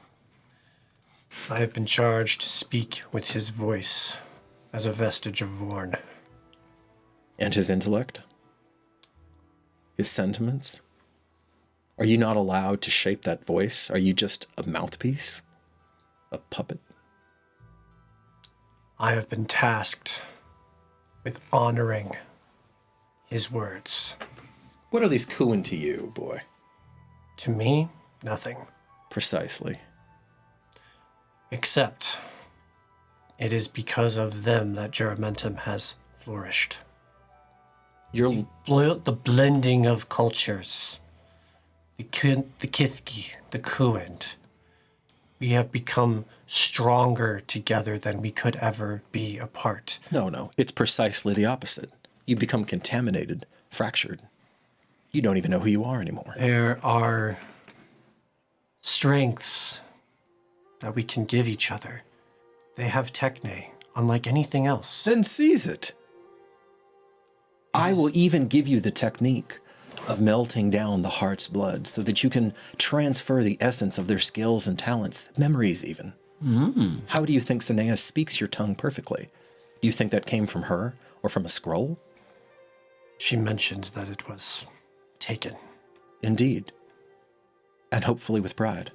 have been charged to speak with his voice as a vestige of Vorn. And his intellect? His sentiments? Are you not allowed to shape that voice? Are you just a mouthpiece? A puppet? I have been tasked with honoring his words. What are these cooing to you, boy? To me, nothing. Precisely. Except it is because of them that Geramentum has flourished. You're The blending of cultures, the Kithki, the Kuind. We have become stronger together than we could ever be apart. No. It's precisely the opposite. You become contaminated, fractured. You don't even know who you are anymore. There are strengths that we can give each other. They have techne, unlike anything else. Then seize it. I will even give you the technique of melting down the heart's blood so that you can transfer the essence of their skills and talents, memories even. How do you think Sanea speaks your tongue perfectly? Do you think that came from her or from a scroll? She mentioned that it was taken. Indeed. And hopefully with pride.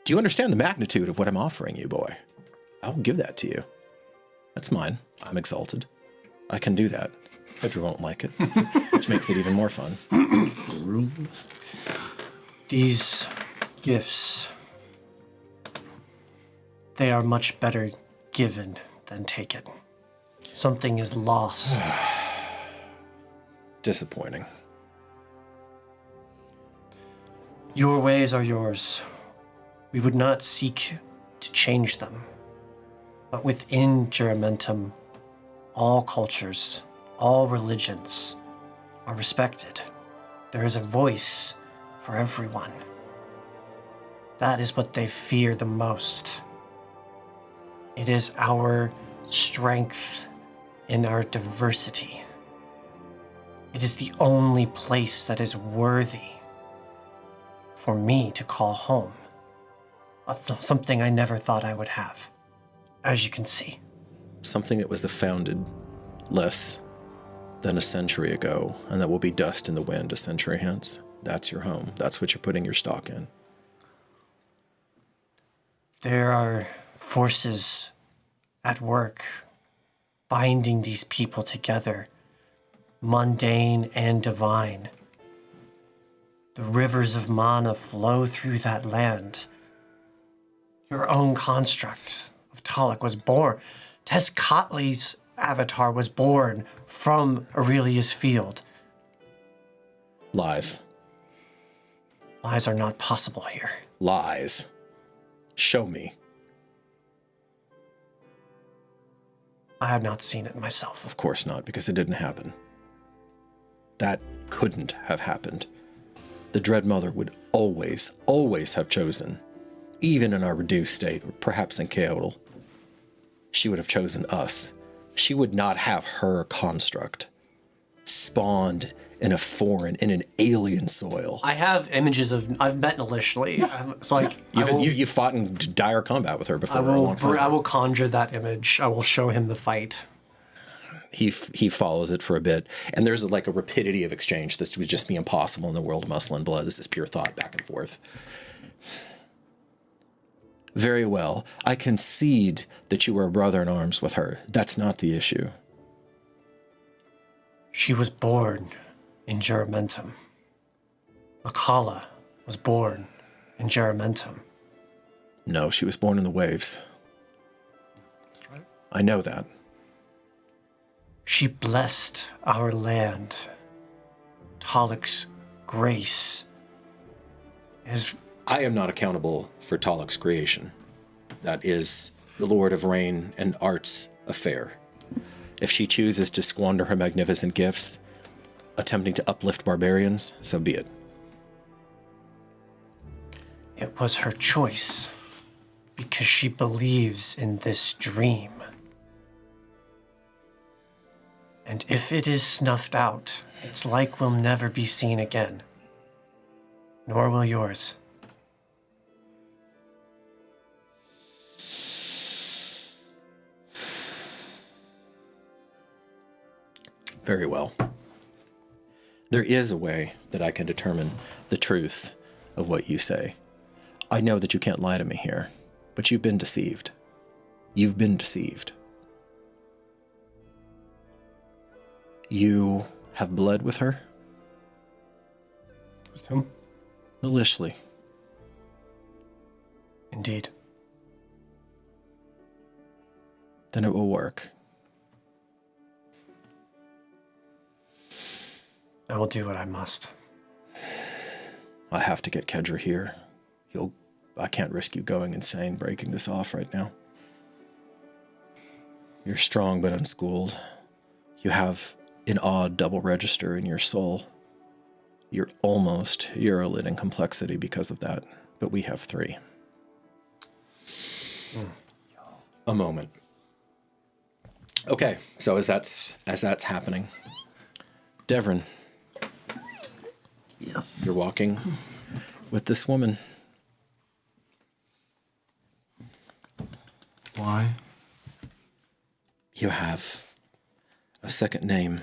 Do you understand the magnitude of what I'm offering you, boy? I'll give that to you. That's mine. I'm exalted. I can do that. Pedro won't like it, which makes it even more fun. These gifts, they are much better given than taken. Something is lost. Disappointing. Your ways are yours. We would not seek to change them. But within Geramentum, all cultures, all religions are respected. There is a voice for everyone. That is what they fear the most. It is our strength in our diversity. It is the only place that is worthy for me to call home. Something I never thought I would have, as you can see. Something that was founded less than a century ago, and that will be dust in the wind a century hence. That's your home. That's what you're putting your stock in. There are forces at work binding these people together, mundane and divine. The rivers of mana flow through that land. Your own construct of Talik was born. Tezcatli's avatar was born from Aurelia's field. Lies. Lies are not possible here. Lies. Show me. I have not seen it myself. Of course not, because it didn't happen. That couldn't have happened. The Dread Mother would always, always have chosen, even in our reduced state, or perhaps in chaotal, she would have chosen us. She would not have her construct spawned in a foreign, in an alien soil. I have images of. I've met Nalishli. Yeah. So like you fought in dire combat with her before. I will conjure that image. I will show him the fight. He follows it for a bit, and there's like a rapidity of exchange. This would just be impossible in the world of muscle and blood. This is pure thought back and forth. Very well. I concede that you were a brother in arms with her. That's not the issue. She was born in Geramentum. Akala was born in Geramentum. No, she was born in the waves. That's right. I know that. She blessed our land. Talik's grace is... I am not accountable for Talik's creation. That is the Lord of Rain and Art's affair. If she chooses to squander her magnificent gifts, attempting to uplift barbarians, so be it. It was her choice, because she believes in this dream. And if it is snuffed out, its like will never be seen again. Nor will yours. Very well. There is a way that I can determine the truth of what you say. I know that you can't lie to me here, but you've been deceived. You've been deceived. You have bled with her? With whom? Maliciously. Indeed. Then it will work. I will do what I must. I have to get Kedra here. I can't risk you going insane breaking this off right now. You're strong but unschooled. You have an odd double register in your soul. You're almost Eurolit in complexity because of that, but we have 3. A moment. Okay, so as that's happening, Devron. Yes. You're walking with this woman. Why? You have a second name.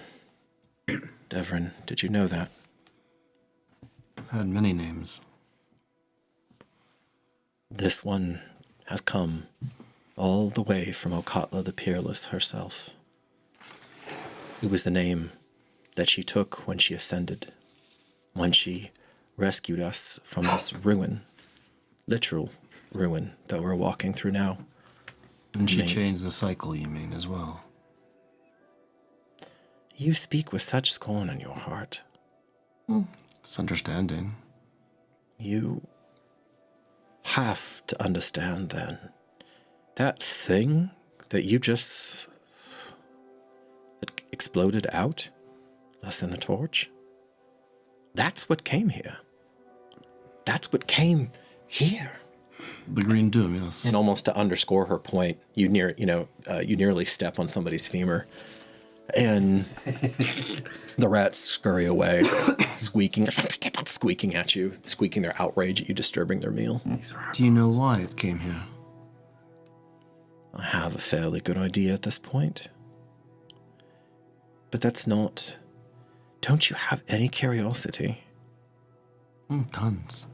Devron, did you know that? I've had many names. This one has come all the way from Okatla the Peerless herself. It was the name that she took when she ascended, when she rescued us from this ruin, literal ruin that we're walking through now. And she changed the cycle, you mean, as well? You speak with such scorn in your heart. It's understanding. You have to understand, then, that thing that you just that exploded out less than a torch, that's what came here. That's what came here. The Green Doom, yes. And almost to underscore her point, you nearly step on somebody's femur, and the rats scurry away, squeaking at you, squeaking their outrage at you disturbing their meal. Do you know why it came here? I have a fairly good idea at this point. But that's not... Don't you have any curiosity? Tons.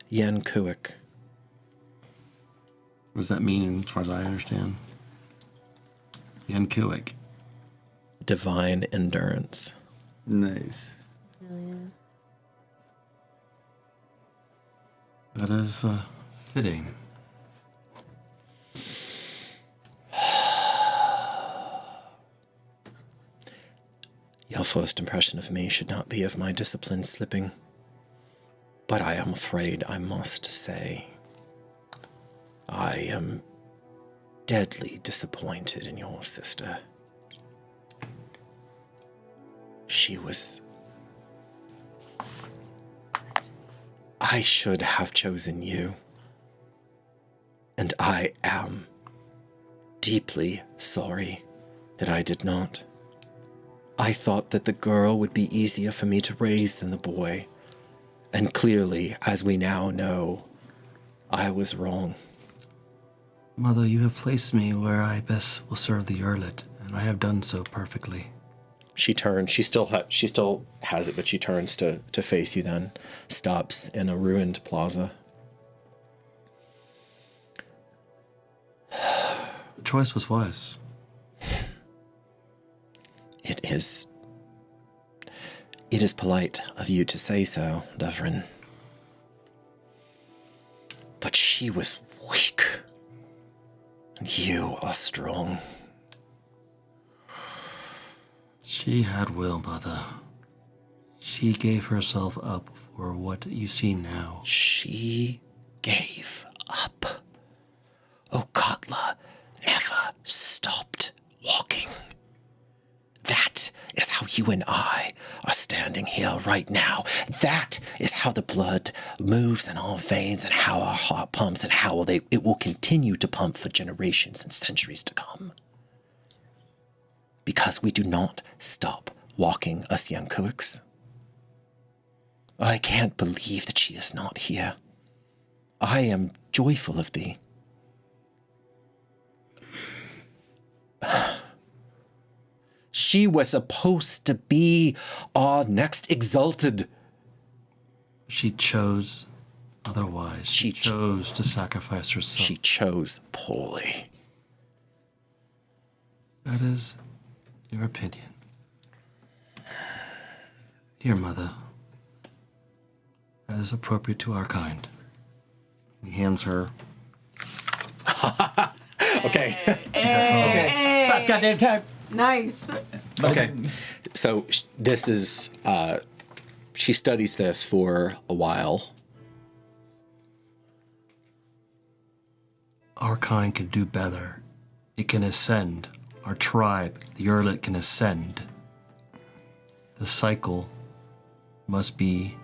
Yen Kuik. What does that mean, as far as I understand? Yen Kuik. Divine endurance. Nice. That is fitting. Your first impression of me should not be of my discipline slipping. But I am afraid I must say, I am deadly disappointed in your sister. I should have chosen you. And I am deeply sorry that I did not. I thought that the girl would be easier for me to raise than the boy. And clearly, as we now know, I was wrong. Mother, you have placed me where I best will serve the Earlet, and I have done so perfectly. She turns. She still has it, but she turns to face you. Then stops in a ruined plaza. The choice was wise. It is polite of you to say so, Devron. But she was weak. And you are strong. She had will, Mother. She gave herself up for what you see now. She gave up. Okatla never stopped walking. That is how you and I are standing here right now. That is how the blood moves in our veins and how our heart pumps and how it will continue to pump for generations and centuries to come. Because we do not stop walking, us Yankuiks. I can't believe that she is not here. I am joyful of thee. She was supposed to be our next exalted. She chose otherwise. She chose to sacrifice herself. She chose poorly. That is your opinion. Here, Mother. That is appropriate to our kind. He hands her. Okay. Okay. About goddamn time. Nice. Okay. So this is. She studies this for a while. Our kind can do better. It can ascend. Our tribe, the Earlet, can ascend. The cycle must be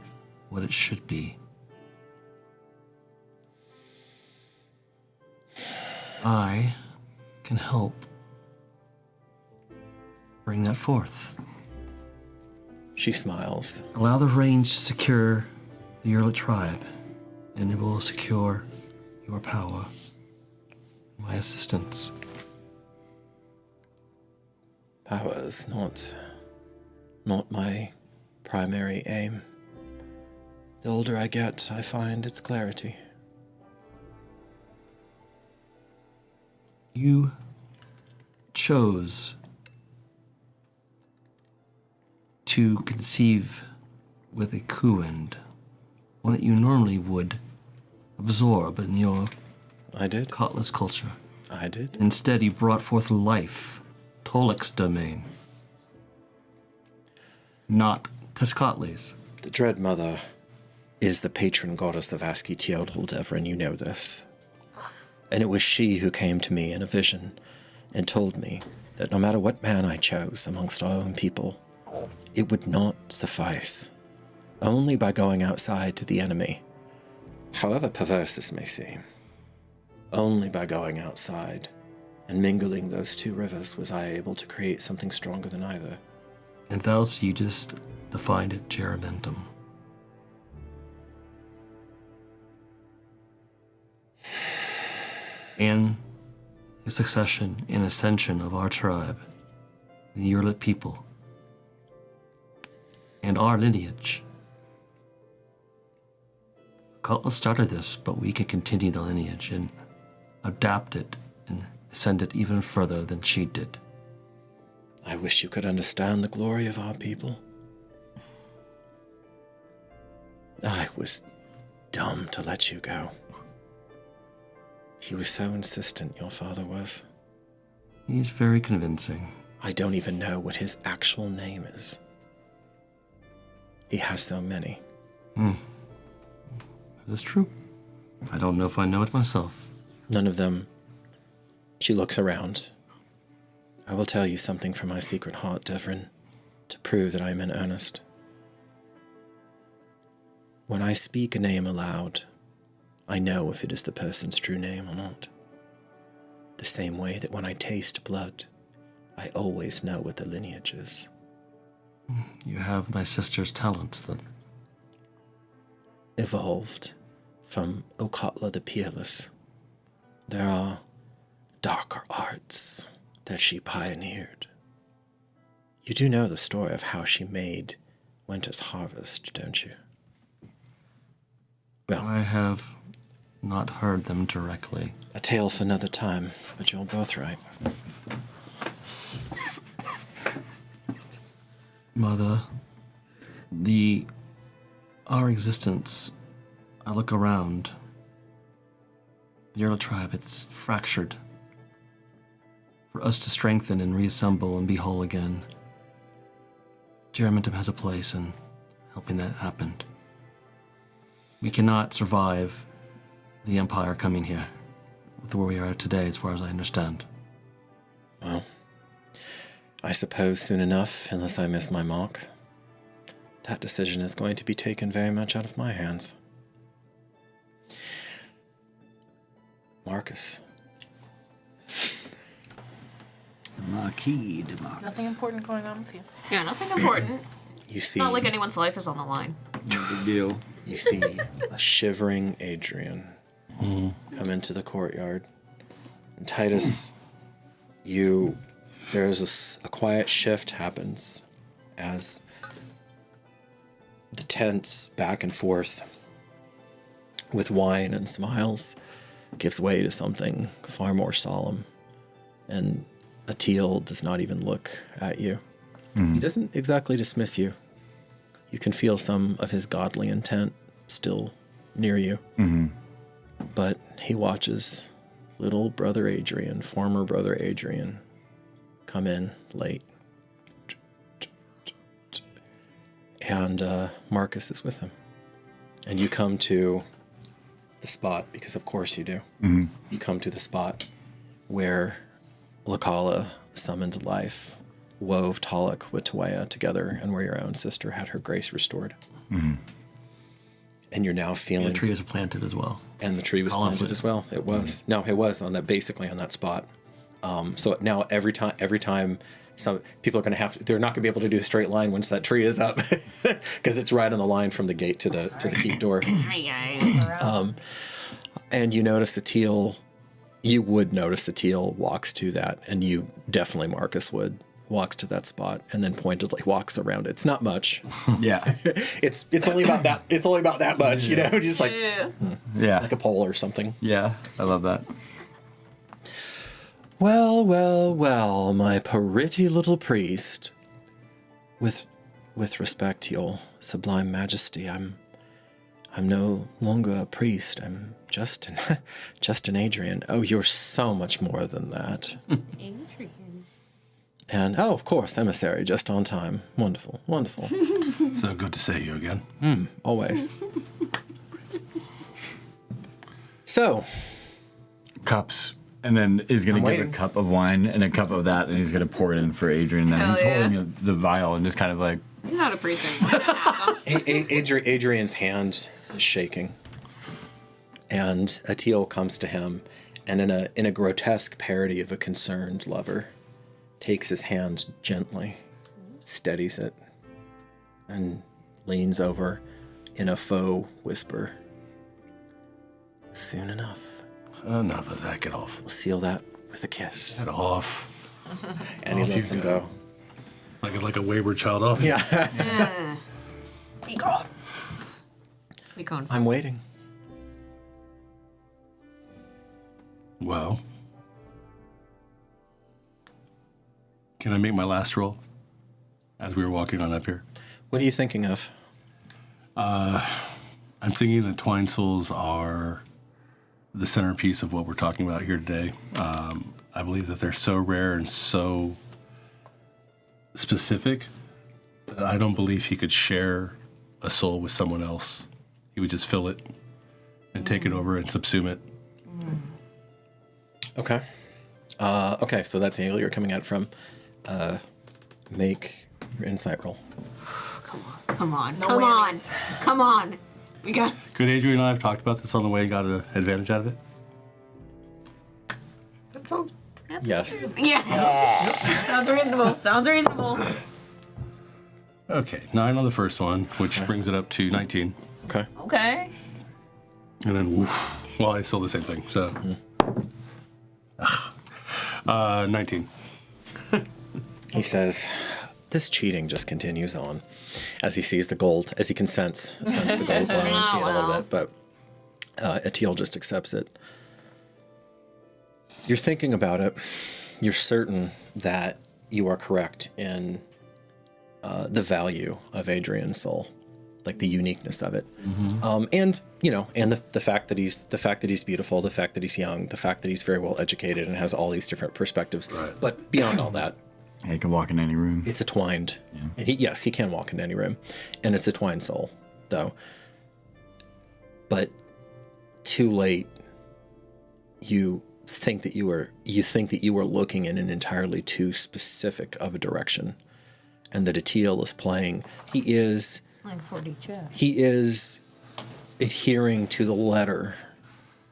what it should be. I can help bring that forth. She smiles. Allow the range to secure the Earlet tribe, and it will secure your power, my assistance. Power is not my primary aim. The older I get, I find its clarity. You chose to conceive with a Kuend, one that you normally would absorb in your Cutlass culture. I did. Instead, you brought forth life, Tolek's domain, not Tezcatli's. The Dread Mother is the patron goddess of Aski Teodul, Devron, you know this. And it was she who came to me in a vision and told me that no matter what man I chose amongst our own people, it would not suffice. Only by going outside to the enemy, however perverse this may seem, only by going outside and mingling those two rivers was I able to create something stronger than either. And thus you just defined it, Geramentum. And the succession and ascension of our tribe, the Earlet people, and our lineage. Cutlass started this, but we can continue the lineage and adapt it and ascend it even further than she did. I wish you could understand the glory of our people. I was dumb to let you go. He was so insistent, your father was. He's very convincing. I don't even know what his actual name is. He has so many. That is true. I don't know if I know it myself. None of them. She looks around. I will tell you something from my secret heart, Devron, to prove that I am in earnest. When I speak a name aloud, I know if it is the person's true name or not. The same way that when I taste blood, I always know what the lineage is. You have my sister's talents, then. Evolved from Okatla the Peerless. There are darker arts that she pioneered. You do know the story of how she made Winter's Harvest, don't you? Well, I have not heard them directly. a tale for another time, but you're both right. Mother, our existence, I look around. The Earl tribe, it's fractured. For us to strengthen and reassemble and be whole again, Germentum has a place in helping that happen. We cannot survive the Empire coming here with where we are today, as far as I understand. Well, I suppose soon enough, unless I miss my mark, that decision is going to be taken very much out of my hands. Marcus. The Marquis de Marcus. Nothing important going on with you. Yeah, nothing important. You see, Not like anyone's life is on the line. No big deal. you see a shivering Adrian come into the courtyard. And Titus, there's a quiet shift happens as the tents back and forth with wine and smiles gives way to something far more solemn. And Atil does not even look at you. He doesn't exactly dismiss you. You can feel some of his godly intent still near you. But he watches little brother Adrian, former brother Adrian, come in late. And Marcus is with him. And you come to the spot, because of course you do. You come to the spot where Lakala summoned life, wove Talak with Tawaya together, and where your own sister had her grace restored. And you're now feeling... The tree was planted as well. And the tree was planted as well. It was. No, it was on that, basically on that spot. So now every time some people are going to have to, they're not going to be able to do a straight line once that tree is up, because it's right on the line from the gate to the keep door. Hi, guys. And you notice the teal. You would notice the teal walks to that, and you definitely, Marcus would, walks to that spot and then pointedly walks around it. It's not much. Yeah. It's only about that. It's only about that much, you know, just like like a pole or something. Yeah, I love that. Well, well, well, my pretty little priest. With respect to your sublime majesty, I'm no longer a priest. I'm just an Adrian. Oh, you're so much more than that. Adrian. And oh, of course, emissary, just on time. Wonderful, wonderful. So good to see you again. Always. So, Cups. And then he's going to give a cup of wine and a cup of that, and he's going to pour it in for Adrian. And then he's holding the vial and just kind of like... He's not a priest anymore. Adrian's hand is shaking. And Atil comes to him, and in a grotesque parody of a concerned lover, takes his hand gently, steadies it, and leans over in a faux whisper. Soon enough. Enough of that. Get off. We'll seal that with a kiss. Get off. And he lets him go. Like a wayward child off. Yeah. Be gone. Be gone. I'm waiting. Well, can I make my last roll as we were walking on up here? What are you thinking of? I'm thinking that Twine Souls are the centerpiece of what we're talking about here today. I believe that they're so rare and so specific that I don't believe he could share a soul with someone else. He would just fill it and take it over and subsume it. Okay. Okay, so that's the angle you're coming at from. Make your insight roll. Come on. No Come on. whammies. Come on. We got. Could Adrian and I have talked about this on the way and got an advantage out of it? That sounds. Yes. Yes. Sounds reasonable. Sounds reasonable. Okay, 9 on the first one, which brings it up to 19. Okay. Okay. And then, woof. Well, it's still the same thing, so. 19. He says, this cheating just continues on as he sees the gold, as he can sense the gold glow and see it a little bit, but Atiel just accepts it. You're thinking about it. You're certain that you are correct in the value of Adrian's soul, like the uniqueness of it, and and the fact that he's beautiful, the fact that he's young, the fact that he's very well educated and has all these different perspectives. Right. But beyond all that, he can walk in any room. it's a twined. Yeah. He can walk in any room, and it's a twined soul, though. But too late, you think that you were looking in an entirely too specific of a direction, and that Atiel is playing. He is Like 4D chess. He is adhering to the letter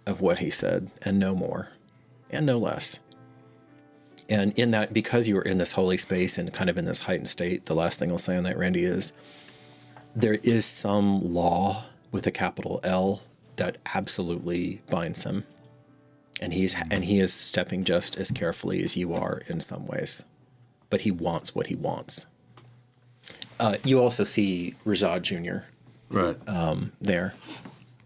of what he said, and no more, and no less. And in that, because you are in this holy space and kind of in this heightened state, the last thing I'll say on that, Randy, is there is some law with a capital L that absolutely binds him. And he is stepping just as carefully as you are in some ways. But he wants what he wants. You also see Razad Jr. Right. There.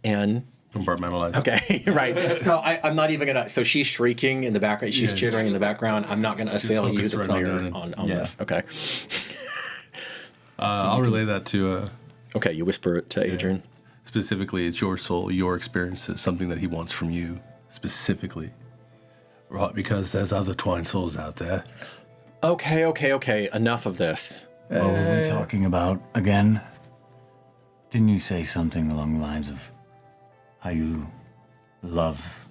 And compartmentalized. Okay, right. So I'm not even gonna. So she's shrieking in the background. She's chittering in the background. I'm not gonna assail you, the player, on this. Okay. I'll relay that to. Okay, you whisper it to Adrian. Specifically, it's your soul, your experience. It's something that he wants from you, specifically. Right, because there's other twine souls out there. Okay. Enough of this. What were we talking about again? Didn't you say something along the lines of how you love...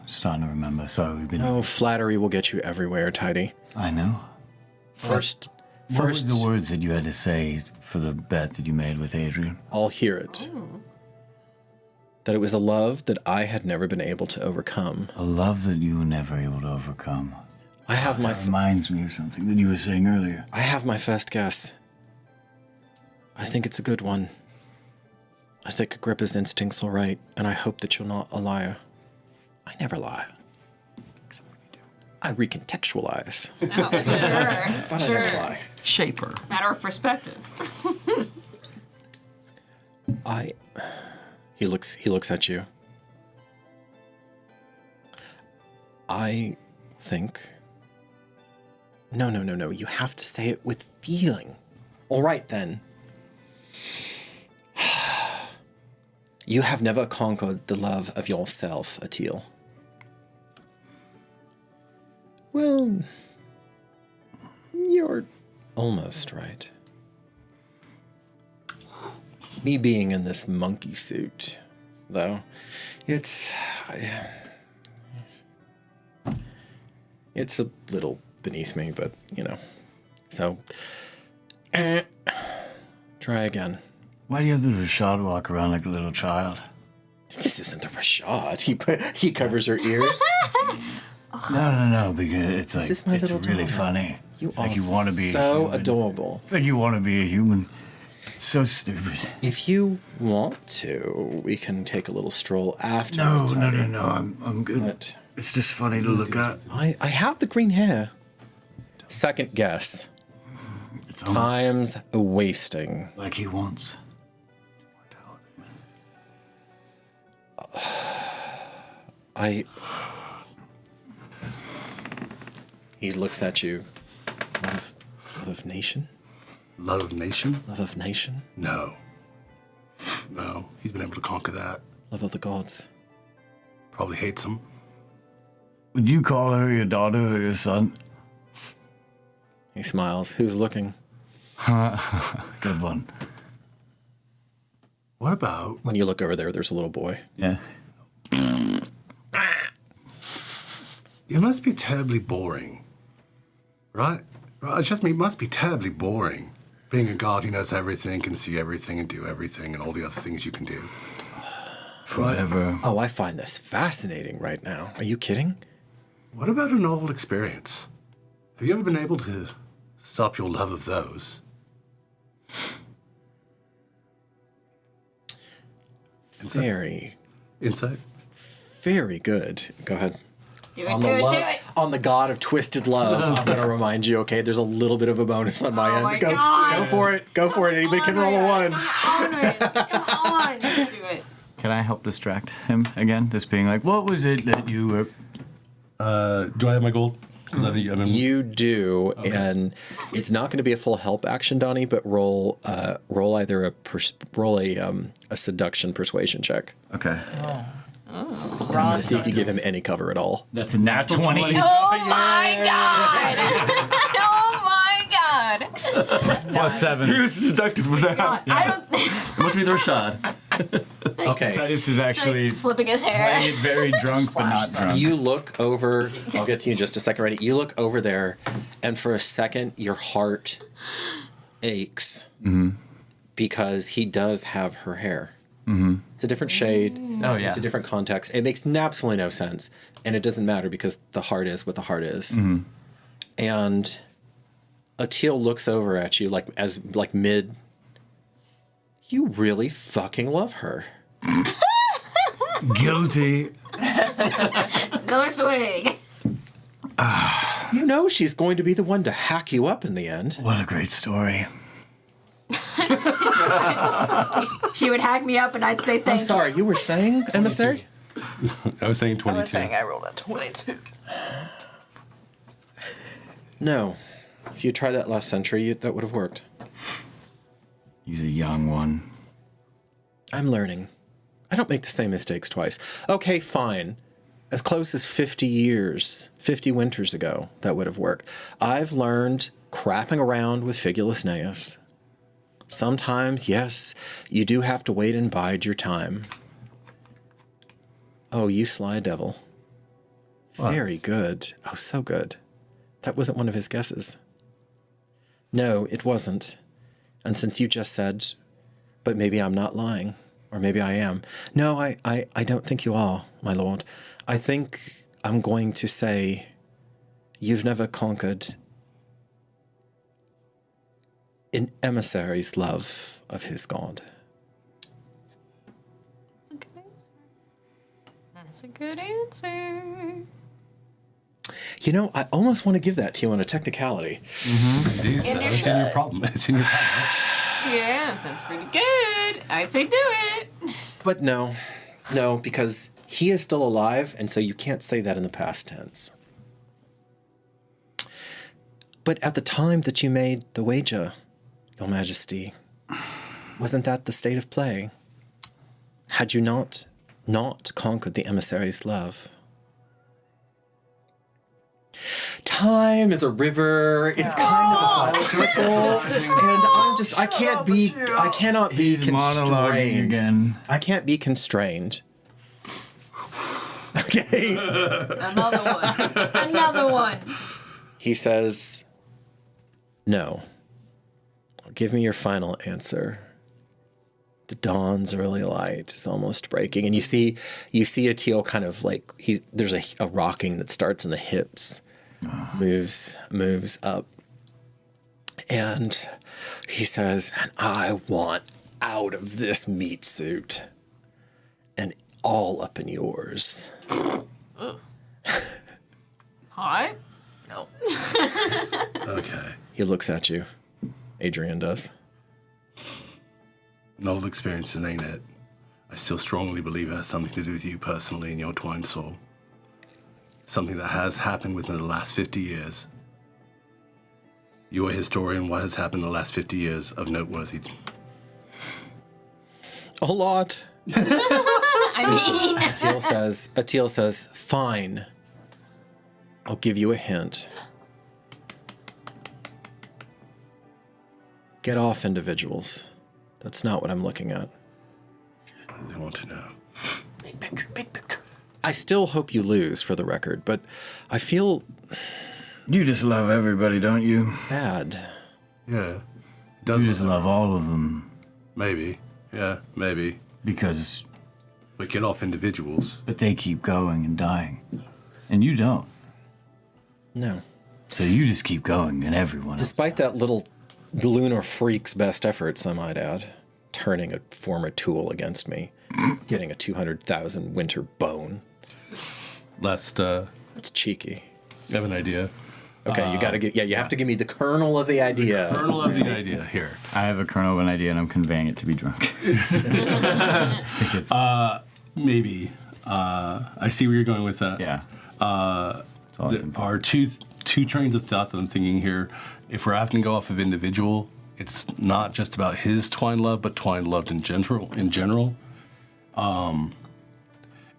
starting to remember. So we've been... Oh, flattery will get you everywhere, Tidy. I know. First... What were the words that you had to say for the bet that you made with Adrian? I'll hear it. That it was a love that I had never been able to overcome. A love that you were never able to overcome. I have my... That reminds me of something that you were saying earlier. I have my first guess. I think it's a good one. I think Agrippa's instincts are right, and I hope that you're not a liar. I never lie. Except when you do. I recontextualize. Oh, sure. But sure. I never lie. Shaper. Matter of perspective. He looks at you. I think... No. You have to say it with feeling. All right, then. You have never conquered the love of yourself, Atiel. Well, you're almost right. Me being in this monkey suit, though, it's a little beneath me, but, So, try again. Why do you have the Rashad walk around like a little child? This isn't the Rashad. He covers her ears. No, because it's like, is my it's little really daughter. funny. You It's are like you want to be a so human. adorable. It's like you want to be a human. It's so stupid. If you want to, we can take a little stroll after. No. I'm good. But It's just funny to look at. I have the green hair. Second guess. It's almost Time's wasting. like he wants. He looks at you. Love of nation? Love of nation? Love of nation? No, he's been able to conquer that. Love of the gods? Probably hates them. Would you call her your daughter or your son? He smiles. Who's looking? Good one. What about... When you look over there, there's a little boy. Yeah. You must be terribly boring. Right? It's just me. It must be terribly boring. Being a god who knows everything, can see everything and do everything and all the other things you can do. Forever. Oh, I find this fascinating right now. Are you kidding? What about a novel experience? Have you ever been able to stop your love of those? Very. Insight? Very good. Go ahead. Do it, do it. On the god of twisted love, I'm going to remind you, okay, there's a little bit of a bonus on my end. my Go God. for it. Go for it. Anybody can roll a 1. Come on. Do it. Can I help distract him again? Just being like, what was it that you were... Do I have my gold? You do, and it's not going to be a full help action, Donnie, but roll either a seduction persuasion check. Okay. To see if you give him any cover at all. That's a nat 20. Oh my god! Oh my god! +7. He was seductive for that. God, I don't. Must be the Rashad. Okay. Titus is actually Flipping his hair. playing it very drunk, but not drunk. You look over. I'll get to you in just a second, Ready? You look over there, and for a second, your heart aches because he does have her hair. It's a different shade. Oh, yeah. It's a different context. It makes absolutely no sense, and it doesn't matter because the heart is what the heart is. And Atil looks over at you like mid. You really fucking love her. Guilty. Go swing. You know she's going to be the one to hack you up in the end. What a great story. She would hack me up, and I'd say I'm thank you. sorry, you were saying, emissary? I was saying 22. I was saying I rolled a 22. No. If you tried that last century, that would have worked. He's a young one. I'm learning. I don't make the same mistakes twice. Okay, fine. As close as 50 years, 50 winters ago, that would have worked. I've learned crapping around with Figulus Neus. Sometimes, yes, you do have to wait and bide your time. Oh, you sly devil. What? Very good. Oh, so good. That wasn't one of his guesses. No, it wasn't. And since you just said, but maybe I'm not lying, or maybe I am. No, I don't think you are, my lord. I think I'm going to say you've never conquered an emissary's love of his god. That's a good answer. You know, I almost want to give that to you on a technicality. Indeed, so. It's in your problem. It's in your problem. Yeah, that's pretty good. I say do it. But no, because he is still alive, and so you can't say that in the past tense. But at the time that you made the wager, Your Majesty, wasn't that the state of play? Had you not conquered the emissary's love? Time is a river. It's kind of a full circle, and I cannot be Monologuing constrained. again. I can't be constrained. Okay. Another one. He says, "No. Give me your final answer." The dawn's early light is almost breaking, and you see Atil kind of like there's a rocking that starts in the hips, moves up, and he says, "And I want out of this meat suit, and all up in yours." Hot? No. Okay. He looks at you. Adrian does. Novel experiences ain't it. I still strongly believe it has something to do with you personally and your twined soul. Something that has happened within the last 50 years. You're a historian. What has happened in the last 50 years of noteworthy? A lot. I mean. Atil says, "Fine. I'll give you a hint. Get off, individuals. That's not what I'm looking at. What do they want to know? Big picture, big picture. I still hope you lose, for the record, but I feel You just love everybody, don't you? bad. Yeah. You just love all of them. Maybe. Yeah, maybe. Because... But get off individuals. But they keep going and dying. And you don't. No. So you just keep going and everyone Despite that little lunar freak's best efforts, I might add, turning a former tool against me, getting a 200,000 winter bone. Lest, It's cheeky. I have an idea. Okay, you gotta get, you have to give me the kernel of the idea. Kernel of the idea here. I have a kernel of an idea and I'm conveying it to be drunk. Maybe. I see where you're going with that. Yeah. There are two trains of thought that I'm thinking here. If we're having to go off of individual, it's not just about his twine love, but twine loved in general.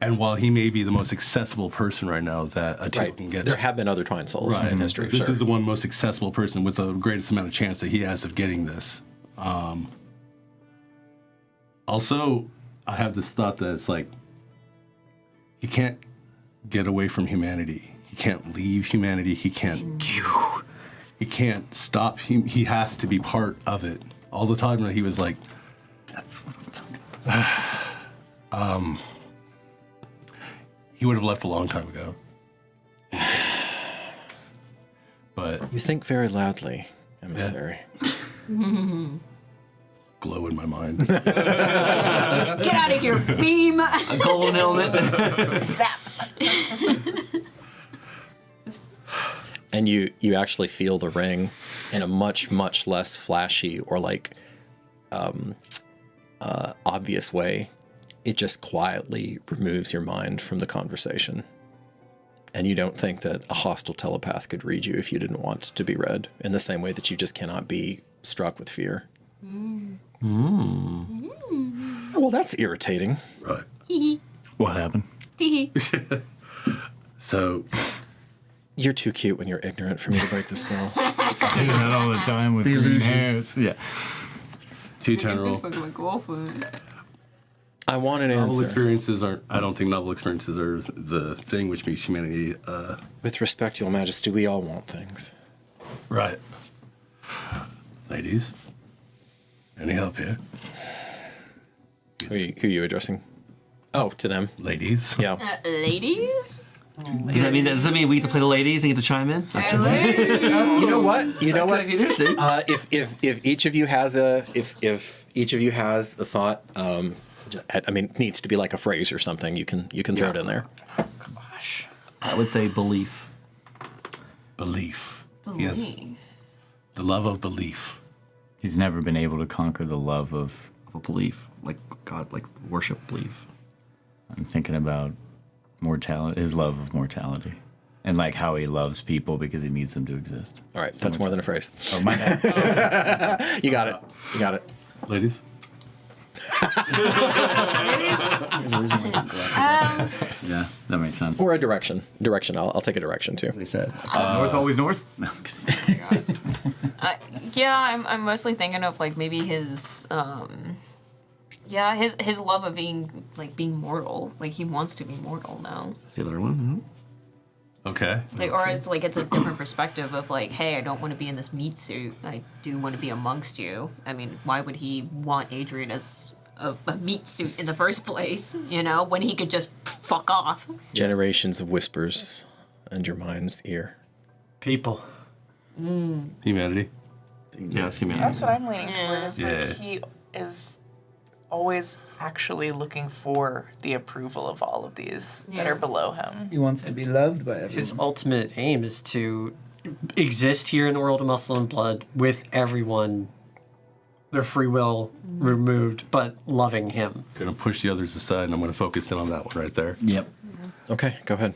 And while he may be the most accessible person right now that a tool can get There to, have been other twine souls in history. this Sure. is the one most accessible person with the greatest amount of chance that he has of getting this. Also, I have this thought that it's like he can't get away from humanity. He can't leave humanity. He can't stop. He has to be part of it. All the time that he was like, that's what I'm talking about. He would have left a long time ago. But You think very loudly, emissary. glow in my mind. Get out of here, beam! A golden helmet. Zap. And you actually feel the ring in a much, much less flashy or like obvious way. It just quietly removes your mind from the conversation. And you don't think that a hostile telepath could read you if you didn't want to be read, in the same way that you just cannot be struck with fear. Well, that's irritating. Right. What happened? So You're too cute when you're ignorant for me to break the spell. I do that all the time with green hairs. Yeah. 2 general. I want an Novel answer. experiences aren't. I don't think novel experiences are the thing which makes humanity. With respect, Your Majesty, we all want things. Right. Ladies, any help here? Who are you addressing? Oh, to them. Ladies. Yeah. Ladies? Does that mean we get to play the ladies and get to chime in? You know what? You know what? Interesting. If each of you has a each of you has a thought, I mean, it needs to be like a phrase or something. You can throw it in there. Gosh. I would say belief. Belief. Yes. The love of belief. He's never been able to conquer the love of a belief, like God, like worship belief. I'm thinking about mortality, his love of mortality, and like how he loves people because he needs them to exist. All right, that's more than a phrase. Oh, my bad. You got it. You got it. Ladies. Yeah, that makes sense. Or a direction. Direction. I'll take a direction too. He said. North always north. No. Yeah, I'm mostly thinking of like maybe his his love of being mortal. Like he wants to be mortal now. That's the other one. Okay. Like, or it's like it's a different perspective of like, hey, I don't want to be in this meat suit. I do want to be amongst you. I mean, why would he want Adrian as a meat suit in the first place? You know, when he could just fuck off. Generations of whispers and your mind's ear. People. Humanity. Yes, humanity. That's what I'm leaning toward. Is Yeah. like he is always actually looking for the approval of all of these that are below him. He wants to be loved by everyone. His ultimate aim is to exist here in the world of muscle and blood with everyone, their free will removed, but loving him. Gonna push the others aside, and I'm gonna focus in on that one right there. Yep. Okay, go ahead.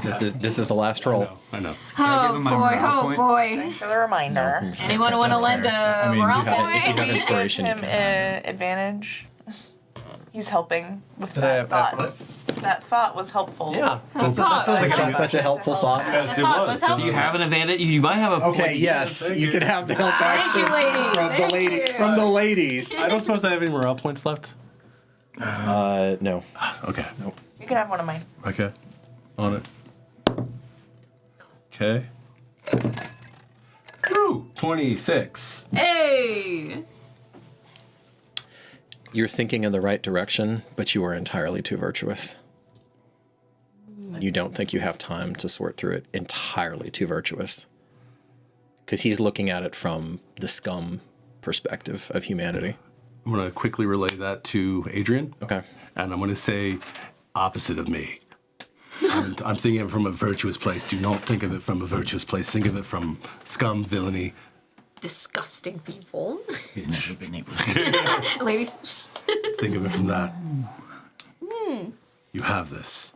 This is the last roll. I know. Oh boy. Thanks for the reminder. Anyone want to lend a morale do you have point? inspiration? Give You him can. advantage. He's helping with Did I that have that thought. what? That thought was helpful. Yeah. That sounds like such a helpful thought. Yes, it was. You have an advantage. You might have a Okay, yes, you can have the help action you, ladies. from the Thank lady you. from the ladies. I don't suppose I have any morale points left. No. Okay. You can have one of mine. Okay. On it. Okay. Woo! 26. Hey! You're thinking in the right direction, but you are entirely too virtuous. You don't think you have time to sort through it. Entirely too virtuous. Because he's looking at it from the scum perspective of humanity. I'm going to quickly relay that to Adrian. Okay. And I'm going to say opposite of me. I'm thinking of it from a virtuous place. Do not think of it from a virtuous place. Think of it from scum, villainy. Disgusting people. He's never been able to. Ladies. Think of it from that. You have this.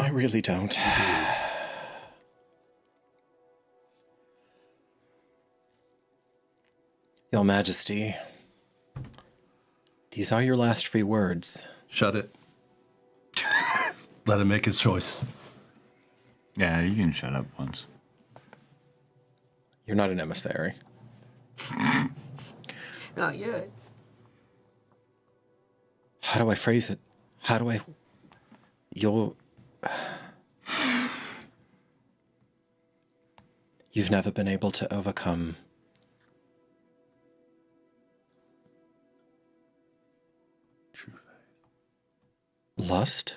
I really don't. Your Majesty, these are your last free words. Shut it. Let him make his choice. Yeah, you can shut up once. You're not an emissary. Not yet. How do I phrase it? How do I... You've never been able to overcome lust?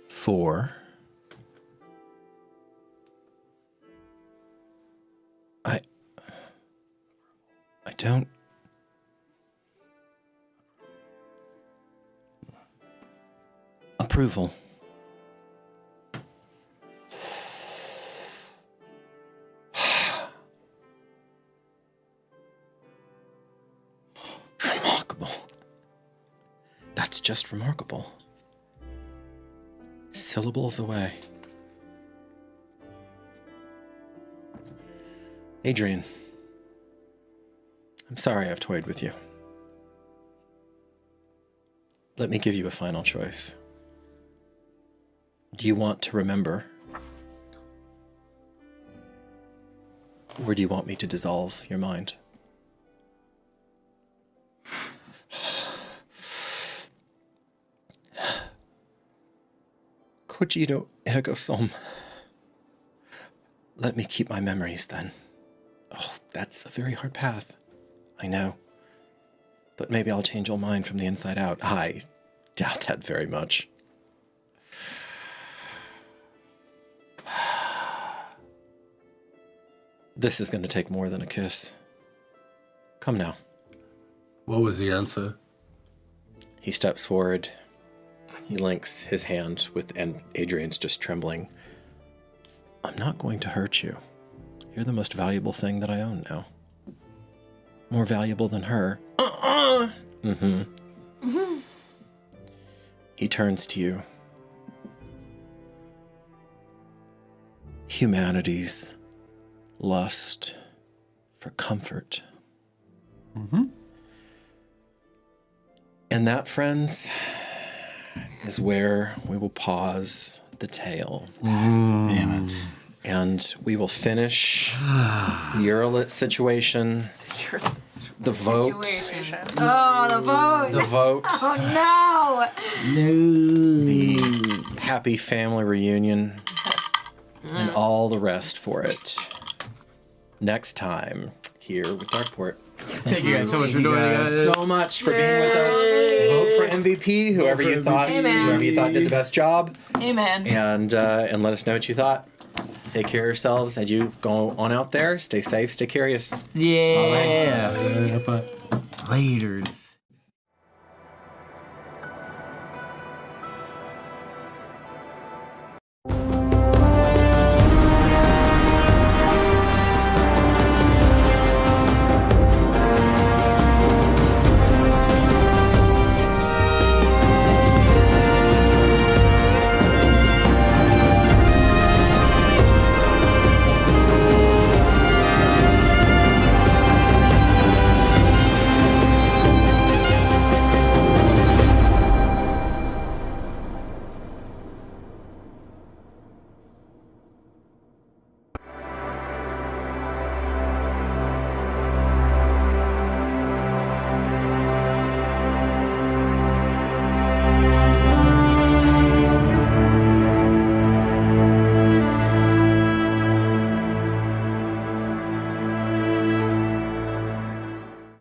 For I don't approval. Remarkable. That's just remarkable. Syllables away. Adrian, I'm sorry I've toyed with you. Let me give you a final choice. Do you want to remember? Or do you want me to dissolve your mind? Cogito ergo sum. Let me keep my memories then. Oh, that's a very hard path. I know. But maybe I'll change your mind from the inside out. I doubt that very much. This is going to take more than a kiss. Come now. What was the answer? He steps forward. He links his hand with, and Adrian's just trembling. I'm not going to hurt you. You're the most valuable thing that I own now. More valuable than her. He turns to you. Humanity's lust for comfort. And that, friends, is where we will pause the tale. Damn it. And we will finish the Earlet situation. The vote. Oh, the vote. The vote. Oh, no. The happy family reunion. And all the rest for it. Next time, here with Darkeport. Thank you guys so much for joining us. So much for being with us. Vote for MVP, whoever you thought did the best job. Amen. And let us know what you thought. Take care of yourselves as you go on out there. Stay safe, stay curious. Yeah. Bye. Laters.